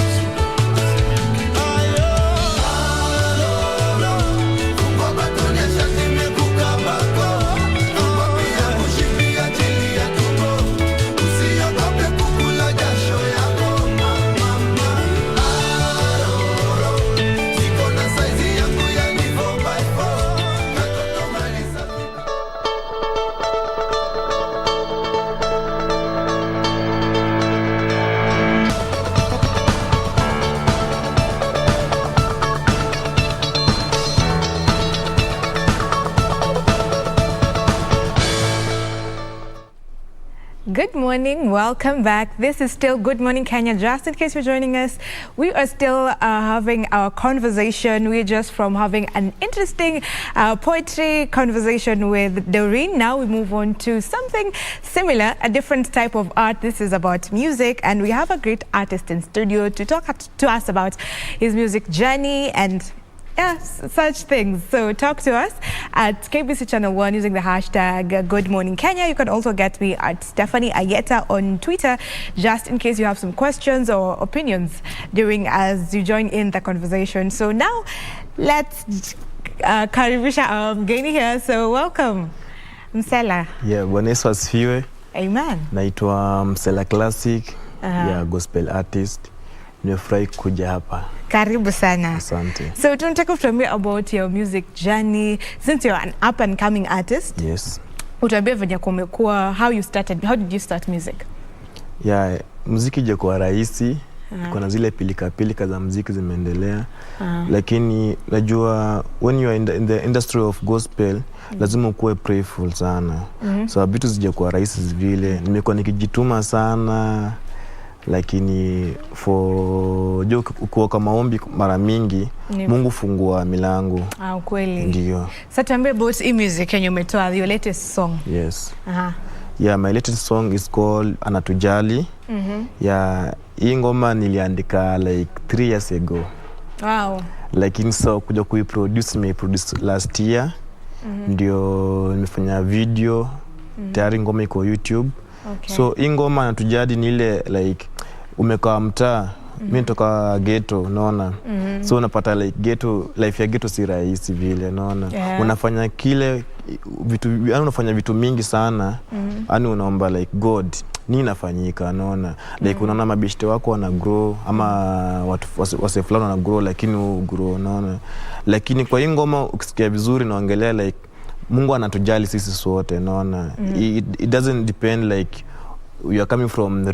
Good morning, welcome back. This is still Good Morning Kenya. Just in case you're joining us, we are still having our conversation. We're just from having an interesting poetry conversation with Doreen. Now we move on to something similar, a different type of art. This is about music, and we have a great artist in studio to talk to us about his music journey and yes, such things. So talk to us at KBC Channel 1 using the hashtag Good Morning Kenya. You can also get me at Stephanie Ayeta on Twitter, just in case you have some questions or opinions during as you join in the conversation. So now let's karibisha our mgeni here. So welcome, Msela. Yeah, Bwana Yesu asifiwe. Amen. Naitwa Msela Classic, gospel artist. Nimefurahi kuja hapa. Karibu sana. Asante. So tunataka kutuambie about your music journey since you're an up and coming artist. Yes. Utuambie venye kumekuwa, how did you start music? Yeah, muziki hajakuwa rahisi. Kuna zile pilika za muziki zimeendelea. Lakini najua when you are in the industry of gospel, lazima ukuwe prayerful sana. So vitu zijakuwa rahisi vile. Nimekuwa nikijituma sana. Lakini ukiwa kwa maombi mara mingi Mungu fungua milango. Ukweli. Ndio. Sasa tuambie about music yenye umetoa, your latest song. Yes. Yeah, my latest song is called Anatujali. Yeah, hii ngoma niliandika like 3 years ago. Wow. Lakini so kuja kuiproduce last year. Ndio nimefanya video. Tayari ngoma iko YouTube. Okay. So hii ngoma Anatujali ni ile like umekaa mtaa, mimi nitoka ghetto, unaona. So unapata like ghetto, life ya ghetto si rahisi vile, unaona. Unafanya kile vitu, unafanya vitu mingi sana. Unaomba like God, nini inafanyika, unaona. Like unaona mabishte wako wana grow ama watu wase fulani wana grow lakini grow, unaona. Lakini kwa hii ngoma ukisikia vizuri naongelea like Mungu anatujali sisi sote, unaona. It doesn't depend like you are coming from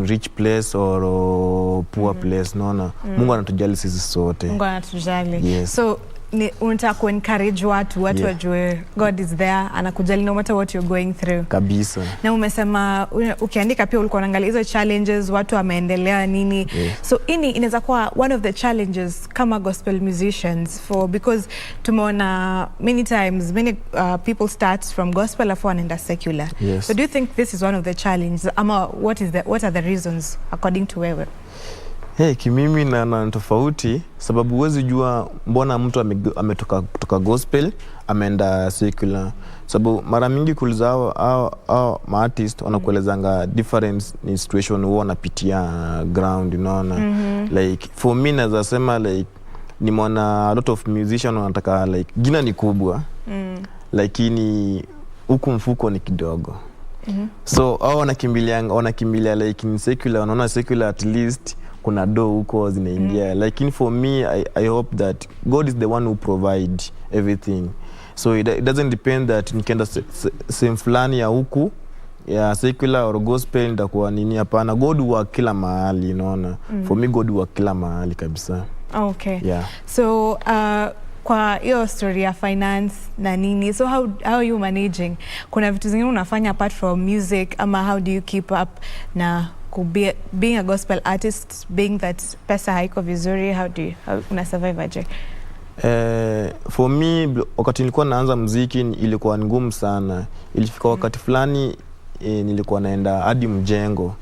rich place or poor place, unaona. Mungu anatujali sisi sote. Mungu anatujali. Yes. So unataka ku-encourage watu wajue God is there, anakujali no matter what you're going through. Kabisa. Na umesema ukiandika pia ulikuwa unaangalia hizo challenges, watu wameendelea nini. So inaweza kuwa one of the challenges kama gospel musicians because tumeona many times people start from gospel afu wanaenda secular. Yes. So do you think this is one of the challenges ama what are the reasons according to wewe? Kimimi na tofauti sababu huwezi jua mbona mtu ametoka kutoka gospel ameenda secular. Sababu mara mingi kuuliza hao artist wanakuelezanga different situation huwa wanapitia ground, unaona. Like for me naweza sema like nimeona a lot of musicians wanataka like jina ni kubwa. Lakini huku mfuko ni kidogo. So hao wanakimbilia like in secular, wanaona secular at least kuna do huko zinaingia. Like for me I hope that God is the one who provide everything. So it doesn't depend that nikienda same fulani ya huku ya secular or gospel ndakuwa nini, hapana. God wa kila mahali, unaona. For me God wa kila mahali kabisa. Okay. Yeah. So kwa hiyo story ya finance na nini, so how are you managing? Kuna vitu zingine unafanya apart from music ama how do you keep up na being a gospel artist, being that pesa haiko vizuri, how una survive aje? For me wakati nilikuwa naanza muziki ilikuwa ngumu sana. Ilifika wakati fulani nilikuwa naenda hadi mjengo.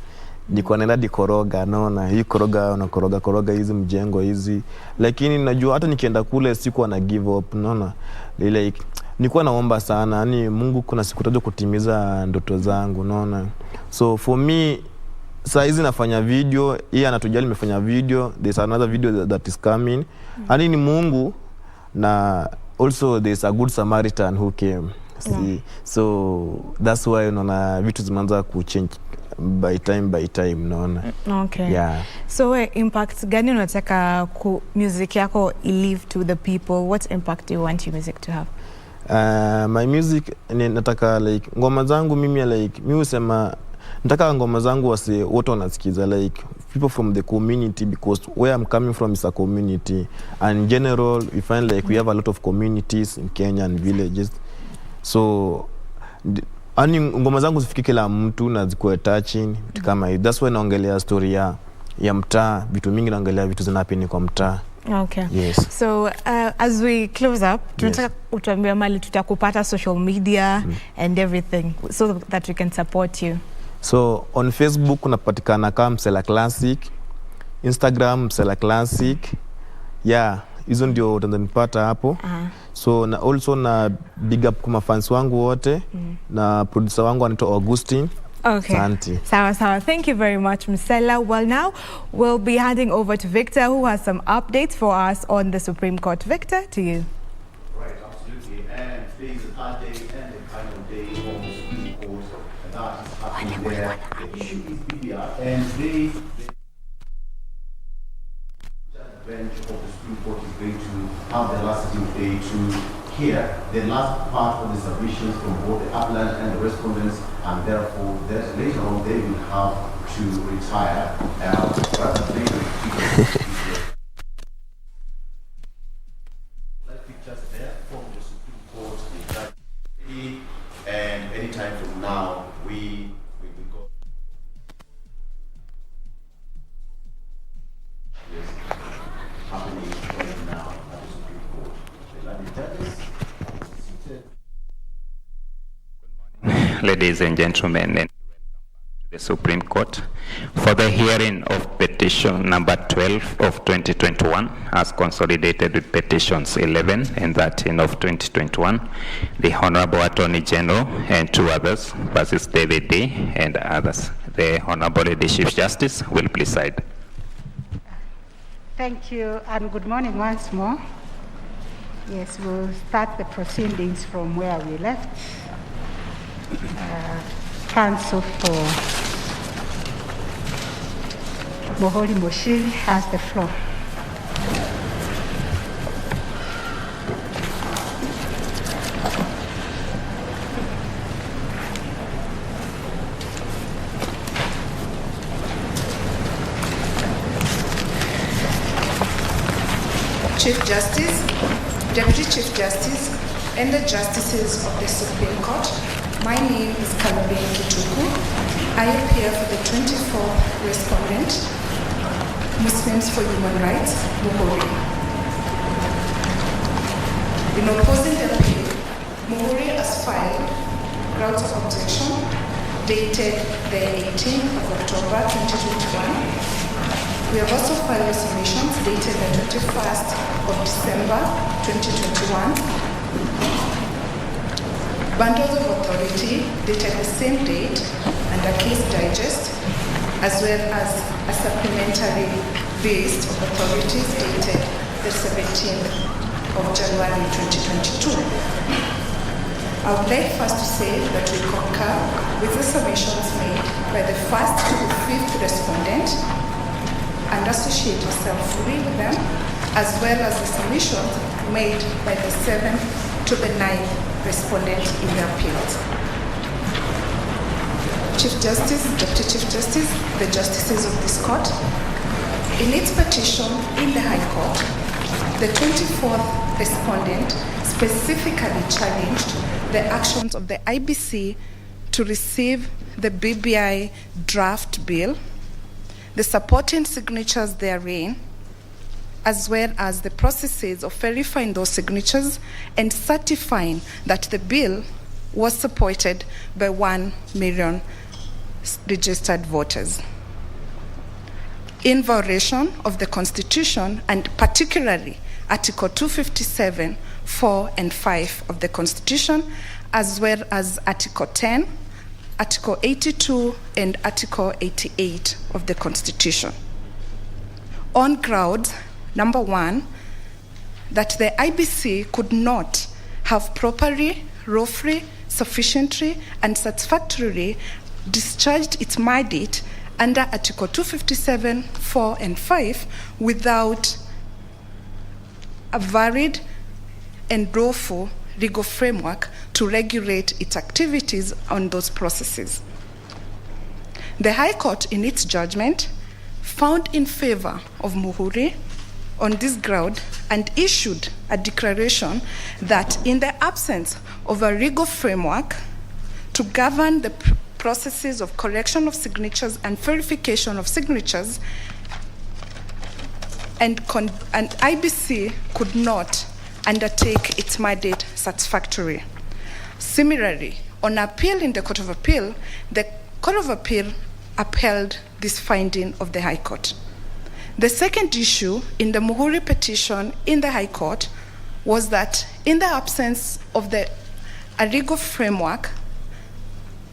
nilikuwa naenda dikoroga, naona hii koroga hizi mjengo hizi, lakini najua hata nikienda kule sikuwa na give up, naona like nilikuwa naomba sana, yani Mungu kuna siku tajo kutimiza ndoto zangu, naona. So for me saa hizi nafanya video, yeye anatujali nimefanya video, there's another video that is coming. Yani ni Mungu, na also there's a good Samaritan who came. See? So that's why unaona vitu zimeanza kuchange by time, naona. Okay. Yeah. So impact gani unataka music yako live to the people? What impact do you want your music to have? My music nataka like ngoma zangu mimi like mimi husema nataka ngoma zangu wote wanasikiza, like people from the community, because where I'm coming from is a community, and in general we find like we have a lot of communities in Kenya and villages. So ani ngoma zangu zifike kila mtu na zikuwe touching vitu kama hiyo. That's why naongelea story ya mtaa, vitu mingi naongelea vitu zinapeni kwa mtaa. Okay. Yes. So as we close up, tunataka utuambie mali tutakupata social media and everything so that we can support you. So on Facebook unapatikana kama Msela Classic, Instagram Msela Classic. Yeah, hizo ndio utanipata hapo. So na also na big up kwa fans wangu wote, na producer wangu anaitwa Augustine. Okay. Santi. Sawa. Thank you very much, Msela. Well, now we'll be handing over to Victor, who has some updates for us on the Supreme Court. Victor, to you. Right, absolutely. And today is the third day and the final day of the Supreme Court. That is happening there. The issue is BBI, and today the bench of the Supreme Court is going to have the last sitting day to hear the last part of the submissions from both the applicant and the respondents, and therefore that later on they will have to retire. Pictures there from the Supreme Court, and anytime from now we go. Yes, happening right now at the Supreme Court. The judges seated. Ladies and gentlemen, and the Supreme Court for the hearing of petition number 12 of 2021 as consolidated with petitions 11 and 13 of 2021, the Honorable Attorney General and two others versus David D. and others. The Honorable Lady Chief Justice will preside. Thank you and good morning once more. Yes, we'll start the proceedings from where we left. Counsel for Mohori Moshiri has the floor. Chief Justice, Deputy Chief Justice, and the Justices of the Supreme Court, my name is Kalabin Kituku. I appear for the 24th respondent, Muslims for Human Rights, Mohori. In opposing the appeal, Mohori has filed grounds of objection dated the 18th of October 2021. We have also filed submissions dated the 21st of December 2021. Bundles of authority dated the same date and a case digest, as well as a supplementary list of authorities dated the 17th of January 2022. I would like first to say that we concur with the submissions made by the first to the fifth respondent and associate ourselves fully with them, as well as the submissions made by the 7th to the 9th respondent in the appeals. Chief Justice, Deputy Chief Justice, the Justices of this court, in its petition in the High Court, the 24th respondent specifically challenged the actions of the IBC to receive the BBI draft bill, the supporting signatures therein, as well as the processes of verifying those signatures and certifying that the bill was supported by 1 million registered voters. in violation of the Constitution, and particularly Article 257, 4 and 5 of the Constitution, as well as Article 10, Article 82, and Article 88 of the Constitution. On grounds, number one, that the IBC could not have properly, lawfully, sufficiently, and satisfactorily discharged its mandate under Article 257, 4 and 5 without a valid and lawful legal framework to regulate its activities on those processes. The High Court, in its judgment, found in favor of Muhuri on this ground and issued a declaration that in the absence of a legal framework to govern the processes of collection of signatures and verification of signatures, and IBC could not undertake its mandate satisfactorily. Similarly, on appeal in the Court of Appeal, the Court of Appeal upheld this finding of the High Court. The second issue in the Muhuri petition in the High Court was that in the absence of a legal framework,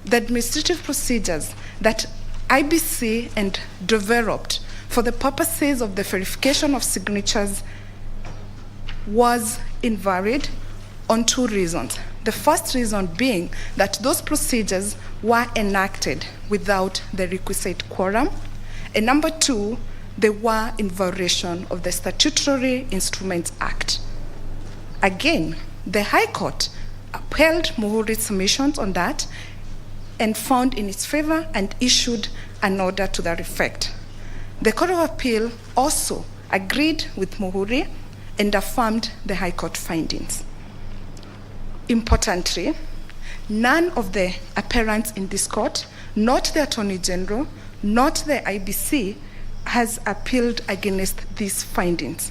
the administrative procedures that IBC and developed for the purposes of the verification of signatures was invalid on two reasons. The first reason being that those procedures were enacted without the requisite quorum, and number two, they were in violation of the Statutory Instruments Act. Again, the High Court upheld Muhuri's submissions on that and found in its favor and issued an order to that effect. The Court of Appeal also agreed with Muhuri and affirmed the High Court findings. Importantly, none of the appellants in this court, not the Attorney General, not the IBC, has appealed against these findings.